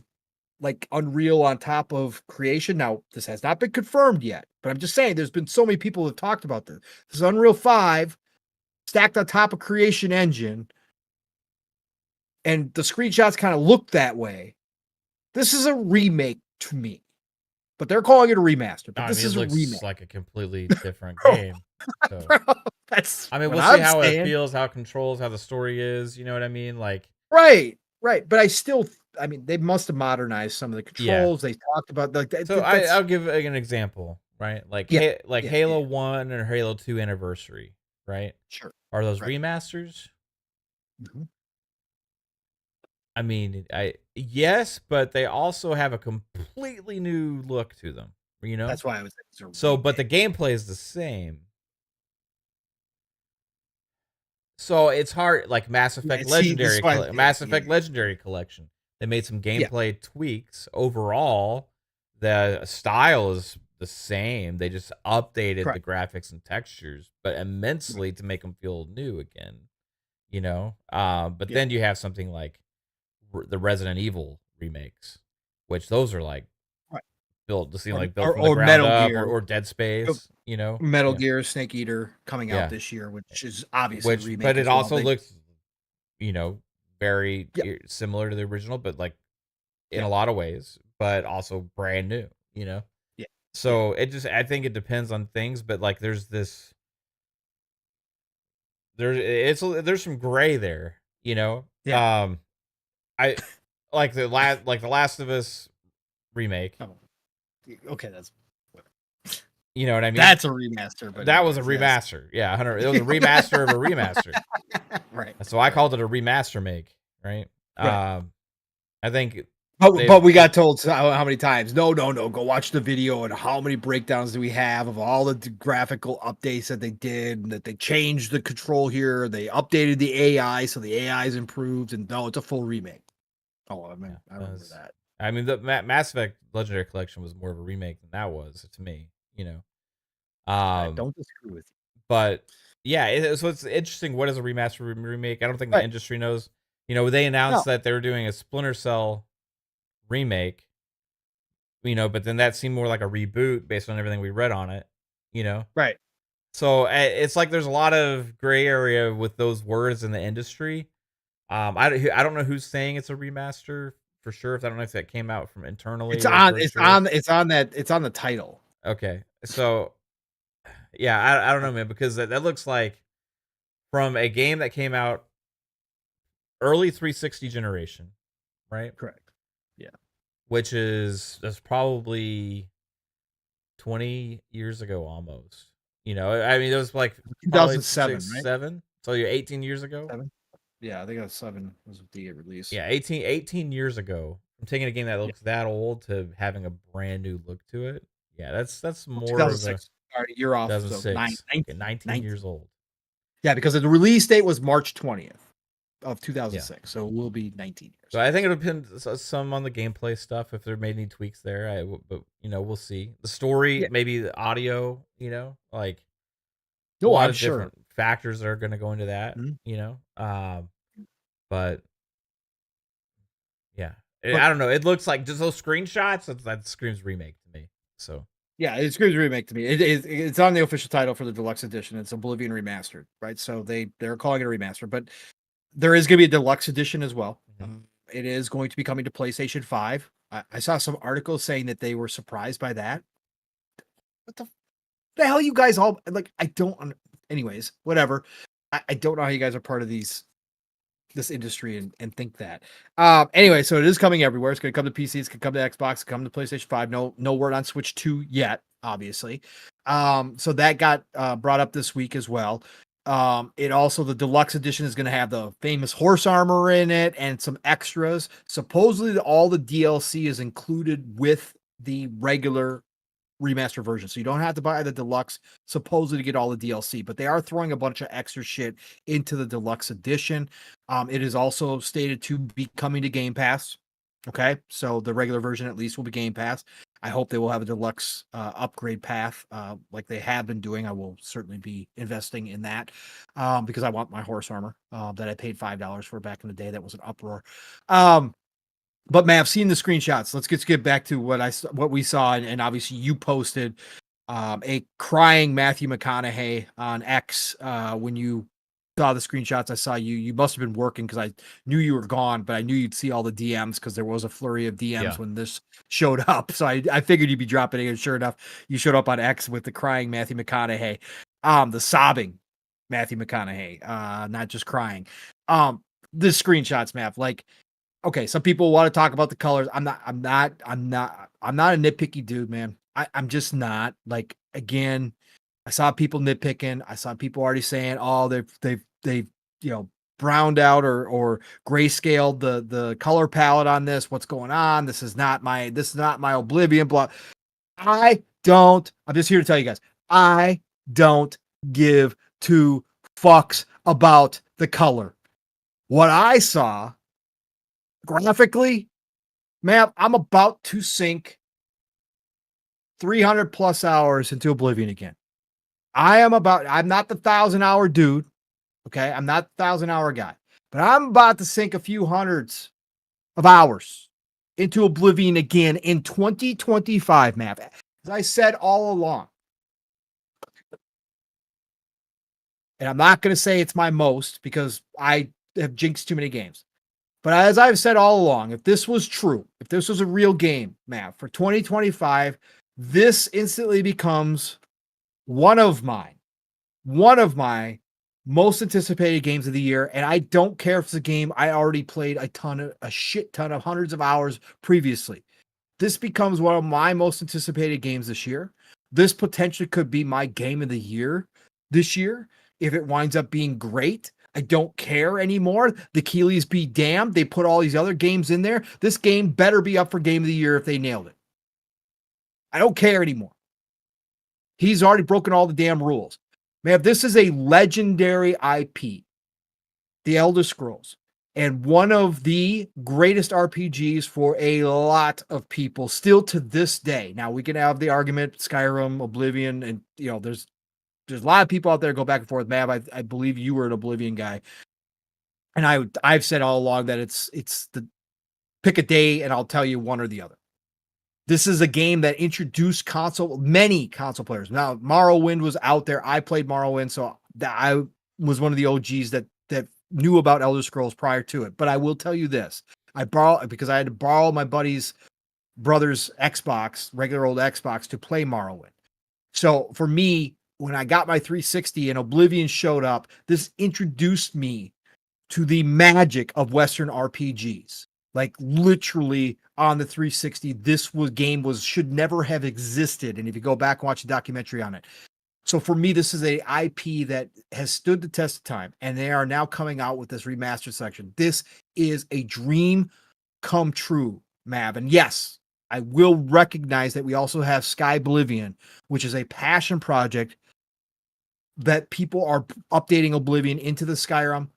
like Unreal on top of Creation. Now, this has not been confirmed yet, but I'm just saying there's been so many people who have talked about this. This is Unreal 5 stacked on top of Creation Engine, and the screenshots kind of look that way. This is a remake to me, but they're calling it a remaster. But this is it a looks remake. like a completely different game. So. Bro, that's I mean, what we'll see I'm how saying. it feels, how it controls, how the story is. You know what I mean? Like, right. But I mean, they must have modernized some of the controls. They talked about like that. so I'll give an example, right? Like, Halo 1 or Halo 2 Anniversary, right? Sure. Are those remasters? Mm-hmm. I mean, yes, but they also have a completely new look to them. You know, that's why I was so. But the gameplay is the same. So it's hard, like Mass Effect Legendary Collection. They made some gameplay tweaks. Overall, the style is the same. They just updated the graphics and textures, but immensely to make them feel new again. You know, but then you have something like the Resident Evil remakes, which those are like built from the ground Metal up, Gear. or Dead Space. You know, Metal Gear, Snake Eater coming out this year, which is obviously a remake. But it also looks, you know, very similar to the original, but like in a lot of ways, but also brand new. You know, so I think it depends on things, but like there's some gray there. You know, I like the Last of Us remake. Oh, okay, that's. You know what I mean? That's a remaster, but that was a remaster. Yeah, 100. It was a remaster of a remaster. Right. So I called it a remaster make. Right. I think. But we got told how many times? No. Go watch the video. And how many breakdowns do we have of all the graphical updates that they did, and that they changed the control here? They updated the AI, so the AI is improved. And no, it's a full remake. Oh, I mean, I remember that. I mean, the Mass Effect Legendary Collection was more of a remake than that was to me. You know. I don't disagree with you. But yeah, so it's interesting. What is a remaster remake? I don't think the industry knows. You know, they announced that they were doing a Splinter Cell remake. You know, but then that seemed more like a reboot based on everything we read on it. You know, right? So it's like there's a lot of gray area with those words in the industry. I don't know who's saying it's a remaster for sure. I don't know if that came out from internally. It's on the title. Okay, so yeah, I don't know, man, because that looks like from a game that came out early 360 generation, right? Correct. Yeah. Which that's probably 20 years ago almost. You know, I mean, it was like 2007, 7. So you're 18 years ago. 7? Yeah, I think it was 7 was the release. Yeah, 18 years ago. I'm taking a game that looks that old to having a brand new look to it. Yeah, that's more 2006. Of a year off. 2006. 19 years old. Yeah, because the release date was March 20th of 2006, so it will be 19 years. So I think it'll depend some on the gameplay stuff if there made any tweaks there. But you know, we'll see. The story, maybe the audio. You know, like a lot of different factors that are going to go into that. Mm-hmm. You know, but yeah, I don't know. It looks like just those screenshots. That screams remake to me. So. Yeah, it screams remake to me. It's on the official title for the deluxe edition. It's Oblivion Remastered, right? So they're calling it a remaster, but there is going to be a deluxe edition as well. Mm-hmm. It is going to be coming to PlayStation 5. I saw some articles saying that they were surprised by that. What the hell you guys all like? I don't. Anyways, whatever. I don't know how you guys are part of these this industry and think that. Anyway, so it is coming everywhere. It's going to come to PC. It's going to come to Xbox. It's going to come to PlayStation 5. No word on Switch 2 yet, obviously. So that got brought up this week as well. It also, the deluxe edition is going to have the famous horse armor in it and some extras. Supposedly all the DLC is included with the regular remaster version, so you don't have to buy the deluxe supposedly to get all the DLC, but they are throwing a bunch of extra shit into the deluxe edition. It is also stated to be coming to Game Pass. Okay, so the regular version at least will be Game Pass. I hope they will have a deluxe upgrade path like they have been doing. I will certainly be investing in that because I want my horse armor that I paid $5 for back in the day. That was an uproar. But man, I've seen the screenshots. Let's get back to what we saw, and obviously you posted a crying Matthew McConaughey on X when you saw the screenshots. I saw you. You must have been working because I knew you were gone, but I knew you'd see all the DMs because there was a flurry of DMs when this showed up. So I figured you'd be dropping it. And sure enough, you showed up on X with the crying Matthew McConaughey, the sobbing Matthew McConaughey, not just crying. The screenshots, Matt, like. Okay, some people want to talk about the colors. I'm not a nitpicky dude, man. I'm just not. Like, again, I saw people nitpicking. I saw people already saying, oh, they've browned out or grayscaled the color palette on this. What's going on? This is not my Oblivion blah. I'm just here to tell you guys, I don't give two fucks about the color. What I saw graphically, man, I'm about to sink 300 plus hours into Oblivion again. I'm not the 1,000-hour dude. Okay. I'm not the 1,000-hour guy, but I'm about to sink a few hundreds of hours into Oblivion again in 2025, Matt. As I said all along, and I'm not going to say it's my most because I have jinxed too many games. But as I've said all along, if this was true, if this was a real game, Matt, for 2025, this instantly becomes one of my most anticipated games of the year. And I don't care if it's a game I already played a shit ton of hundreds of hours previously. This becomes one of my most anticipated games this year. This potentially could be my game of the year this year if it winds up being great. I don't care anymore. The Keeleys be damned. They put all these other games in there. This game better be up for game of the year if they nailed it. I don't care anymore. He's already broken all the damn rules. Man, this is a legendary IP, The Elder Scrolls, and one of the greatest RPGs for a lot of people still to this day. Now, we can have the argument, Skyrim, Oblivion, and there's a lot of people out there go back and forth. Mav, I believe you were an Oblivion guy. And I've said all along that it's the pick a day and I'll tell you one or the other. This is a game that introduced many console players. Now, Morrowind was out there. I played Morrowind, so I was one of the OGs that knew about Elder Scrolls prior to it. But I will tell you this. Because I had to borrow my buddy's brother's Xbox, regular old Xbox, to play Morrowind. So for me, when I got my 360 and Oblivion showed up, this introduced me to the magic of Western RPGs. Like literally on the 360, this game should never have existed. And if you go back and watch a documentary on it. So for me, this is a IP that has stood the test of time, and they are now coming out with this remastered section. This is a dream come true, Mav. And yes, I will recognize that we also have Sky Oblivion, which is a passion project that people are updating Oblivion into the Skyrim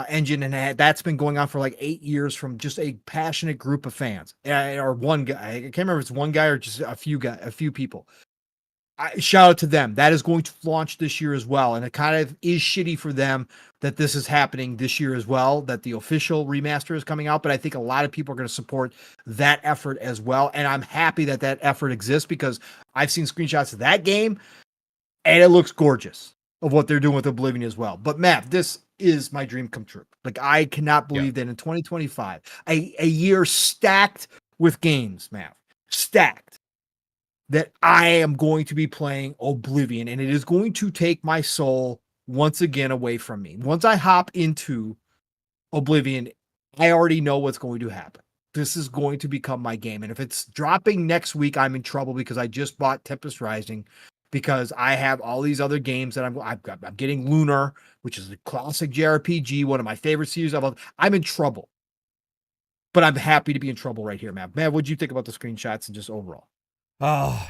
engine, and that's been going on for like 8 years from just a passionate group of fans, or one guy. I can't remember if it's one guy or just a few people. Shout out to them. That is going to launch this year as well, and it kind of is shitty for them that this is happening this year as well, that the official remaster is coming out, but I think a lot of people are going to support that effort as well, and I'm happy that effort exists because I've seen screenshots of that game, and it looks gorgeous of what they're doing with Oblivion as well. But Matt, this is my dream come true. Like, I cannot believe that in 2025, a year stacked with games, Matt, stacked, that I am going to be playing Oblivion, and it is going to take my soul once again away from me. Once I hop into Oblivion, I already know what's going to happen. This is going to become my game. And if it's dropping next week, I'm in trouble because I just bought Tempest Rising because I have all these other games that I'm getting Lunar, which is a classic JRPG, one of my favorite series. I'm in trouble, but I'm happy to be in trouble right here, man. Man, what'd you think about the screenshots and just overall? Oh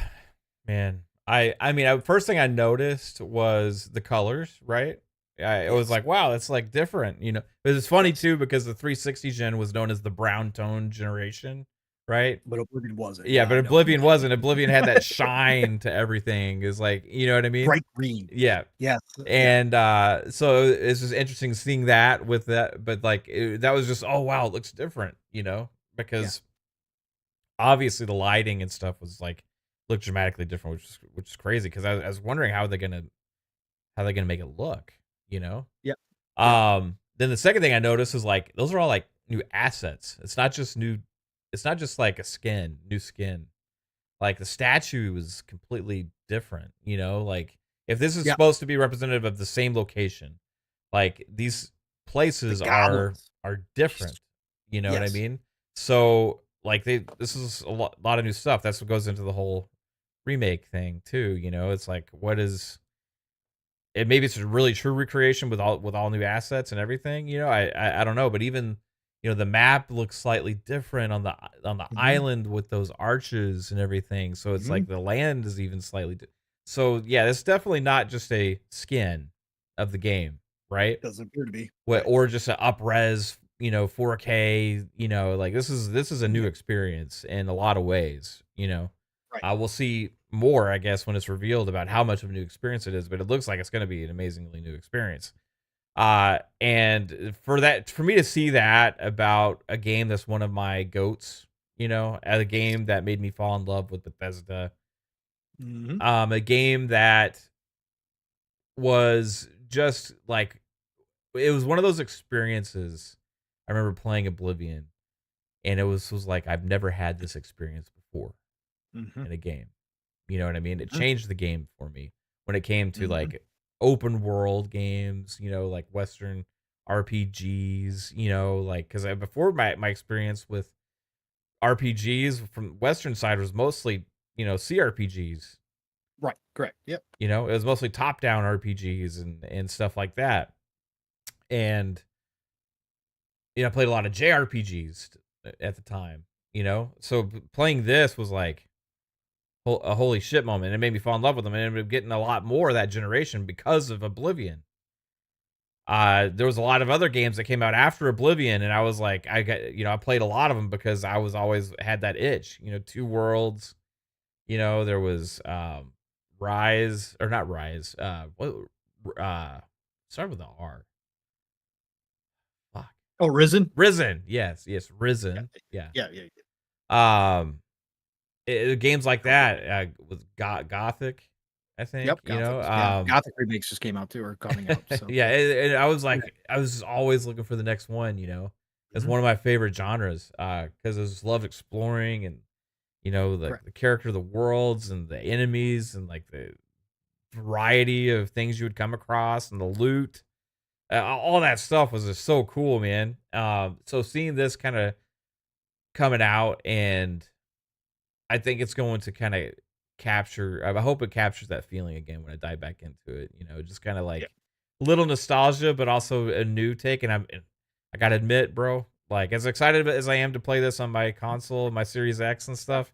man, I mean, first thing I noticed was the colors, right? It was Yes. like, wow, it's like different, you know. But it's funny Yes. too because the 360 gen was known as the brown tone generation, right? But Oblivion wasn't. Yeah, Yeah, but I know. Oblivion wasn't. Oblivion had that shine to everything. Is like, you know what I mean? Bright green. Yeah. Yes. Yeah. And so it's just interesting seeing that with that, but like that was just, oh wow, it looks different, you know, Yeah. because obviously the lighting and stuff was like looked dramatically different, which is crazy because I was wondering how they're gonna make it look, you know. Yep. Yep. Then the second thing I noticed is like those are all like new assets. It's not just like new skin. Like the statue was completely different, you know, like if this is Yep. supposed to be representative of the same location, like these The places goblins. are different, you know what I Yes. mean? So like this is a lot of new stuff. That's what goes into the whole remake thing too, you know. It's like what is it, maybe it's a really true recreation with all new assets and everything, you know. I don't know, but even you know the map looks slightly different on the Mhm. island with those arches and everything. So it's Mhm. like the land is even so yeah, it's definitely not just a skin of the game, right? Doesn't appear to be. What Right. or just a upres, you know, 4K, you know, like this is a new Yep. experience in a lot of ways, you know. Right. We'll see more, I guess, when it's revealed about how much of a new experience it is, but it looks like it's going to be an amazingly new experience. And for me to see that about a game that's one of my goats, you know, at a Yes. game that made me fall in love with Bethesda, Mhm. a game that was just like it was one of those experiences. I remember playing Oblivion, and it was like I've never had this experience before Mhm. in a game. You know what I mean? It Mhm. changed the game for me when it came to Mhm. like open world games, you know, like Western RPGs, you know, like because before my experience with RPGs from Western side was mostly, you know, CRPGs. Right. Correct. Yep. You know, it was mostly top down RPGs and stuff like that. And you know, I played a lot of JRPGs at the time. You know, so playing this was like a holy shit moment. It made me fall in love with them, and I ended up getting a lot more of that generation because of Oblivion. There was a lot of other games that came out after Oblivion, and I was like, I got, you know, I played a lot of them because I was always had that itch. You know, Two Worlds. You know, there was Rise or not Rise. What? Uh, Start with the R. Fuck. Oh, Risen? Risen. Yes, yes, Yeah. Risen. Yeah. Yeah. Yeah. Yeah. Um, games like That was a good that one. with Gothic, I think. Yep. You Gothic know, was, yeah. Gothic remakes just came out too, or coming out. So yeah, yeah. and I was Yeah. like, I was just always looking for the next one. You know, it's Mhm. one of my favorite genres because I just love exploring and you know Correct. the character of the worlds and the enemies and like the variety of things you would come across and the loot. All that stuff was just so cool, man. So seeing this kind of coming out and I think it's going to kind of capture. I hope it captures that feeling again when I dive back into it. You know, just kind of Yeah. like a little nostalgia, but also a new take. I gotta admit, bro, like as excited as I am to play this on my console, my Series X and stuff,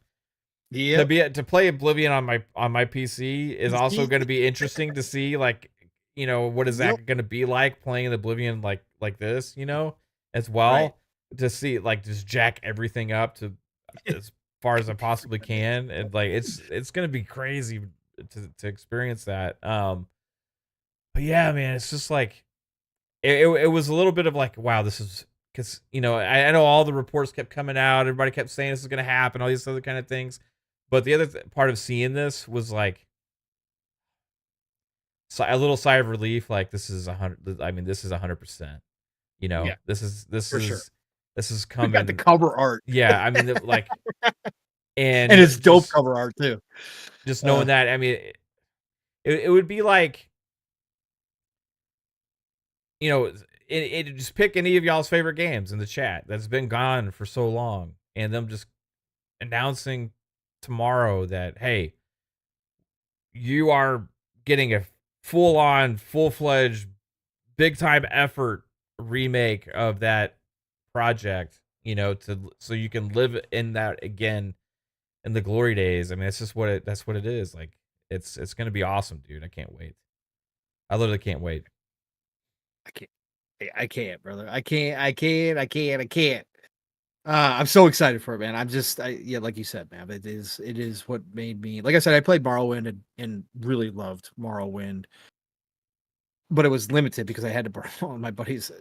Yep. to play Oblivion on my PC is also PC. going to be interesting to see. Like, you know, what is Yep. that going to be like playing Oblivion like this? You know, as Right. well to see like just jack everything up to as far as I possibly can, and like it's gonna be crazy to experience that. But yeah, man, it's just like it was a little bit of like, wow, this is because you know I know all the reports kept coming out, everybody kept saying this is gonna happen, all these other kind of things. But the other part of seeing this was like a little sigh of relief, like this is 100. I mean, this is 100%. You Yeah. know, For sure. this is We got the coming. cover art, Yeah, I mean, like, and and it's dope cover art too. just Uh, knowing that, I mean, it would be like, you know, just pick any of y'all's favorite games in the chat that's been gone for so long, and them just announcing tomorrow that, hey, you are getting a full on, full fledged, big time effort remake of that project, so you can live in that again in the glory days. I mean, that's what it is. Like, it's gonna be awesome, dude. I can't wait. I literally can't wait. I can't. I can't, brother. I can't. I'm so excited for it, man. Yeah, like you said, man. It is what made me. Like I said, I played Morrowind and really loved Morrowind, but it was limited because I had to borrow my buddy's,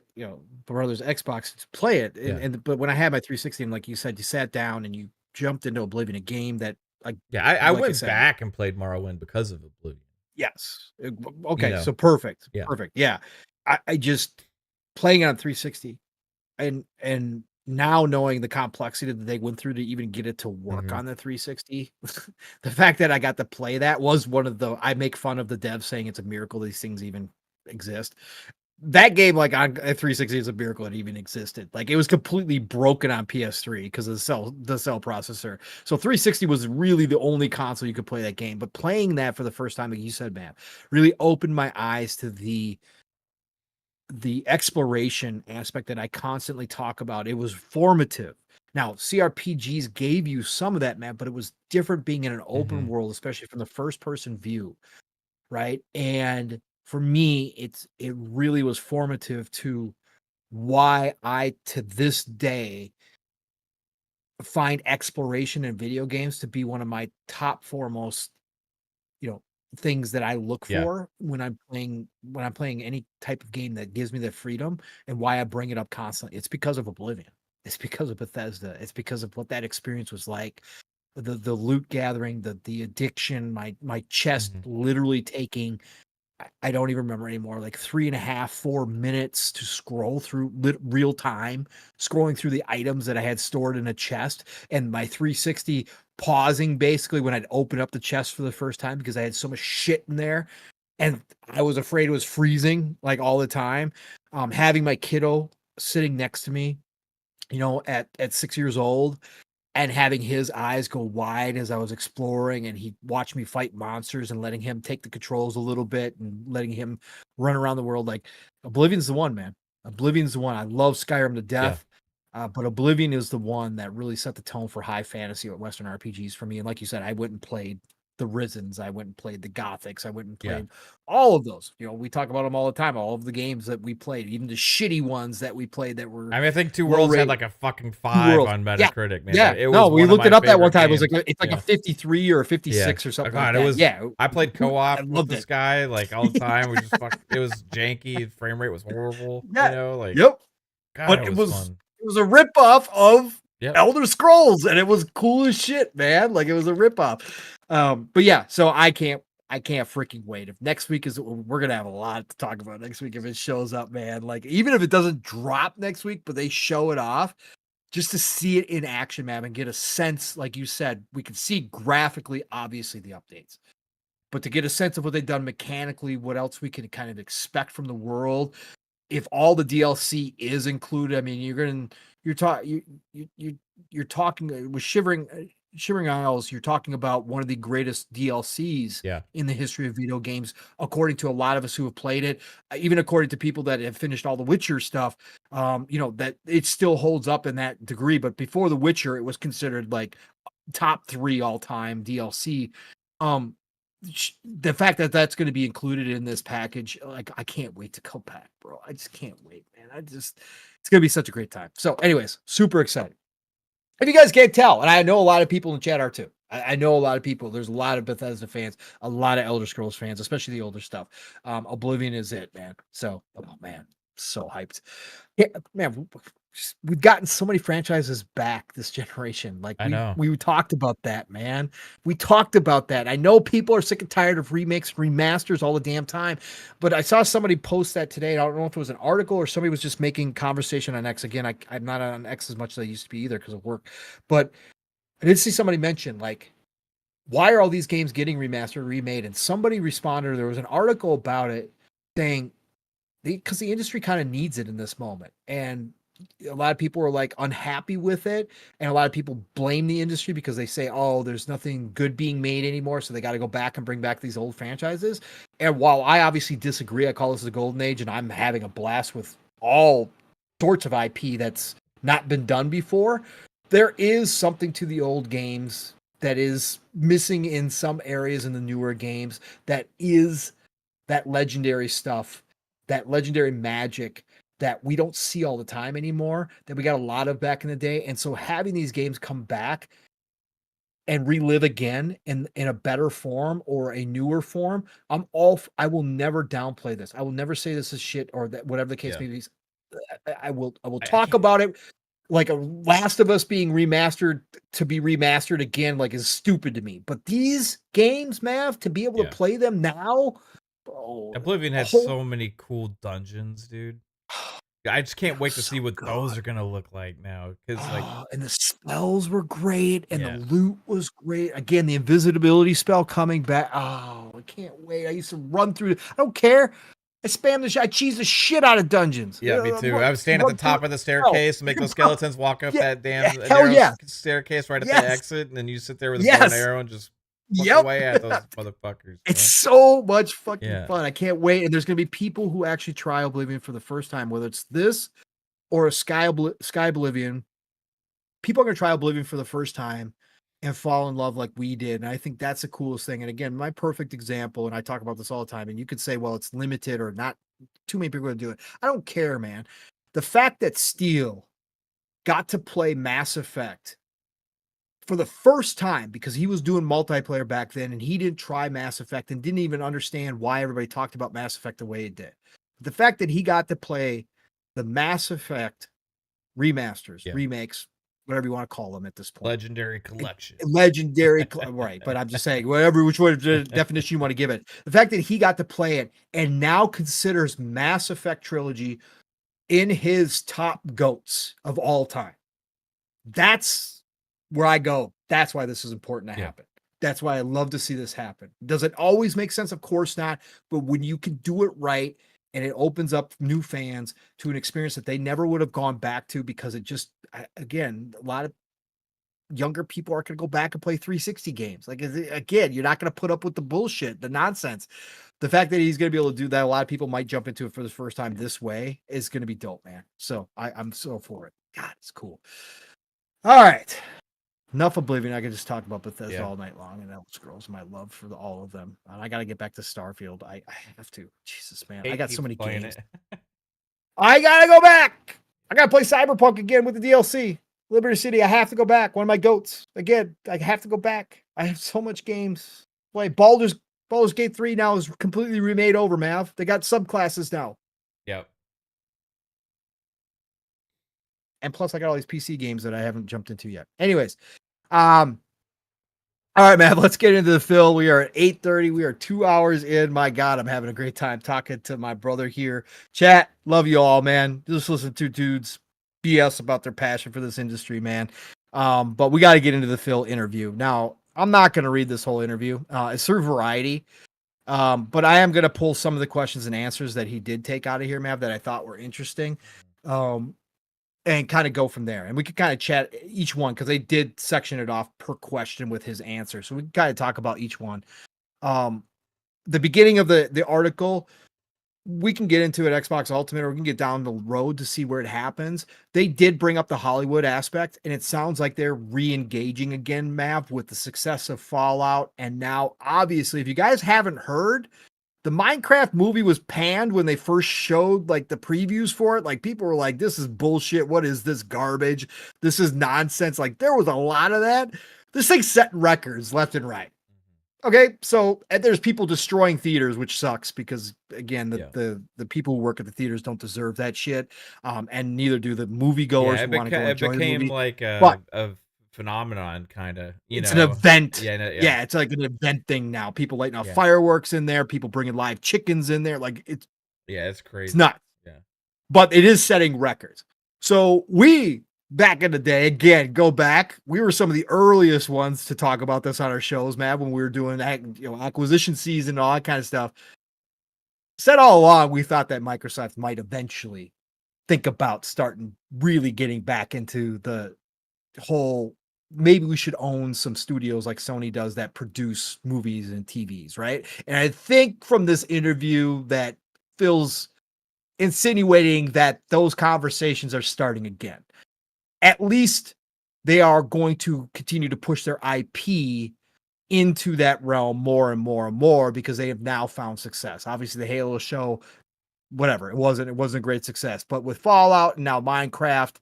brother's Xbox to play it. Yeah. But when I had my 360, and like you said, you sat down and you jumped into Oblivion, a game that, Yeah, I like I went said, back and played Morrowind because of Oblivion. yes. You Okay, know? so perfect, Yeah. perfect. Yeah, I just playing on 360 and now knowing the complexity that they went through to even get it to work Mhm. on the 360, the fact that I got to play that was one of the. I make fun of the devs saying it's a miracle these things even exist. That game, like on a 360, is a miracle it even existed. Like it was completely broken on PS3 because of the cell processor. So 360 was really the only console you could play that game. But playing that for the first time, like you said, man, really opened my eyes to the exploration aspect that I constantly talk about. It was formative. Now, CRPGs gave you some of that, man, but it was different being in an open Mhm. world, especially from the first person view, right? And for me, it really was formative to why I to this day find exploration in video games to be one of my top foremost, you know, things that I look Yeah. for when I'm playing any type of game that gives me the freedom, and why I bring it up constantly. It's because of Oblivion. It's because of Bethesda. It's because of what that experience was like. The loot gathering, the addiction, my chest Mhm. literally taking I don't even remember anymore, like 3.5, 4 minutes to scroll through real time, scrolling through the items that I had stored in a chest, and my 360 pausing basically when I'd open up the chest for the first time because I had so much shit in there. And I was afraid it was freezing like all the time. Having my kiddo sitting next to me, at 6 years old, and having his eyes go wide as I was exploring, and he watched me fight monsters and letting him take the controls a little bit and letting him run around the world. Like Oblivion's the one, man. Oblivion's the one. I love Skyrim to Yeah. death. But Oblivion is the one that really set the tone for high fantasy or Western RPGs for me. And like you said, I went and played the Risens. I went and played the Gothics. I went and Yeah. played all of those. We talk about them all the time. All of the games that we played, even the shitty ones that we played that were I mean, I think Two low Worlds had rate. like a fucking 2 5 Worlds. on Yeah. Metacritic, man. Yeah. It No, was we one of looked my it up that one favorite time. It was games. like it's like a Yeah. 53 or a Yeah. 56 or Oh something like god, it that. was Yeah. I played I co-op with loved this it. guy like all the time. We just it was janky, frame rate was horrible, Yeah. like Yep. god, But it it was was fun. it was a ripoff of Yep. Elder Scrolls, and it was cool as shit, man. Like it was a ripoff. But yeah, so I can't freaking wait. If next week is we're gonna have a lot to talk about next week if it shows up, man. Like even if it doesn't drop next week, but they show it off, just to see it in action, man, and get a sense, like you said, we can see graphically, obviously, the updates, but to get a sense of what they've done mechanically, what else we can kind of expect from the world, if all the DLC is included, I mean, you're talking with Shivering Isles. You're talking about one of the greatest DLCs Yeah. in the history of video games, according to a lot of us who have played it, even according to people that have finished all the Witcher stuff. That it still holds up in that degree. But before the Witcher, it was considered like top three all time DLC. Um, the fact that that's going to be included in this package, like I can't wait to go back, bro. I just can't wait, man. It's going to be such a great time. So, anyways, super excited. If you guys can't tell, and I know a lot of people in the chat are too. I know a lot of people. There's a lot of Bethesda fans, a lot of Elder Scrolls fans, especially the older stuff. Oblivion is it, man. So, oh man, so hyped. Yeah, man, we've gotten so many franchises back this generation. Like I we know. we talked about that, man. We talked about that. I know people are sick and tired of remakes, remasters all the damn time, but I saw somebody post that today. I don't know if it was an article or somebody was just making conversation on X. Again, I'm not on X as much as I used to be either because of work, but I did see somebody mention like, why are all these games getting remastered, remade? And somebody responded. There was an article about it saying because the industry kind of needs it in this moment. And a lot of people are like unhappy with it. And a lot of people blame the industry because they say, oh, there's nothing good being made anymore. So they got to go back and bring back these old franchises. And while I obviously disagree, I call this the golden age and I'm having a blast with all sorts of IP that's not been done before. There is something to the old games that is missing in some areas in the newer games, that is that legendary stuff, that legendary magic that we don't see all the time anymore, that we got a lot of back in the day. And so having these games come back and relive again in a better form or a newer form, I will never downplay this. I will never say this is shit or that, whatever the case Yeah. may be. I will I talk can't. about it like a Last of Us being remastered to be remastered again, like, is stupid to me. But these games, Mav, to be able to Yeah. play them now, bro, Oblivion a has whole so many cool dungeons, dude. I just can't wait to so see what those good. are gonna look like now. Cause like, Oh, and the spells were great, and the yeah, loot was great. Again, the invisibility spell coming back. Oh, I can't wait. I used to run through. I don't care. I spam the shit. I cheese the shit out of dungeons. yeah, me too. I would stand at the Run through. top of the Oh, staircase and make those skeletons walk up yeah, that damn hell narrow yeah. staircase right at the Yes, exit, and then you sit there with a bow and yes, arrow and just pluck yep. away at those motherfuckers, It's man. so much fucking Yeah, fun. I can't wait. And there's going to be people who actually try Oblivion for the first time, whether it's this or a Sky Oblivion. People are going to try Oblivion for the first time and fall in love like we did. And I think that's the coolest thing. And again, my perfect example, and I talk about this all the time, and you could say, well, it's limited or not too many people are going to do it. I don't care, man. The fact that Steele got to play Mass Effect for the first time, because he was doing multiplayer back then and he didn't try Mass Effect and didn't even understand why everybody talked about Mass Effect the way it did. The fact that he got to play the Mass Effect remasters, yeah. remakes, whatever you want to call them at this point. Legendary collection. Legendary, right? But I'm just saying, whatever, which one definition you want to give it. The fact that he got to play it and now considers Mass Effect trilogy in his top goats of all time. That's where I go. That's why this is important to happen. That's why I love to see this happen. Does it always make sense? Of course not. But when you can do it right and it opens up new fans to an experience that they never would have gone back to, because it just, again, a lot of younger people are going to go back and play 360 games. Like, again, you're not going to put up with the bullshit, the nonsense. The fact that he's going to be able to do that, a lot of people might jump into it for the first time this way, is going to be dope, man. So I'm so for it. God, it's cool. All right. Enough Oblivion. I could just talk about Bethesda all night long, and Elder Scrolls, my love for all of them. And I got to get back to Starfield. I have to. Jesus, man. I got so many games. I got to go back. I got to play Cyberpunk again with the DLC. Liberty City, I have to go back. One of my goats. Again, I have to go back. I have so much games. Play Baldur's Gate 3 now is completely remade over, Mav. They got subclasses now. Yep. And plus, I got all these PC games that I haven't jumped into yet. Anyways, all right, man, let's get into the fill. We are at 8:30. We are 2 hours in. My God, I'm having a great time talking to my brother here. Chat, love you all, man. Just listen to dudes BS about their passion for this industry, man. But we got to get into the Phil interview. Now, I'm not going to read this whole interview. It's through Variety. But I am going to pull some of the questions and answers that he did take out of here, Mav, that I thought were interesting. And kind of go from there. And we could kind of chat each one, because they did section it off per question with his answer. So we can kind of talk about each one. The beginning of the article, we can get into it Xbox Ultimate, or we can get down the road to see where it happens. They did bring up the Hollywood aspect, and it sounds like they're re-engaging again, Mav, with the success of Fallout. And now, obviously, if you guys haven't heard, the Minecraft movie was panned when they first showed like the previews for it. Like, people were like, this is bullshit. What is this garbage? This is nonsense. Like, there was a lot of that. This thing's setting records left and right. Okay, so there's people destroying theaters, which sucks, because again, the people who work at the theaters don't deserve that shit, and neither do the moviegoers who want to go enjoy the movie. It became like But a phenomenon, kind of. it's an event. Yeah. Yeah, it's like an event thing now. People lighting off fireworks in there. People bringing live chickens in there. Like, it's crazy. It's nuts. Yeah, but it is setting records. So we, back in the day, again, go back. We were some of the earliest ones to talk about this on our shows, Matt, when we were doing acquisition season and all that kind of stuff. said all along, we thought that Microsoft might eventually think about starting really getting back into the whole, maybe we should own some studios like Sony does that produce movies and TVs, right? And I think from this interview that Phil's insinuating that those conversations are starting again. At least they are going to continue to push their IP into that realm more and more and more because they have now found success. Obviously, the Halo show, whatever, it wasn't a great success, but with Fallout and now Minecraft,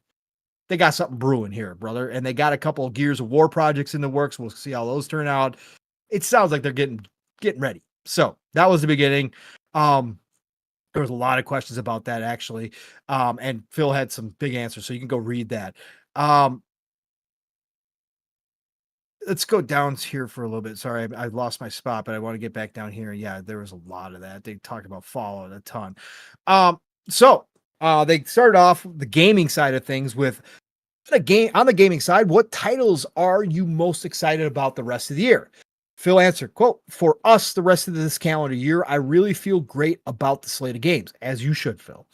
they got something brewing here, brother. And they got a couple of Gears of War projects in the works. We'll see how those turn out. It sounds like they're getting ready. So that was the beginning. There was a lot of questions about that actually. And Phil had some big answers, so you can go read that. Let's go down here for a little bit. Sorry, I lost my spot, but I want to get back down here. Yeah, there was a lot of that. They talked about Fallout a ton. So they started off the gaming side of things with on the gaming side. What titles are you most excited about the rest of the year? Phil answered, quote, "For us, the rest of this calendar year, I really feel great about the slate of games, as you should, Phil.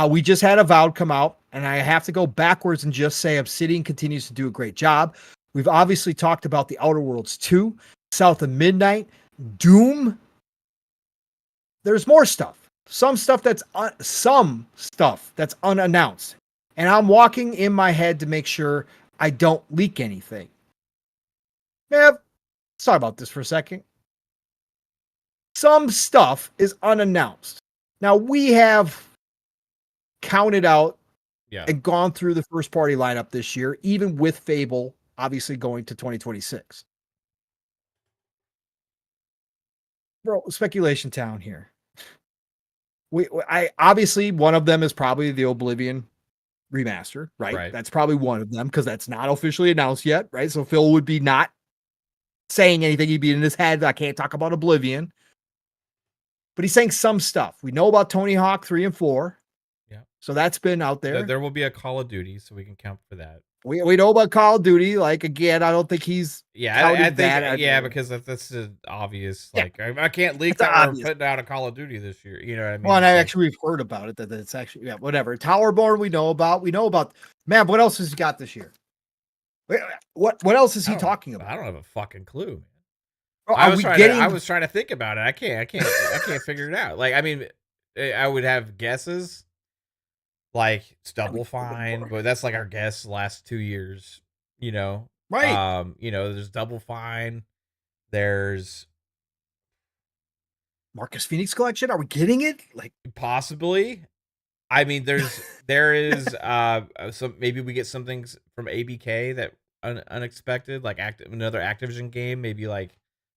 We just had Avowed come out, and I have to go backwards and just say Obsidian continues to do a great job. We've obviously talked about the Outer Worlds 2, South of Midnight, Doom. There's more stuff. Some stuff that's unannounced. And I'm walking in my head to make sure I don't leak anything. Man, let's talk about this for a second. Some stuff is unannounced. Now, we have counted out and gone through the first party lineup this year, even with Fable obviously going to 2026. Bro, speculation town here. I obviously, one of them is probably the Oblivion remaster, right? That's probably one of them because that's not officially announced yet, right? So Phil would be not saying anything. He'd be in his head, I can't talk about Oblivion. But he's saying some stuff. We know about Tony Hawk 3 and 4. Yeah. So that's been out there. There will be a Call of Duty, so we can count for that. We know about Call of Duty. Like, again, I don't think he's I think that. Because that's obvious. Like, I can't leak that we're putting out a Call of Duty this year. You know what I mean? Well, and actually we've heard about it. That it's actually whatever. Towerborn we know about. Man, what else has he got this year? What else is he talking about? I don't have a fucking clue, man. Oh, I was trying to think about it. I can't figure it out. Like, I mean, I would have guesses. Like Double Fine, but that's like our guess the last 2 years, you know. Right. There's Double Fine. There's Marcus Phoenix collection. Are we getting it? Like, possibly. I mean, there is some, maybe we get some things from ABK that unexpected, like another Activision game, maybe like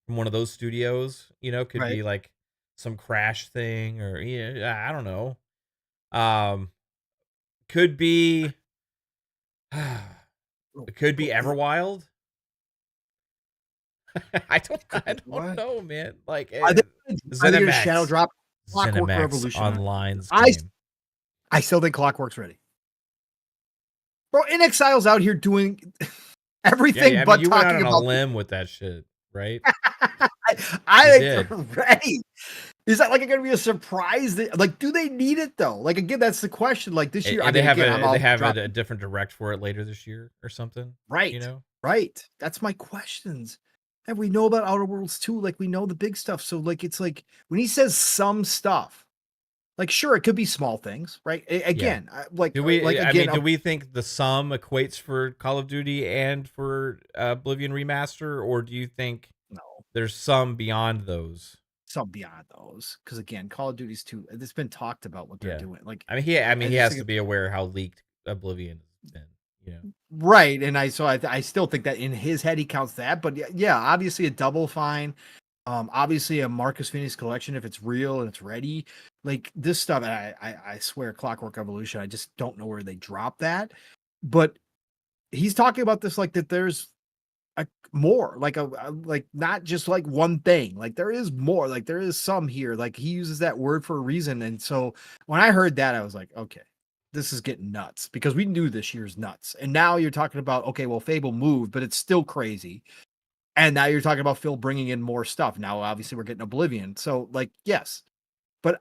from one of those studios, could be like some Crash thing, or I don't know. Could be Everwild. I don't know, man. Like ZeniMax, Shadow Drop, Clockwork Revolution Online's game. I still think Clockwork's ready. Bro, InXile's out here doing everything but you talking went out on about a limb with that shit, right? I think they're ready. Is that like going to be a surprise? Like, do they need it though? Like, again, that's the question. Like this year, they have a different direct for it later this year or something, right? Right. That's my questions. And we know about Outer Worlds 2. Like, we know the big stuff. So, like, it's like when he says some stuff, like, sure, it could be small things, right? Again, do we think the sum equates for Call of Duty and for Oblivion Remaster, or do you think there's some beyond those? Some beyond those, because again, Call of Duty's too. It's been talked about what they're doing. Like, I mean, he has to be aware how leaked Oblivion has been, Right, and I still think that in his head he counts that, but yeah, obviously a Double Fine, obviously a Marcus Phoenix collection if it's real and it's ready. Like this stuff, I swear, Clockwork Revolution. I just don't know where they drop that, but he's talking about this like that. There's more, like like not just like one thing. Like there is more. Like there is some here. Like he uses that word for a reason. And so when I heard that, I was like, okay, this is getting nuts, because we knew this year's nuts. And now you're talking about, okay, well, Fable moved, but it's still crazy. And now you're talking about Phil bringing in more stuff. Now, obviously, we're getting Oblivion. So, like, yes, But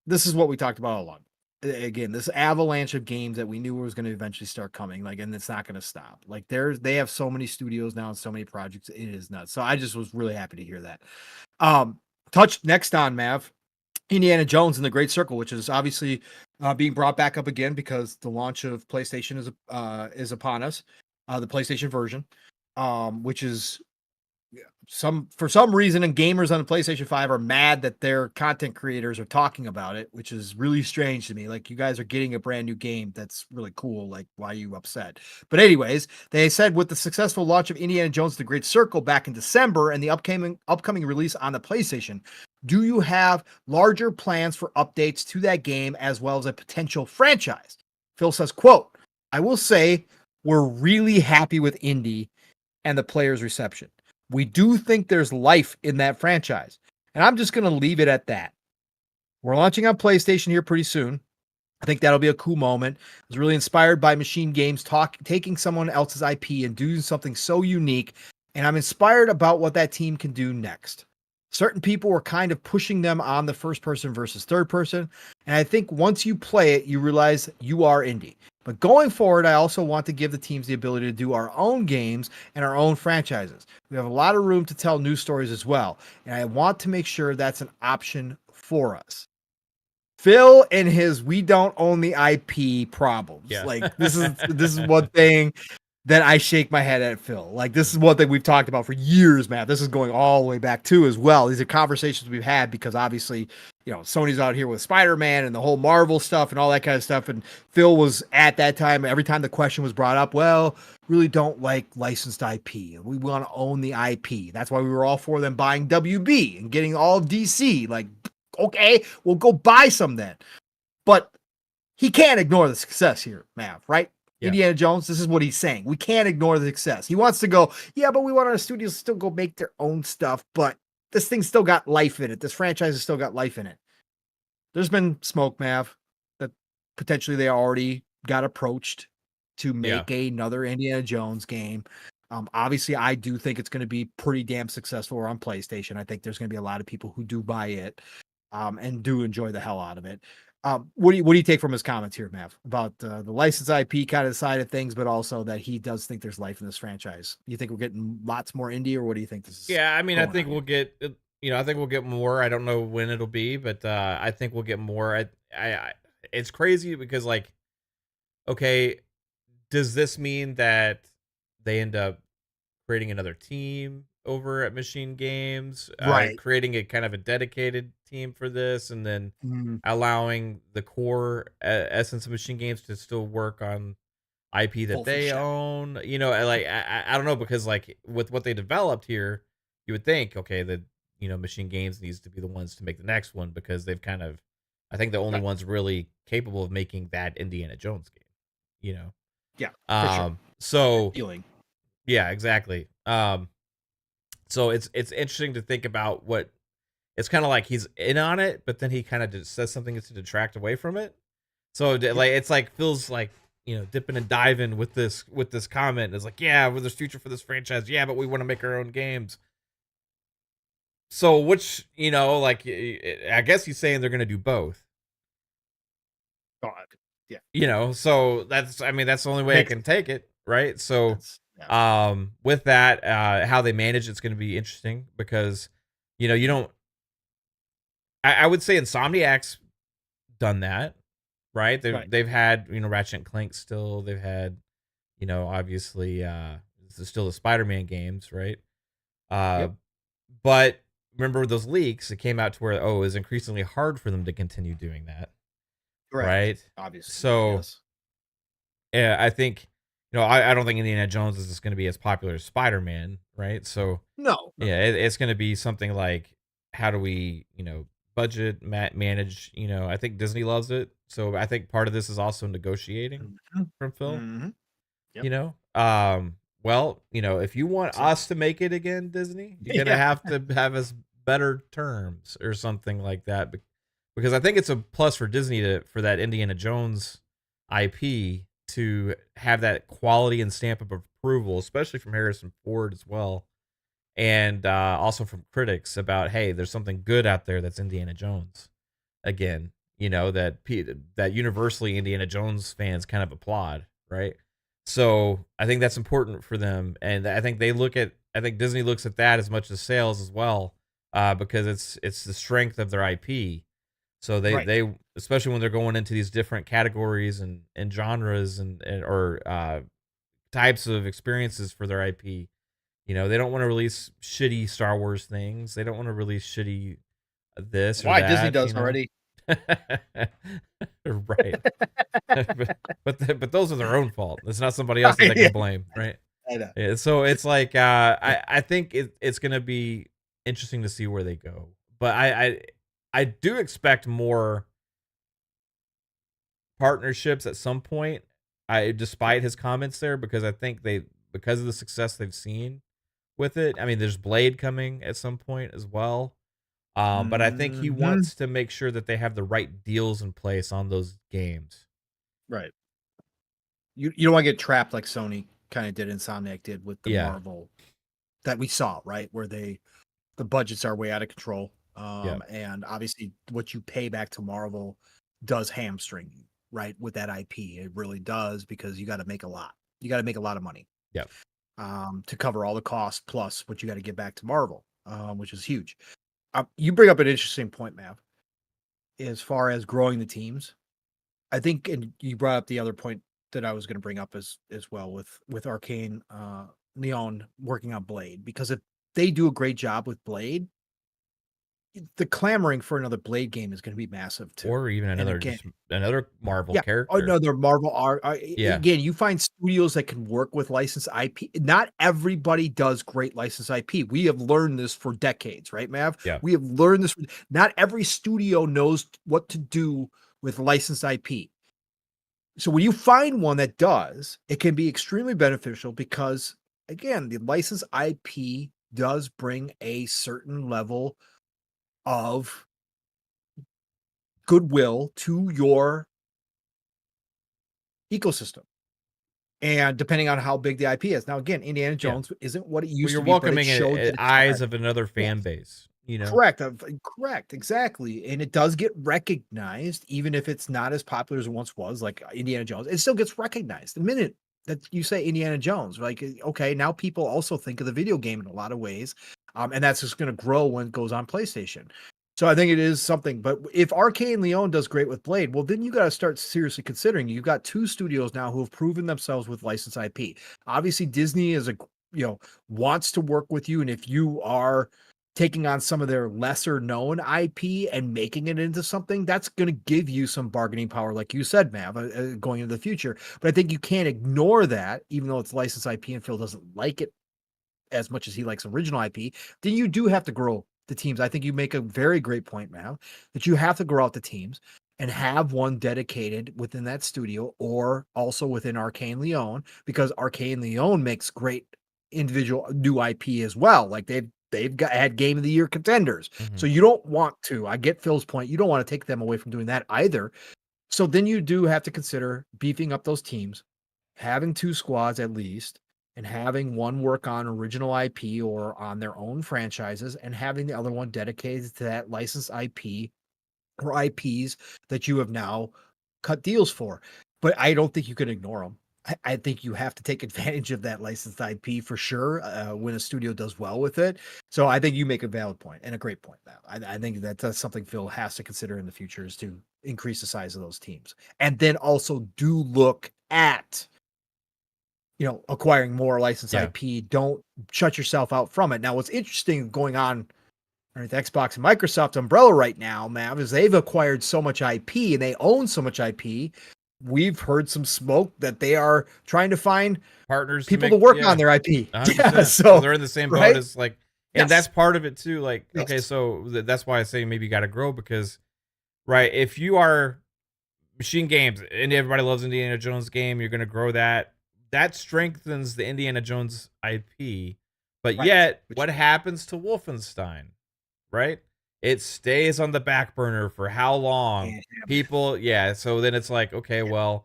this is what we talked about all along. Again, this avalanche of games that we knew was going to eventually start coming, like, and it's not going to stop. Like, they have so many studios now and so many projects, it is nuts. So I just was really happy to hear that. Touch next on Mav, Indiana Jones and the Great Circle, which is obviously being brought back up again because the launch of PlayStation is upon us, the PlayStation version, which is for some reason, and gamers on the PlayStation 5 are mad that their content creators are talking about it, which is really strange to me. Like, you guys are getting a brand new game that's really cool. Like, why are you upset? But anyways, they said with the successful launch of Indiana Jones: The Great Circle back in December and the upcoming release on the PlayStation, do you have larger plans for updates to that game as well as a potential franchise? Phil says, quote, I will say we're really happy with Indy and the players' reception. We do think there's life in that franchise. And I'm just going to leave it at that. We're launching on PlayStation here pretty soon. I think that'll be a cool moment. I was really inspired by Machine Games taking someone else's IP and doing something so unique. And I'm inspired about what that team can do next. Certain people were kind of pushing them on the first person versus third person. And I think once you play it, you realize you are indie. But going forward, I also want to give the teams the ability to do our own games and our own franchises. We have a lot of room to tell new stories as well. And I want to make sure that's an option for us. Phil and his we don't own the IP problems. Yeah. Like, this is one thing that I shake my head at Phil. Like, this is one thing we've talked about for years, man. This is going all the way back too as well. These are conversations we've had because obviously, Sony's out here with Spider-Man and the whole Marvel stuff and all that kind of stuff. And Phil was at that time, every time the question was brought up, well, really don't like licensed IP. We want to own the IP. That's why we were all for them buying WB and getting all of DC. Like, okay, we'll go buy some then. But he can't ignore the success here, Mav, right? Yeah. Indiana Jones, this is what he's saying. We can't ignore the success. He wants to go, yeah, but we want our studios to still go make their own stuff, but this thing's still got life in it. This franchise has still got life in it. There's been smoke, Mav, that potentially they already got approached to make another Indiana Jones game. Obviously, I do think it's going to be pretty damn successful on PlayStation. I think there's going to be a lot of people who do buy it and do enjoy the hell out of it. What do you take from his comments here, Mav, about the licensed IP kind of side of things, but also that he does think there's life in this franchise? You think we're getting lots more indie, or what do you think this is? Yeah, I mean, I think we'll get, I think we'll get more. I don't know when it'll be, but I think we'll get more. It's crazy because, like, okay, does this mean that they end up creating another team over at Machine Games, right? Creating a kind of a dedicated team for this, and then allowing the core essence of Machine Games to still work on IP that they own. Like, I don't know, because like with what they developed here, you would think, okay, that Machine Games needs to be the ones to make the next one because they've kind of, I think, the only ones really capable of making that Indiana Jones game. Yeah. For sure. So feeling. Yeah, exactly. So it's interesting to think about what it's kind of like. He's in on it, but then he kind of just says something to detract away from it. So like, it's like feels like, dipping and diving with this comment. It's like, yeah, well, there's future for this franchise. Yeah, but we want to make our own games. So which, like, I guess he's saying they're going to do both. God. Yeah. So that's the only way I can take it. Right. So, with that, how they manage it's going to be interesting because, you don't, I would say Insomniac's done that, right? They've had, Ratchet and Clank still, they've had, obviously, still the Spider-Man games, right? But remember those leaks, it came out to where, it was increasingly hard for them to continue doing that. Right. Obviously. So, yeah, I think, I don't think Indiana Jones is just going to be as popular as Spider-Man, right? So, no. Yeah, it's going to be something like, how do we, budget, manage, I think Disney loves it. So I think part of this is also negotiating from Phil, well, if you want us to make it again, Disney, you're going to have to have us better terms or something like that. Because I think it's a plus for Disney for that Indiana Jones IP to have that quality and stamp of approval, especially from Harrison Ford as well. And also from critics about, hey, there's something good out there that's Indiana Jones. again, that universally Indiana Jones fans kind of applaud, right? So I think that's important for them, and I think Disney looks at that as much as sales as well, because it's the strength of their IP. So Right. they especially when they're going into these different categories and genres or types of experiences for their IP. They don't want to release shitty Star Wars things. They don't want to release shitty this or Why Disney that. does already? Right. But those are their own fault. It's not somebody else that they Yeah, can blame, right? I know. Yeah, so it's like I think it's gonna be interesting to see where they go. But I do expect more partnerships at some point. Despite his comments there, because I think because of the success they've seen with it. I mean, there's Blade coming at some point as well. But I think he Mhm. wants to make sure that they have the right deals in place on those games. Right. You don't wanna get trapped like Sony kinda did, Insomniac did with the Yeah. Marvel that we saw, right? Where the budgets are way out of control. Yeah. And obviously what you pay back to Marvel does hamstring you, right? With that IP. It really does because you got to make a lot. You got to make a lot of money Yeah. to cover all the costs plus what you got to give back to Marvel, which is huge. You bring up an interesting point, Mav, as far as growing the teams. I think, and you brought up the other point that I was going to bring up as well with Arcane Leon working on Blade, because if they do a great job with Blade, the clamoring for another Blade game is gonna be massive too. Or even And again, another Marvel yeah, character. another Marvel R Yeah. again, you find studios that can work with licensed IP. Not everybody does great licensed IP. We have learned this for decades, right, Mav? Yeah. We have learned this. Not every studio knows what to do with licensed IP. So when you find one that does, it can be extremely beneficial because, again, the licensed IP does bring a certain level of goodwill to your ecosystem. And depending on how big the IP is. Now, again, Indiana Yeah. Jones isn't what it Well, used you're to be, but it welcoming showed that it eyes tried. of another fan Yes. base, you know? Correct. Correct. Exactly. And it does get recognized, even if it's not as popular as it once was, like Indiana Jones. It still gets recognized. The minute that you say Indiana Jones, like, okay, now people also think of the video game in a lot of ways. And that's just going to grow when it goes on PlayStation. So I think it is something. But if Arcane Leon does great with Blade, well, then you got to start seriously considering. You've got two studios now who have proven themselves with licensed IP. Obviously, Disney is wants to work with you, and if you are taking on some of their lesser known IP and making it into something, that's going to give you some bargaining power, like you said, Mav, going into the future. But I think you can't ignore that, even though it's licensed IP and Phil doesn't like it as much as he likes original IP, then you do have to grow the teams. I think you make a very great point, Mav, that you have to grow out the teams and have one dedicated within that studio or also within Arcane Leon, because Arcane Leon makes great individual new IP as well. Like had game of the year contenders. So Mhm. you don't want to, I get Phil's point, you don't want to take them away from doing that either. So then you do have to consider beefing up those teams, having two squads at least, and having one work on original IP or on their own franchises, and having the other one dedicated to that licensed IP or IPs that you have now cut deals for. But I don't think you can ignore them. I think you have to take advantage of that licensed IP for sure when a studio does well with it. So I think you make a valid point and a great point. Now I think that's something Phil has to consider in the future, is to increase the size of those teams, and then also do look at acquiring more licensed Yeah. IP. Don't shut yourself out from it. Now, what's interesting going on underneath Xbox and Microsoft umbrella right now, Mav, is they've acquired so much IP and they own so much IP. We've heard some smoke that they are trying to find Partners to people to make work on yeah, their IP. Yeah, 100%. So so they're in the same boat right? as like and that's Yes. part of it too. Like, okay, Yes. so that's why I say maybe you gotta grow because right, if you are Machine Games and everybody loves Indiana Jones game, you're gonna grow that. That strengthens the Indiana Jones IP. But Right. yet, what happens to Wolfenstein? Right? It stays on the back burner for how long? Can't have it. People, yeah. So then it's like, okay, Yeah.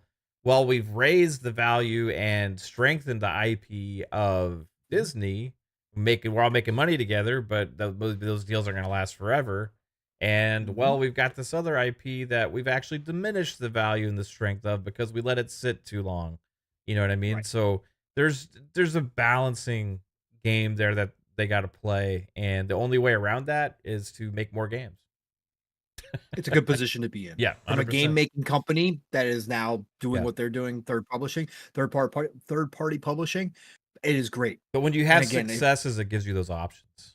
well, we've raised the value and strengthened the IP of Mhm. Disney. We're all making money together, but those deals are going to last forever. And Mhm. well, we've got this other IP that we've actually diminished the value and the strength of because we let it sit too long. You know what I mean? Right. So there's a balancing game there that they got to play, and the only way around that is to make more games. It's a good position to be in. Yeah, From a game 100%. making company that is now doing Yeah. what they're doing, third party publishing, it is great. But when you And have again, successes, it gives you those options.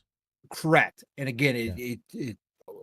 correct. And again, Yeah.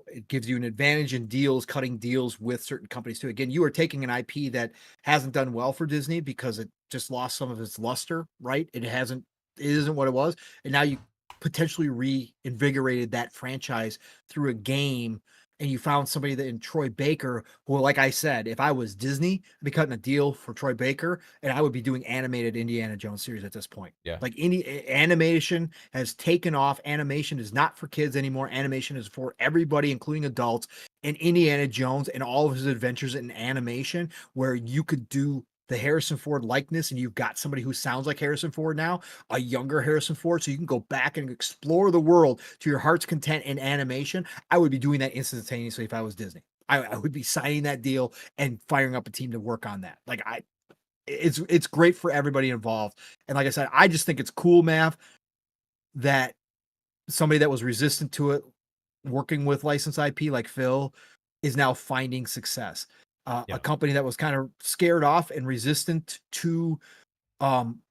it gives you an advantage in deals, cutting deals with certain companies too. Again, you are taking an IP that hasn't done well for Disney because it just lost some of its luster, right? It isn't what it was. And now you potentially reinvigorated that franchise through a game, and you found somebody that in Troy Baker, who, like I said, if I was Disney, I'd be cutting a deal for Troy Baker, and I would be doing animated Indiana Jones series at this point. Yeah. Like any animation has taken off. Animation is not for kids anymore. Animation is for everybody, including adults. And Indiana Jones and all of his adventures in animation, where you could do the Harrison Ford likeness, and you've got somebody who sounds like Harrison Ford now, a younger Harrison Ford, so you can go back and explore the world to your heart's content in animation. I would be doing that instantaneously if I was Disney. I would be signing that deal and firing up a team to work on that. It's great for everybody involved. And like I said, I just think it's cool, Mav, that somebody that was resistant to it, working with licensed IP like Phil, is now finding success. A Yeah. company that was kind of scared off and resistant to um,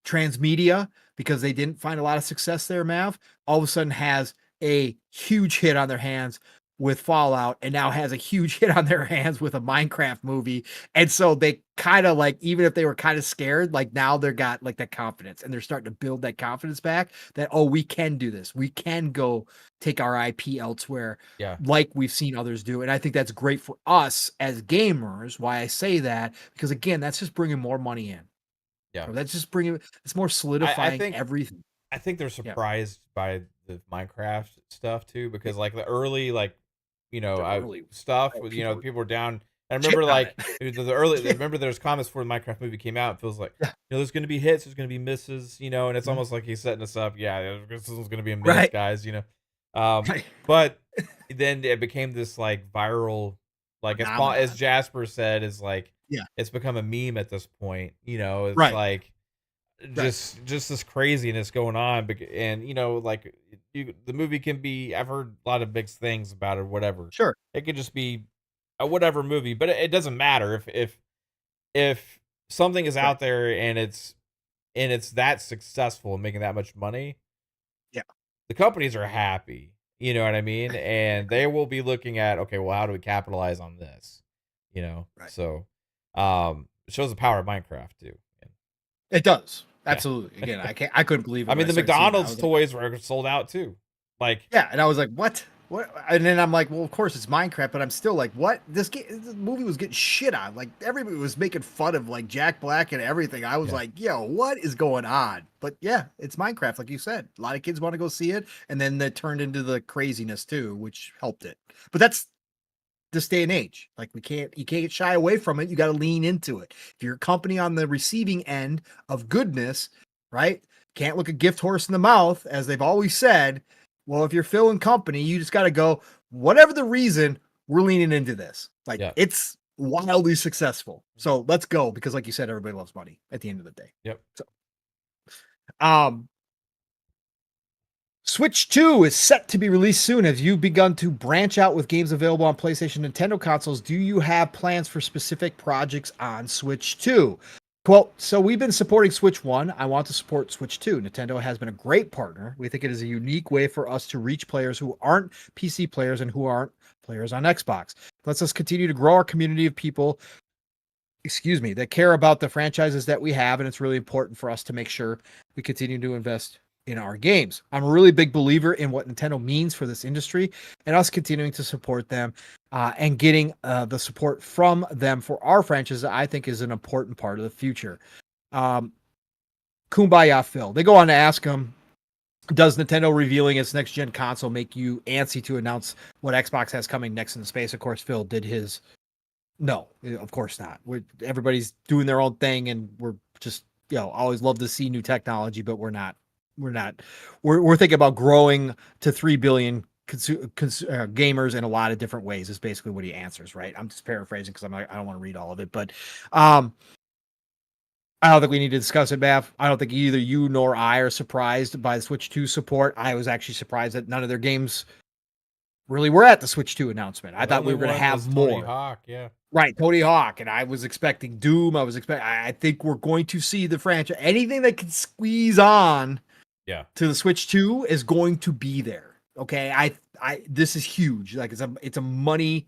transmedia because they didn't find a lot of success there, Mav, all of a sudden has a huge hit on their hands with Fallout, and now has a huge hit on their hands with a Minecraft movie. And so they kind of like, even if they were kind of scared, like now they're got like that confidence, and they're starting to build that confidence back that, oh, we can do this. We can go take our IP elsewhere Yeah. like we've seen others do. And I think that's great for us as gamers. Why I say that, because again, that's just bringing more money in. Yeah. Or that's just bringing it's more I solidifying think everything. I think they're Yeah. surprised by the Minecraft stuff too, because like the early The I early stuff with people were people were down. I remember shitting on like it. the early. I Yeah. remember there's comments before the Minecraft movie came out. It feels like Yeah. there's going to be hits, there's going to be misses, and it's Mhm. almost like he's setting us up. Yeah, this is going to be a miss, Right. guys. Um, Right. but then it became this like viral, like as Phenomenon. Jasper said, is like Yeah. it's become a meme at this point. It's Right. like Right. just this craziness going on, and like the movie can be. I've heard a lot of mixed things about it. Whatever, Sure. it could just be a whatever movie, but it doesn't matter if something is Right. out there and it's that successful and making that much money. Yeah. The companies are happy. You know what I mean? And they will be looking at, okay, well, how do we capitalize on this? Right. So it shows the power of Minecraft too. And It does. yeah. Absolutely. Again, I couldn't believe it I when mean, I the started seeing it. I McDonald's was like, toys were sold out too. Like, yeah, and I was like, "What? What?" And then I'm like, "Well, of course it's Minecraft," but I'm still like, "What? This movie was getting shit on. Like everybody was making fun of like Jack Black and everything." I was yeah, like, "Yo, what is going on?" But yeah, it's Minecraft, like you said. A lot of kids want to go see it, and then that turned into the craziness too, which helped it. But that's this day and age. Like you can't shy away from it. You got to lean into it. If you're a company on the receiving end of goodness, right? Can't look a gift horse in the mouth, as they've always said. Well, if you're Phil and company, you just got to go, whatever the reason, we're leaning into this. Like yeah, it's wildly successful. So let's go, because like you said, everybody loves money at the end of the day. yep, So um Switch 2 is set to be released soon. Have you begun to branch out with games available on PlayStation, Nintendo consoles? Do you have plans for specific projects on Switch 2? Well, so we've been supporting Switch 1. I want to support Switch 2. Nintendo has been a great partner. We think it is a unique way for us to reach players who aren't PC players and who aren't players on Xbox. Lets us continue to grow our community of people, that care about the franchises that we have, and it's really important for us to make sure we continue to invest in our games. I'm a really big believer in what Nintendo means for this industry, and us continuing to support them and getting the support from them for our franchises, I think, is an important part of the future. Kumbaya Phil. They go on to ask him, does Nintendo revealing its next gen console make you antsy to announce what Xbox has coming next in space? Of course, Phil did his. No, of course not. Everybody's doing their own thing, and we're just, always love to see new technology, but we're not. We're thinking about growing to 3 billion gamers in a lot of different ways is basically what he answers, right? I'm just paraphrasing because I don't want to read all of it, but um, I don't think we need to discuss it, Mav. I don't think either you nor I are surprised by the Switch 2 support. I was actually surprised that none of their games really were at the Switch 2 announcement. Well, I the thought we only were going to one have was Tony more. Hawk. Yeah. Right, Tony Hawk, and I was expecting Doom. I think we're going to see the franchise. Anything that can squeeze on Yeah. to the Switch 2 is going to be there. Okay, this is huge. Like it's a money.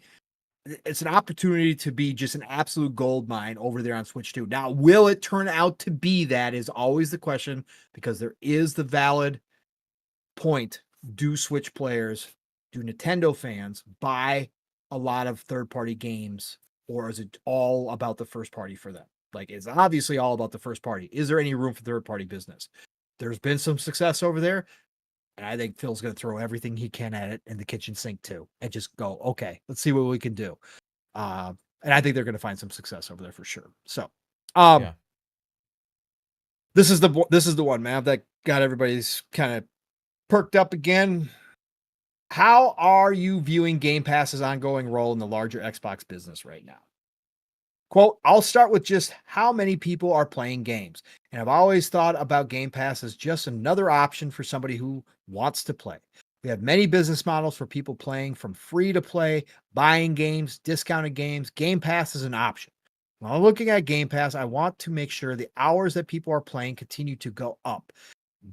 It's an opportunity to be just an absolute gold mine over there on Switch 2. Now, will it turn out to be that is always the question, because there is the valid point. Do Switch players, do Nintendo fans buy a lot of third-party games, or is it all about the first party for them? Like, it's obviously all about the first party. Is there any room for third-party business? There's been some success over there, and I think Phil's going to throw everything he can at it in the kitchen sink too, and just go, okay, let's see what we can do. And I think they're going to find some success over there for sure. So, Yeah. this is the one, man, that got everybody's kind of perked up again. How are you viewing Game Pass's ongoing role in the larger Xbox business right now? Quote, I'll start with just how many people are playing games. And I've always thought about Game Pass as just another option for somebody who wants to play. We have many business models for people playing, from free to play, buying games, discounted games. Game Pass is an option. While looking at Game Pass, I want to make sure the hours that people are playing continue to go up.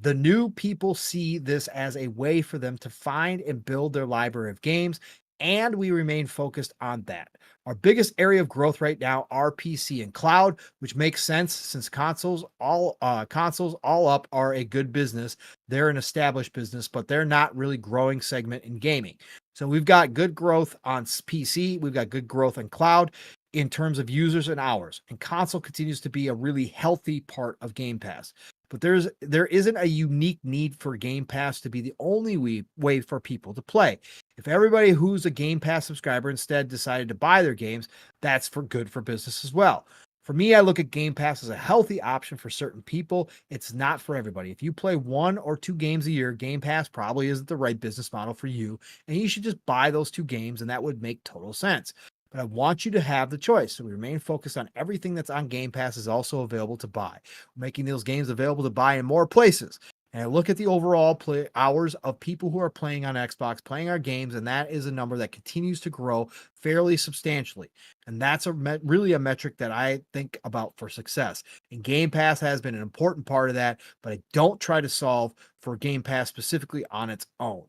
The new people see this as a way for them to find and build their library of games, and we remain focused on that. Our biggest area of growth right now are PC and cloud, which makes sense since consoles all up are a good business. They're an established business, but they're not really growing segment in gaming. So we've got good growth on PC, we've got good growth in cloud in terms of users and hours, and console continues to be a really healthy part of Game Pass. But there isn't a unique need for Game Pass to be the only way for people to play. If everybody who's a Game Pass subscriber instead decided to buy their games, that's good for business as well. For me, I look at Game Pass as a healthy option for certain people. It's not for everybody. If you play 1 or 2 games a year, Game Pass probably isn't the right business model for you, and you should just buy those 2 games, and that would make total sense. But I want you to have the choice. So we remain focused on everything that's on Game Pass is also available to buy. We're making those games available to buy in more places. And I look at the overall play hours of people who are playing on Xbox, playing our games, and that is a number that continues to grow fairly substantially. And that's really a metric that I think about for success. And Game Pass has been an important part of that, but I don't try to solve for Game Pass specifically on its own.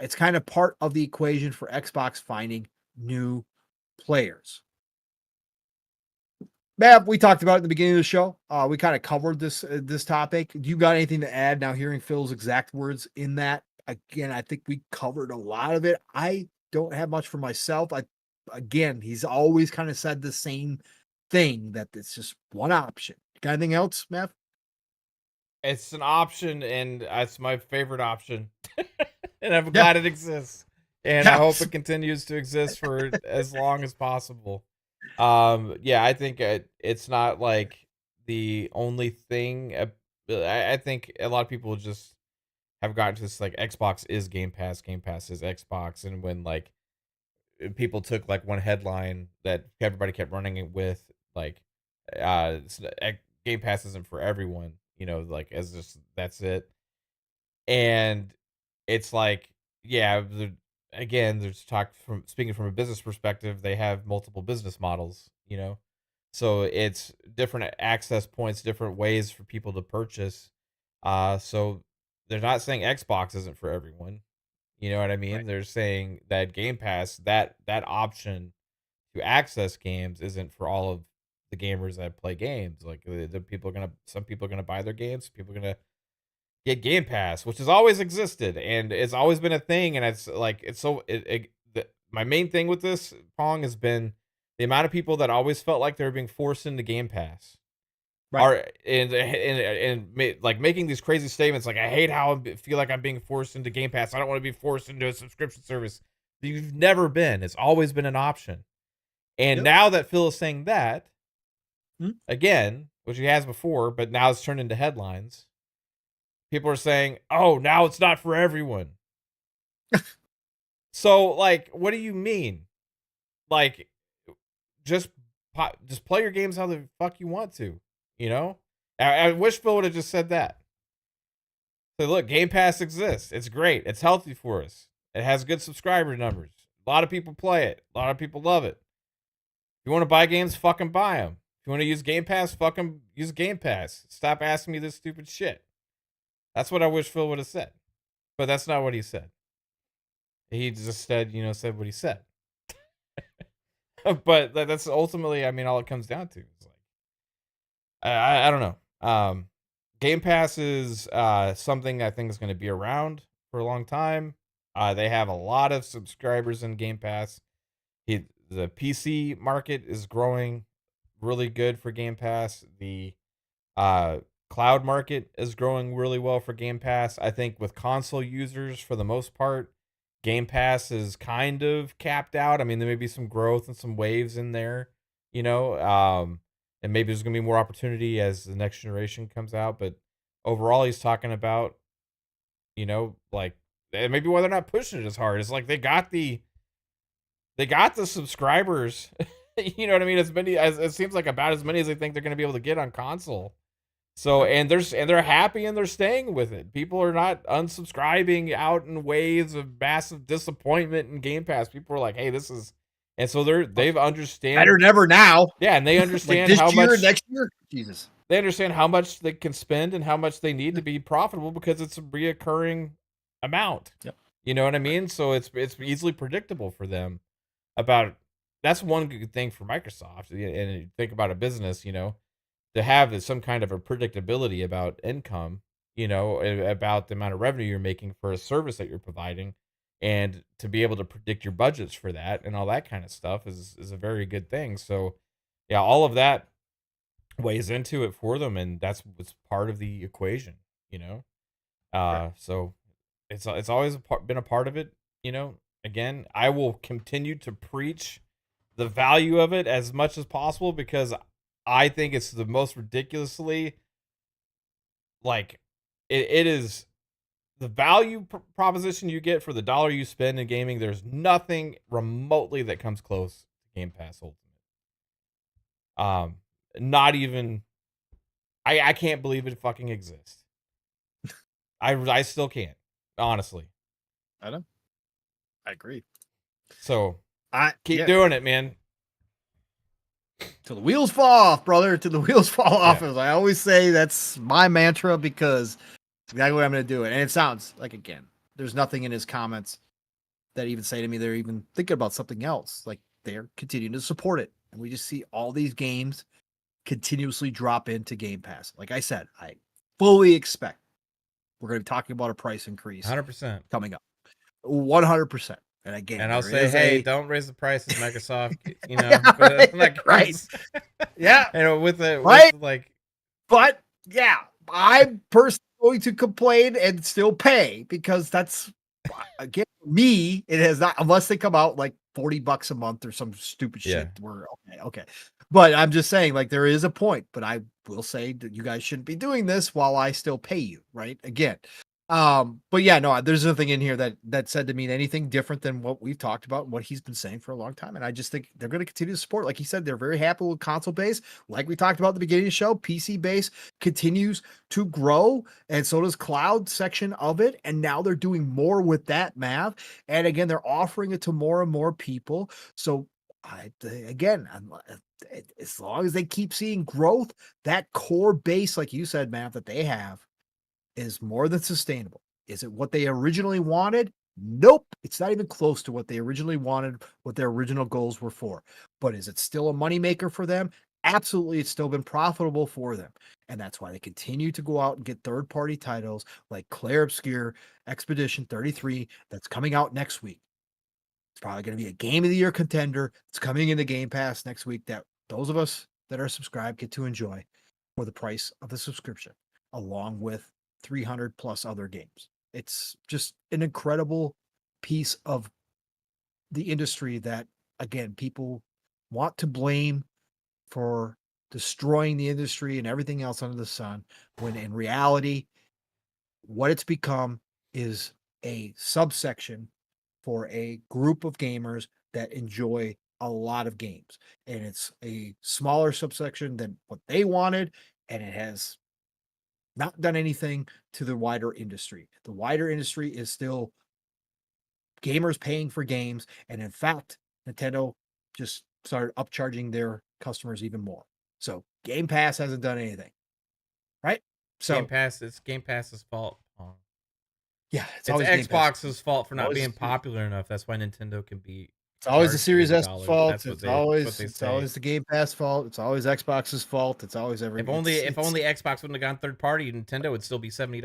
It's kind of part of the equation for Xbox finding new players. Matt, we talked about it at the beginning of the show. We kind of covered this topic. Do you got anything to add now, hearing Phil's exact words in that? Again, I think we covered a lot of it. I don't have much for myself. Again, he's always kind of said the same thing, that it's just one option. Got anything else, Matt? It's an option, and it's my favorite option. And I'm glad it exists. And I hope it continues to exist for as long as possible. Yeah, I think it's not like the only thing. I think a lot of people just have gotten to this, like, Xbox is Game Pass, Game Pass is Xbox, and when, like, people took, like, one headline that everybody kept running it with, like, Game Pass isn't for everyone, like, as just that's it. And it's like, yeah, again, there's talk from speaking from a business perspective, they have multiple business models. So it's different access points, different ways for people to purchase. So they're not saying Xbox isn't for everyone. You know what I mean? Right. They're saying that Game Pass, that option to access games isn't for all of the gamers that play games. Like, some people are gonna buy their games, people are gonna get Game Pass, which has always existed and it's always been a thing. And it's like, my main thing with this, Pong, has been the amount of people that always felt like they were being forced into Game Pass Right. are like making these crazy statements like, I hate how I feel like I'm being forced into Game Pass. I don't want to be forced into a subscription service. You've never been. It's always been an option. And Yep. now that Phil is saying that Hmm? again, which he has before, but now it's turned into headlines. People are saying, "Oh, now it's not for everyone." So, like, what do you mean? Like, just just play your games how the fuck you want to, you know? I wish Phil would have just said that. So look, Game Pass exists. It's great. It's healthy for us. It has good subscriber numbers. A lot of people play it. A lot of people love it. If you want to buy games, fucking buy them. If you want to use Game Pass, fucking use Game Pass. Stop asking me this stupid shit. That's what I wish Phil would have said. But that's not what he said. He just said, said what he said. But that's ultimately, I mean, all it comes down to. It's like, I don't know. Game Pass is something I think is going to be around for a long time. They have a lot of subscribers in Game Pass. The PC market is growing really good for Game Pass. The cloud market is growing really well for Game Pass. I think with console users, for the most part, Game Pass is kind of capped out. I mean, there may be some growth and some waves in there, and maybe there's going to be more opportunity as the next generation comes out. But overall, he's talking about, like, maybe why they're not pushing it as hard. It's like they got the subscribers. You know what I mean? As many as it seems like about as many as they think they're going to be able to get on console. So and they're happy and they're staying with it. People are not unsubscribing out in waves of massive disappointment in Game Pass. People are like, "Hey, this is," and so they've understand Better than ever now. Yeah, and they Like understand this how year, much next year. Jesus. they understand how much they can spend and how much they need to be profitable because it's a reoccurring amount. Yep. You know what I mean? So it's easily predictable for them. That's one good thing for Microsoft. And you think about a business, to have some kind of a predictability about income, about the amount of revenue you're making for a service that you're providing, and to be able to predict your budgets for that and all that kind of stuff is a very good thing. So, yeah, all of that weighs into it for them, and that's what's part of the equation, you know. Right. So it's always been a part of it, Again, I will continue to preach the value of it as much as possible because I think it's the most ridiculously, like, it is the value proposition you get for the dollar you spend in gaming. There's nothing remotely that comes close to Game Pass Ultimate. Not even, I can't believe it fucking exists. I still can't, honestly. I know. I agree. So keep doing it, man. Till the wheels fall off, brother. Till the wheels fall off. As I always say, that's my mantra because it's exactly what I'm going to do. And it sounds like, again, there's nothing in his comments that even say to me they're even thinking about something else. Like they're continuing to support it. And we just see all these games continuously drop into Game Pass. Like I said, I fully expect we're going to be talking about a price increase 100% coming up. 100%. And again, and I'll say, hey, don't raise the prices, Microsoft. Right. Yeah. With like, but yeah, I'm personally going to complain and still pay because that's, again, me. It has not, unless they come out like $40 a month or some stupid shit. We're okay. But I'm just saying, like, there is a point. But I will say that you guys shouldn't be doing this while I still pay you, right? Again. But yeah, no, there's nothing in here that said to mean anything different than what we've talked about and what he's been saying for a long time. And I just think they're going to continue to support. Like he said, they're very happy with console base. Like we talked about at the beginning of the show, PC base continues to grow, and so does cloud section of it. And now they're doing more with that math. And again, they're offering it to more and more people. So as long as they keep seeing growth, that core base, like you said, Matt, that they have is more than sustainable. Is it what they originally wanted? Nope. It's not even close to what they originally wanted, what their original goals were for. But is it still a moneymaker for them? Absolutely. It's still been profitable for them. And that's why they continue to go out and get third-party titles like Claire Obscure Expedition 33 that's coming out next week. It's probably going to be a Game of the Year contender. It's coming in the Game Pass next week that those of us that are subscribed get to enjoy for the price of the subscription, along with 300 plus other games. It's just an incredible piece of the industry that, again, people want to blame for destroying the industry and everything else under the sun, when in reality, what it's become is a subsection for a group of gamers that enjoy a lot of games. And it's a smaller subsection than what they wanted, and it has not done anything to the wider industry. The wider industry is still gamers paying for games, and in fact, Nintendo just started upcharging their customers even more. So Game Pass hasn't done anything, right? So It's Game Pass's fault. yeah, it's It's always Game Pass. Xbox's fault for not Always, being popular enough. That's why Nintendo can be it's always the charged Series S $80. fault. That's what they It's say. always the Game Pass fault. It's always Xbox's fault. It's always If only Xbox wouldn't have gone third party, Nintendo would still be $70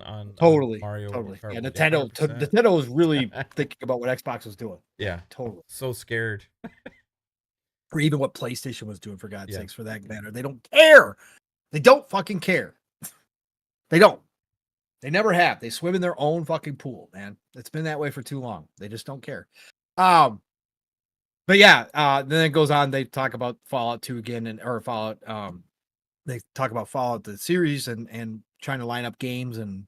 on totally, Mario totally. Kart. Yeah, Yeah, 100%. Nintendo was really thinking about what Xbox was doing. Yeah, Totally. so scared. Or even what PlayStation was doing, for God's Yeah. sakes, for that matter. They don't care. They don't fucking care. They don't. They never have. They swim in their own fucking pool, man. It's been that way for too long. They just don't care. But yeah, then it goes on. They talk about Fallout 2 again, or Fallout. They talk about Fallout the series and trying to line up games, and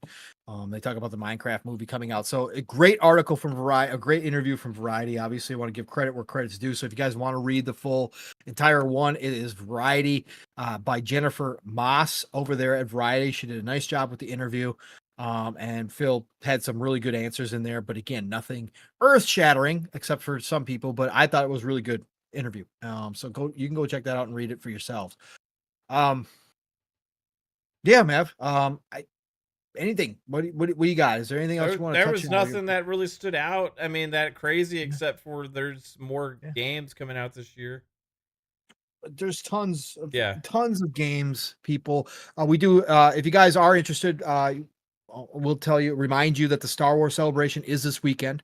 they talk about the Minecraft movie coming out. So a great article from Variety, a great interview from Variety. Obviously, I want to give credit where credit's due. So if you guys want to read the full entire one, it is Variety by Jennifer Moss over there at Variety. She did a nice job with the interview. And Phil had some really good answers in there, but again, nothing earth shattering except for some people, but I thought it was a really good interview. So you can go check that out and read it for yourselves. Yeah, Mav. Anything? What you got? Is there anything else you want to touch on? There was nothing that really stood out. I mean, that crazy, except for there's more games coming out this year. There's tons of games, people. We do. If you guys are interested, we'll remind you that the Star Wars celebration is this weekend.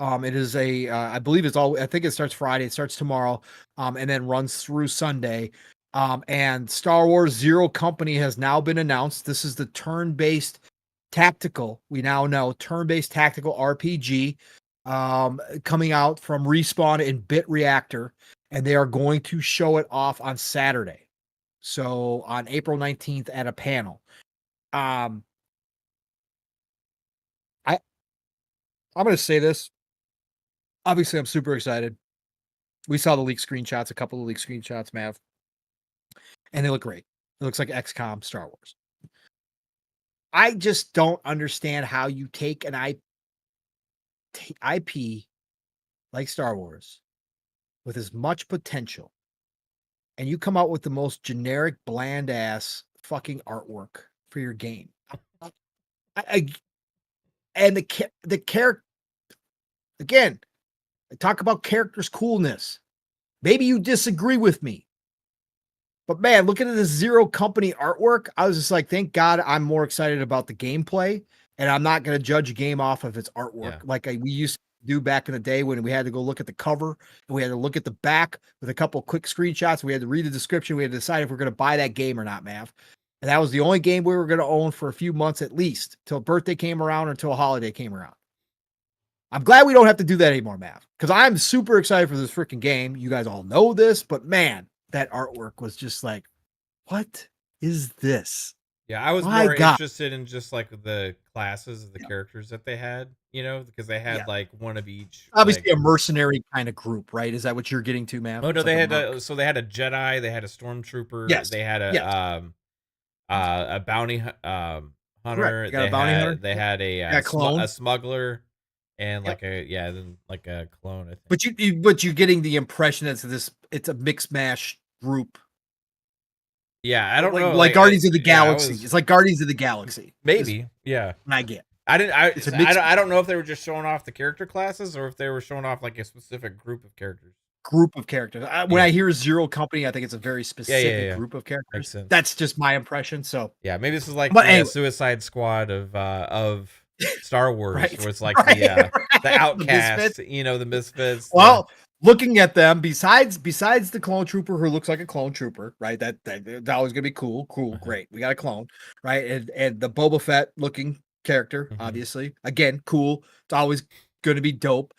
It is I believe I think it starts Friday. It starts tomorrow, and then runs through Sunday. And Star Wars Zero Company has now been announced. This is the turn-based tactical. We now know turn-based tactical RPG, coming out from Respawn and Bit Reactor, and they are going to show it off on Saturday. So on April 19th at a panel. I'm going to say this. Obviously, I'm super excited. We saw the leaked screenshots, a couple of leaked screenshots, Mav, and they look great. It looks like XCOM Star Wars. I just don't understand how you take an IP like Star Wars with as much potential, and you come out with the most generic, bland ass fucking artwork for your game. And the character, again, I talk about characters' coolness. Maybe you disagree with me, but man, looking at this Zero Company artwork, I was just like, thank God I'm more excited about the gameplay, and I'm not going to judge a game off of its artwork like we used to do back in the day when we had to go look at the cover and we had to look at the back with a couple quick screenshots. We had to read the description. We had to decide if we're going to buy that game or not, Mav. And that was the only game we were going to own for a few months at least, till a birthday came around or until a holiday came around. I'm glad we don't have to do that anymore, Mav, because I'm super excited for this freaking game. You guys all know this, but man, that artwork was just like, what is this? Yeah, I was more interested in just like the classes of the characters that they had, because they had like one of each. Obviously, a mercenary kind of group, right? Is that what you're getting to, Mav? Oh no, they had they had a Jedi, they had a stormtrooper, they had a bounty hunter, they had a smuggler, and like a clone. I think. But you're getting the impression that it's a mixed mash group. Yeah, I don't know. Like Guardians of the Galaxy. It's like Guardians of the Galaxy. Maybe, yeah. I get. I don't know if they were just showing off the character classes or if they were showing off like a specific group of characters. When I hear Zero Company, I think it's a very specific group of characters. That's just my impression. So yeah, maybe this is like the Suicide Squad of Star Wars, where it's like the outcasts, the misfits. Well, looking at them, besides the clone trooper who looks like a clone trooper, right? That was gonna be cool, great. We got a clone, right? And the Boba Fett looking character, obviously, again, cool. It's always gonna be dope.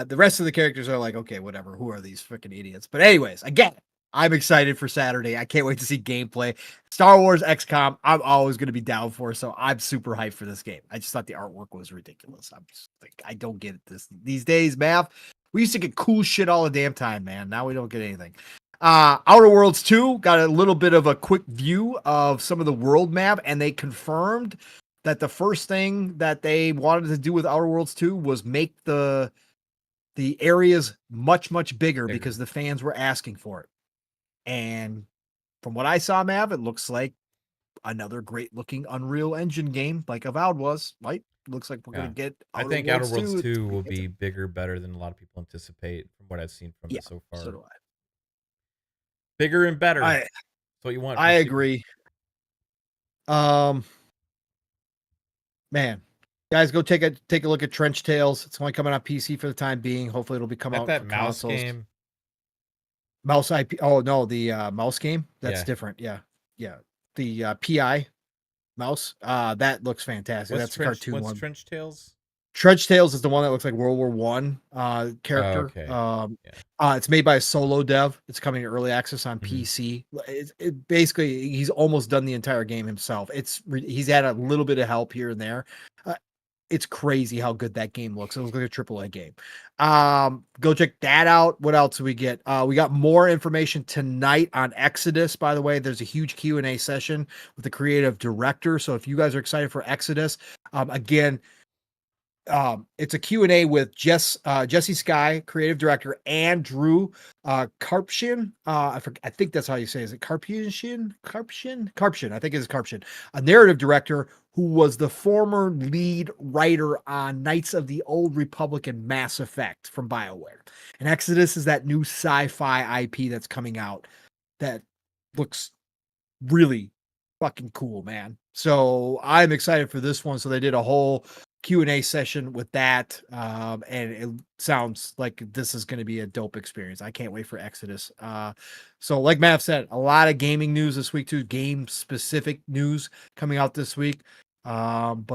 The rest of the characters are like, okay, whatever. Who are these freaking idiots? But anyways, again, I'm excited for Saturday. I can't wait to see gameplay. Star Wars XCOM, I'm always going to be down for, so I'm super hyped for this game. I just thought the artwork was ridiculous. I'm just like, I don't get this these days, Mav. We used to get cool shit all the damn time, man. Now we don't get anything. Outer Worlds 2 got a little bit of a quick view of some of the world map, and they confirmed that the first thing that they wanted to do with Outer Worlds 2 was make the areas much bigger because the fans were asking for it. And from what I saw, Mav, it looks like another great looking Unreal Engine game, like Avowed was, right? Looks like we're gonna get. I think Outer Worlds 2 will be bigger, better than a lot of people anticipate from what I've seen from it so far. So do I. Bigger and better. That's what you want. I agree. Man, guys, go take a look at Trench Tales. It's only coming on PC for the time being. Hopefully, it'll be coming out that for mouse consoles. game. Mouse IP. Oh no, the mouse game. That's different. Yeah. The PI mouse. That looks fantastic. That's a cartoon one. What's Trench Tales? Trench Tales is the one that looks like World War One character. Oh, okay. It's made by a solo dev. It's coming to early access on PC. Basically, he's almost done the entire game himself. He's had a little bit of help here and there. It's crazy how good that game looks. It looks like a AAA game. Go check that out. What else do we get? We got more information tonight on Exodus. By the way, there's a huge Q&A session with the creative director. So if you guys are excited for Exodus, again, it's a Q&A with Jesse Sky, creative director, and Drew Karpshin. I think that's how you say it. Is it Karpshin? I think it's Karpshin, a narrative director who was the former lead writer on Knights of the Old Republic and Mass Effect from BioWare. And Exodus is that new sci-fi IP that's coming out that looks really fucking cool, man. So I'm excited for this one. So they did a whole Q&A session with that, and it sounds like this is going to be a dope experience. I can't wait for Exodus. So like Mav said, a lot of gaming news this week too, game specific news coming out this week. And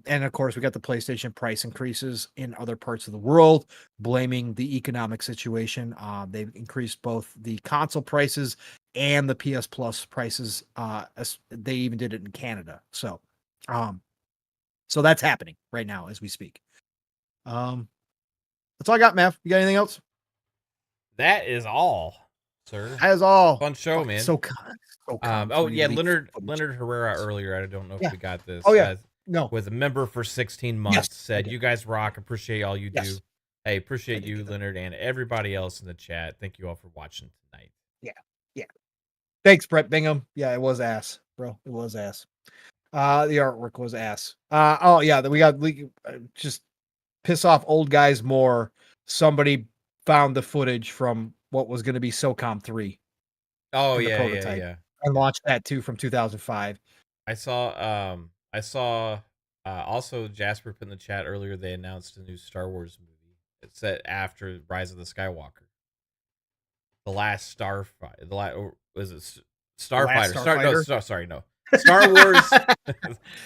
of course we got the PlayStation price increases in other parts of the world, blaming the economic situation. They've increased both the console prices and the PS Plus prices. They even did it in Canada. So that's happening right now as we speak. That's all I got, Mav. You got anything else? That is all, sir. That is all. Fun show, man. So kind. Leonard Herrera earlier. I don't know if we got this. Oh yeah. No. Was a member for 16 months. Said, "You guys rock. Appreciate all you do." Hey, appreciate you, Leonard, and everybody else in the chat. Thank you all for watching tonight. Yeah. Thanks, Brett Bingham. Yeah, it was ass, bro. It was ass. The artwork was ass. We just piss off old guys more. Somebody found the footage from what was going to be SOCOM 3. Oh yeah. And launched that too from 2005. I saw also Jasper put in the chat earlier, they announced a new Star Wars movie. It's set after Rise of the Skywalker. The Last Starfighter. Starfighter.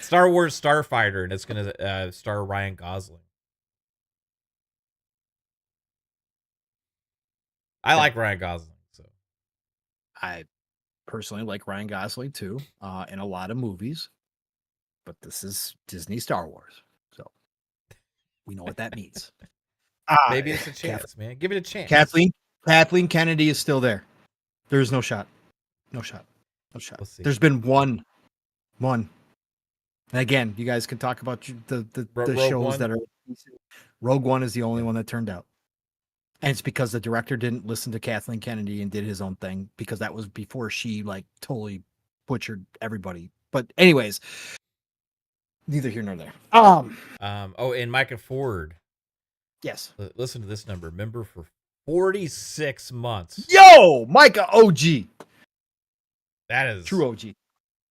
Star Wars Starfighter, and it's gonna star Ryan Gosling. I like Ryan Gosling, so I personally like Ryan Gosling too, in a lot of movies. But this is Disney Star Wars, so we know what that means. Maybe it's a chance, man. Give it a chance. Kathleen Kennedy is still there. There's no shot. No shot. We'll see. There's been one. And again, you guys can talk about the shows that are. Rogue One is the only one that turned out. And it's because the director didn't listen to Kathleen Kennedy and did his own thing, because that was before she totally butchered everybody. But anyways, neither here nor there. And Micah Ford. Yes. Listen to this number. Member for 46 months. Yo, Micah OG. That is true OG.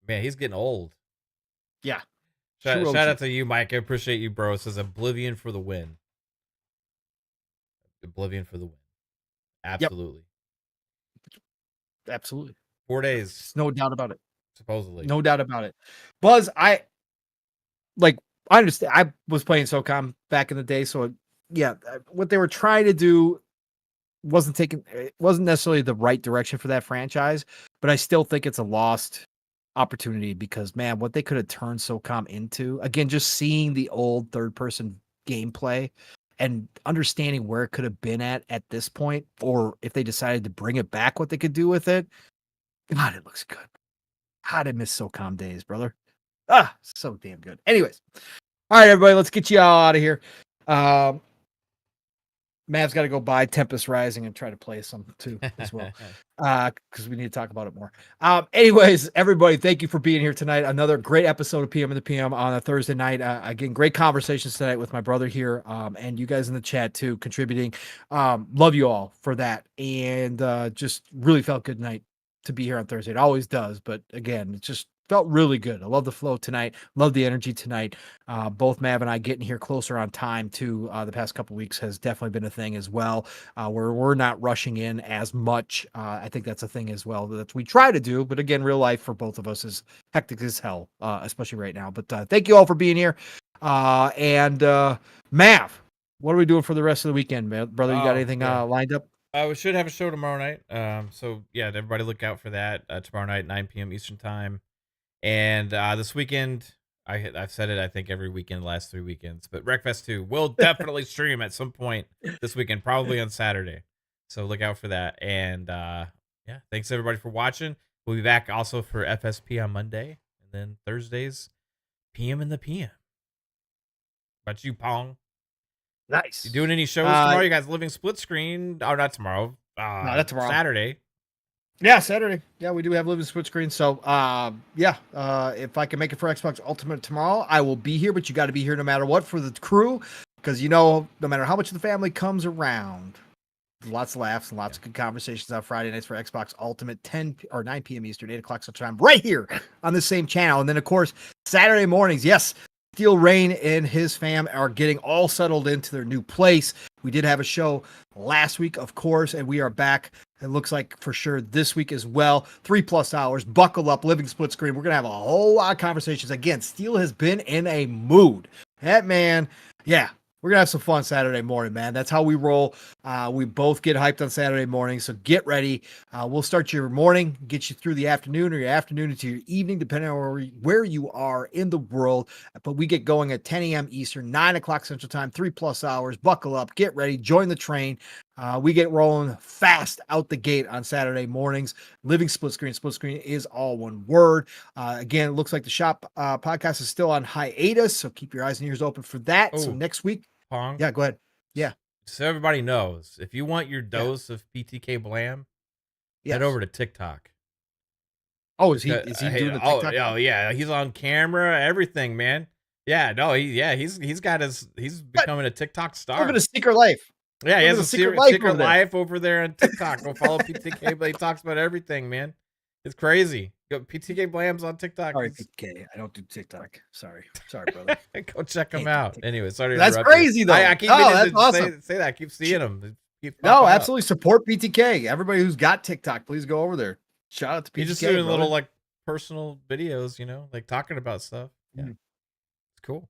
Man, he's getting old. Yeah. Shout out to you, Mike. I appreciate you, bro. It says Oblivion for the win. Oblivion for the win. Absolutely. Yep. Absolutely. 4 days. There's no doubt about it. Supposedly. No doubt about it. Buzz, I understand. I was playing SOCOM back in the day, so yeah, what they were trying to do it wasn't necessarily the right direction for that franchise, but I still think it's a lost opportunity because man, what they could have turned SOCOM into, again, just seeing the old third person gameplay and understanding where it could have been at this point, or if they decided to bring it back, what they could do with it. God, it looks good. God, I miss SOCOM days, brother. So damn good. Anyways, all right, everybody, let's get you all out of here. Mav's got to go buy Tempest Rising and try to play some too as well, because we need to talk about it more. Anyways, everybody, thank you for being here tonight. Another great episode of PM in the PM on a Thursday night. Again, great conversations tonight with my brother here, and you guys in the chat too, contributing. Love you all for that, and just really felt good night to be here on Thursday. It always does, but again, it just felt really good. I love the flow tonight. Love the energy tonight. Both Mav and I getting here closer on time too. The past couple weeks has definitely been a thing as well. Where we're not rushing in as much. I think that's a thing as well that we try to do. But again, real life for both of us is hectic as hell, especially right now. But thank you all for being here. And Mav, what are we doing for the rest of the weekend, man? Brother? You got anything lined up? We should have a show tomorrow night. So yeah, everybody look out for that. Tomorrow night, 9 p.m. Eastern time. And this weekend, I've said it, I think, every weekend, the last 3 weekends, but Wreckfest 2 will definitely stream at some point this weekend, probably on Saturday. So look out for that. And yeah, thanks everybody for watching. We'll be back also for FSP on Monday, and then Thursdays, PM in the PM. About you, Pong? Nice. You doing any shows tomorrow? You guys living split screen? Oh, not tomorrow. No, not tomorrow. Saturday. Yeah, Saturday. Yeah, we do have living split screen. So, if I can make it for Xbox Ultimate tomorrow, I will be here. But you got to be here no matter what for the crew, because no matter how much of the family comes around, lots of laughs and lots of good conversations on Friday nights for Xbox Ultimate, 10 or 9 p.m. Eastern, 8 o'clock Central Time, right here on the same channel. And then, of course, Saturday mornings. Yes, Steel Rain and his fam are getting all settled into their new place. We did have a show last week, of course, and we are back. It looks like for sure this week as well. 3+ hours. Buckle up. Living split screen. We're going to have a whole lot of conversations. Again, Steel has been in a mood. That man, yeah. We're going to have some fun Saturday morning, man. That's how we roll. We both get hyped on Saturday morning, so get ready. We'll start your morning, get you through the afternoon, or your afternoon into your evening, depending on where you are in the world. But we get going at 10 a.m. Eastern, 9 o'clock Central Time, 3+ hours. Buckle up, get ready, join the train. We get rolling fast out the gate on Saturday mornings. Living split screen. Split screen is all one word. Again, it looks like the shop podcast is still on hiatus, so keep your eyes and ears open for that. So next week, Pong. Yeah, go ahead. Yeah. So everybody knows, if you want your dose of PTK Blam, head over to TikTok. Oh, is he doing the TikTok? Oh, yeah, he's on camera, everything, man. Yeah, no, he's becoming a TikTok star. Living a secret life. Yeah, he has a secret life over there on TikTok. Go follow PTK, but he talks about everything, man. It's crazy. Go PTK Blam's on TikTok. Sorry, PTK. I don't do TikTok. Sorry, brother. Go check him out. Anyway, sorry. That's crazy, though. I keep that's awesome. say that. I keep seeing him. No, absolutely support PTK. Everybody who's got TikTok, please go over there. Shout out to PTK. He's just doing little like personal videos, like talking about stuff. Yeah, it's cool.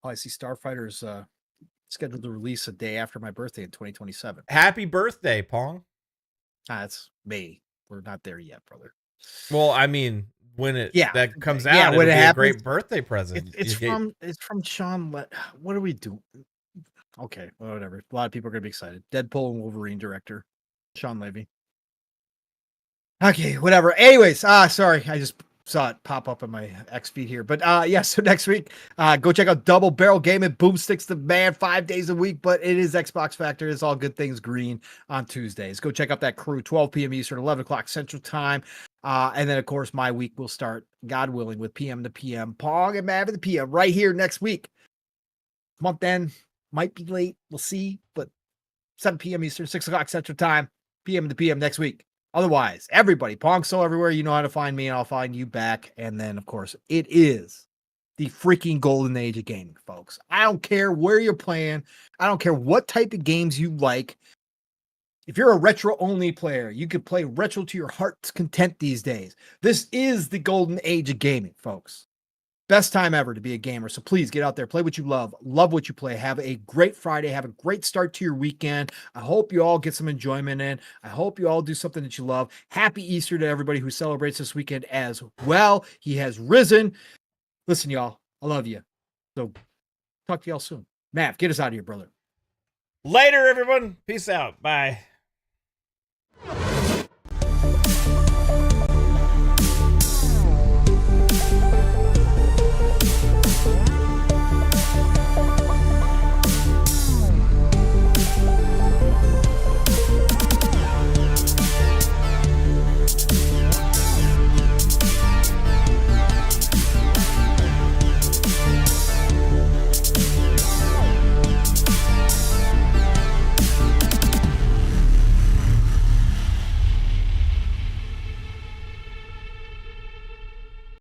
Oh, I see Starfighter's scheduled to release a day after my birthday in 2027. Happy birthday, Pong. It's May. We're not there yet, brother. Well, I mean, when that comes out, it'll be a great birthday present. It's from Sean. What do we do? Okay, whatever. A lot of people are gonna be excited. Deadpool and Wolverine director, Sean Levy. Okay, whatever. Anyways, sorry, I just saw it pop up on my X feed here. But so next week, go check out Double Barrel Gaming. Boomsticks the man 5 days a week, but it is Xbox Factor. It's all good things green on Tuesdays. Go check out that crew, 12 p.m. Eastern, 11 o'clock Central Time. And then, of course, my week will start, God willing, with PM to PM. Pong and Mav in the PM right here next week. Month end might be late. We'll see. But 7 p.m. Eastern, 6 o'clock Central Time, PM to PM next week. Otherwise, everybody, Pong So everywhere. You know how to find me, and I'll find you back. And then, of course, it is the freaking golden age of gaming, folks. I don't care where you're playing. I don't care what type of games you like. If you're a retro-only player, you can play retro to your heart's content these days. This is the golden age of gaming, folks. Best time ever to be a gamer. So please get out there, play what you love what you play. Have a great Friday. Have a great start to your weekend. I hope you all get some enjoyment in. I hope you all do something that you love. Happy Easter to everybody who celebrates this weekend as well. He has risen. Listen, y'all, I love you. So talk to y'all soon. Matt, get us out of here, brother. Later, everyone. Peace out. Bye.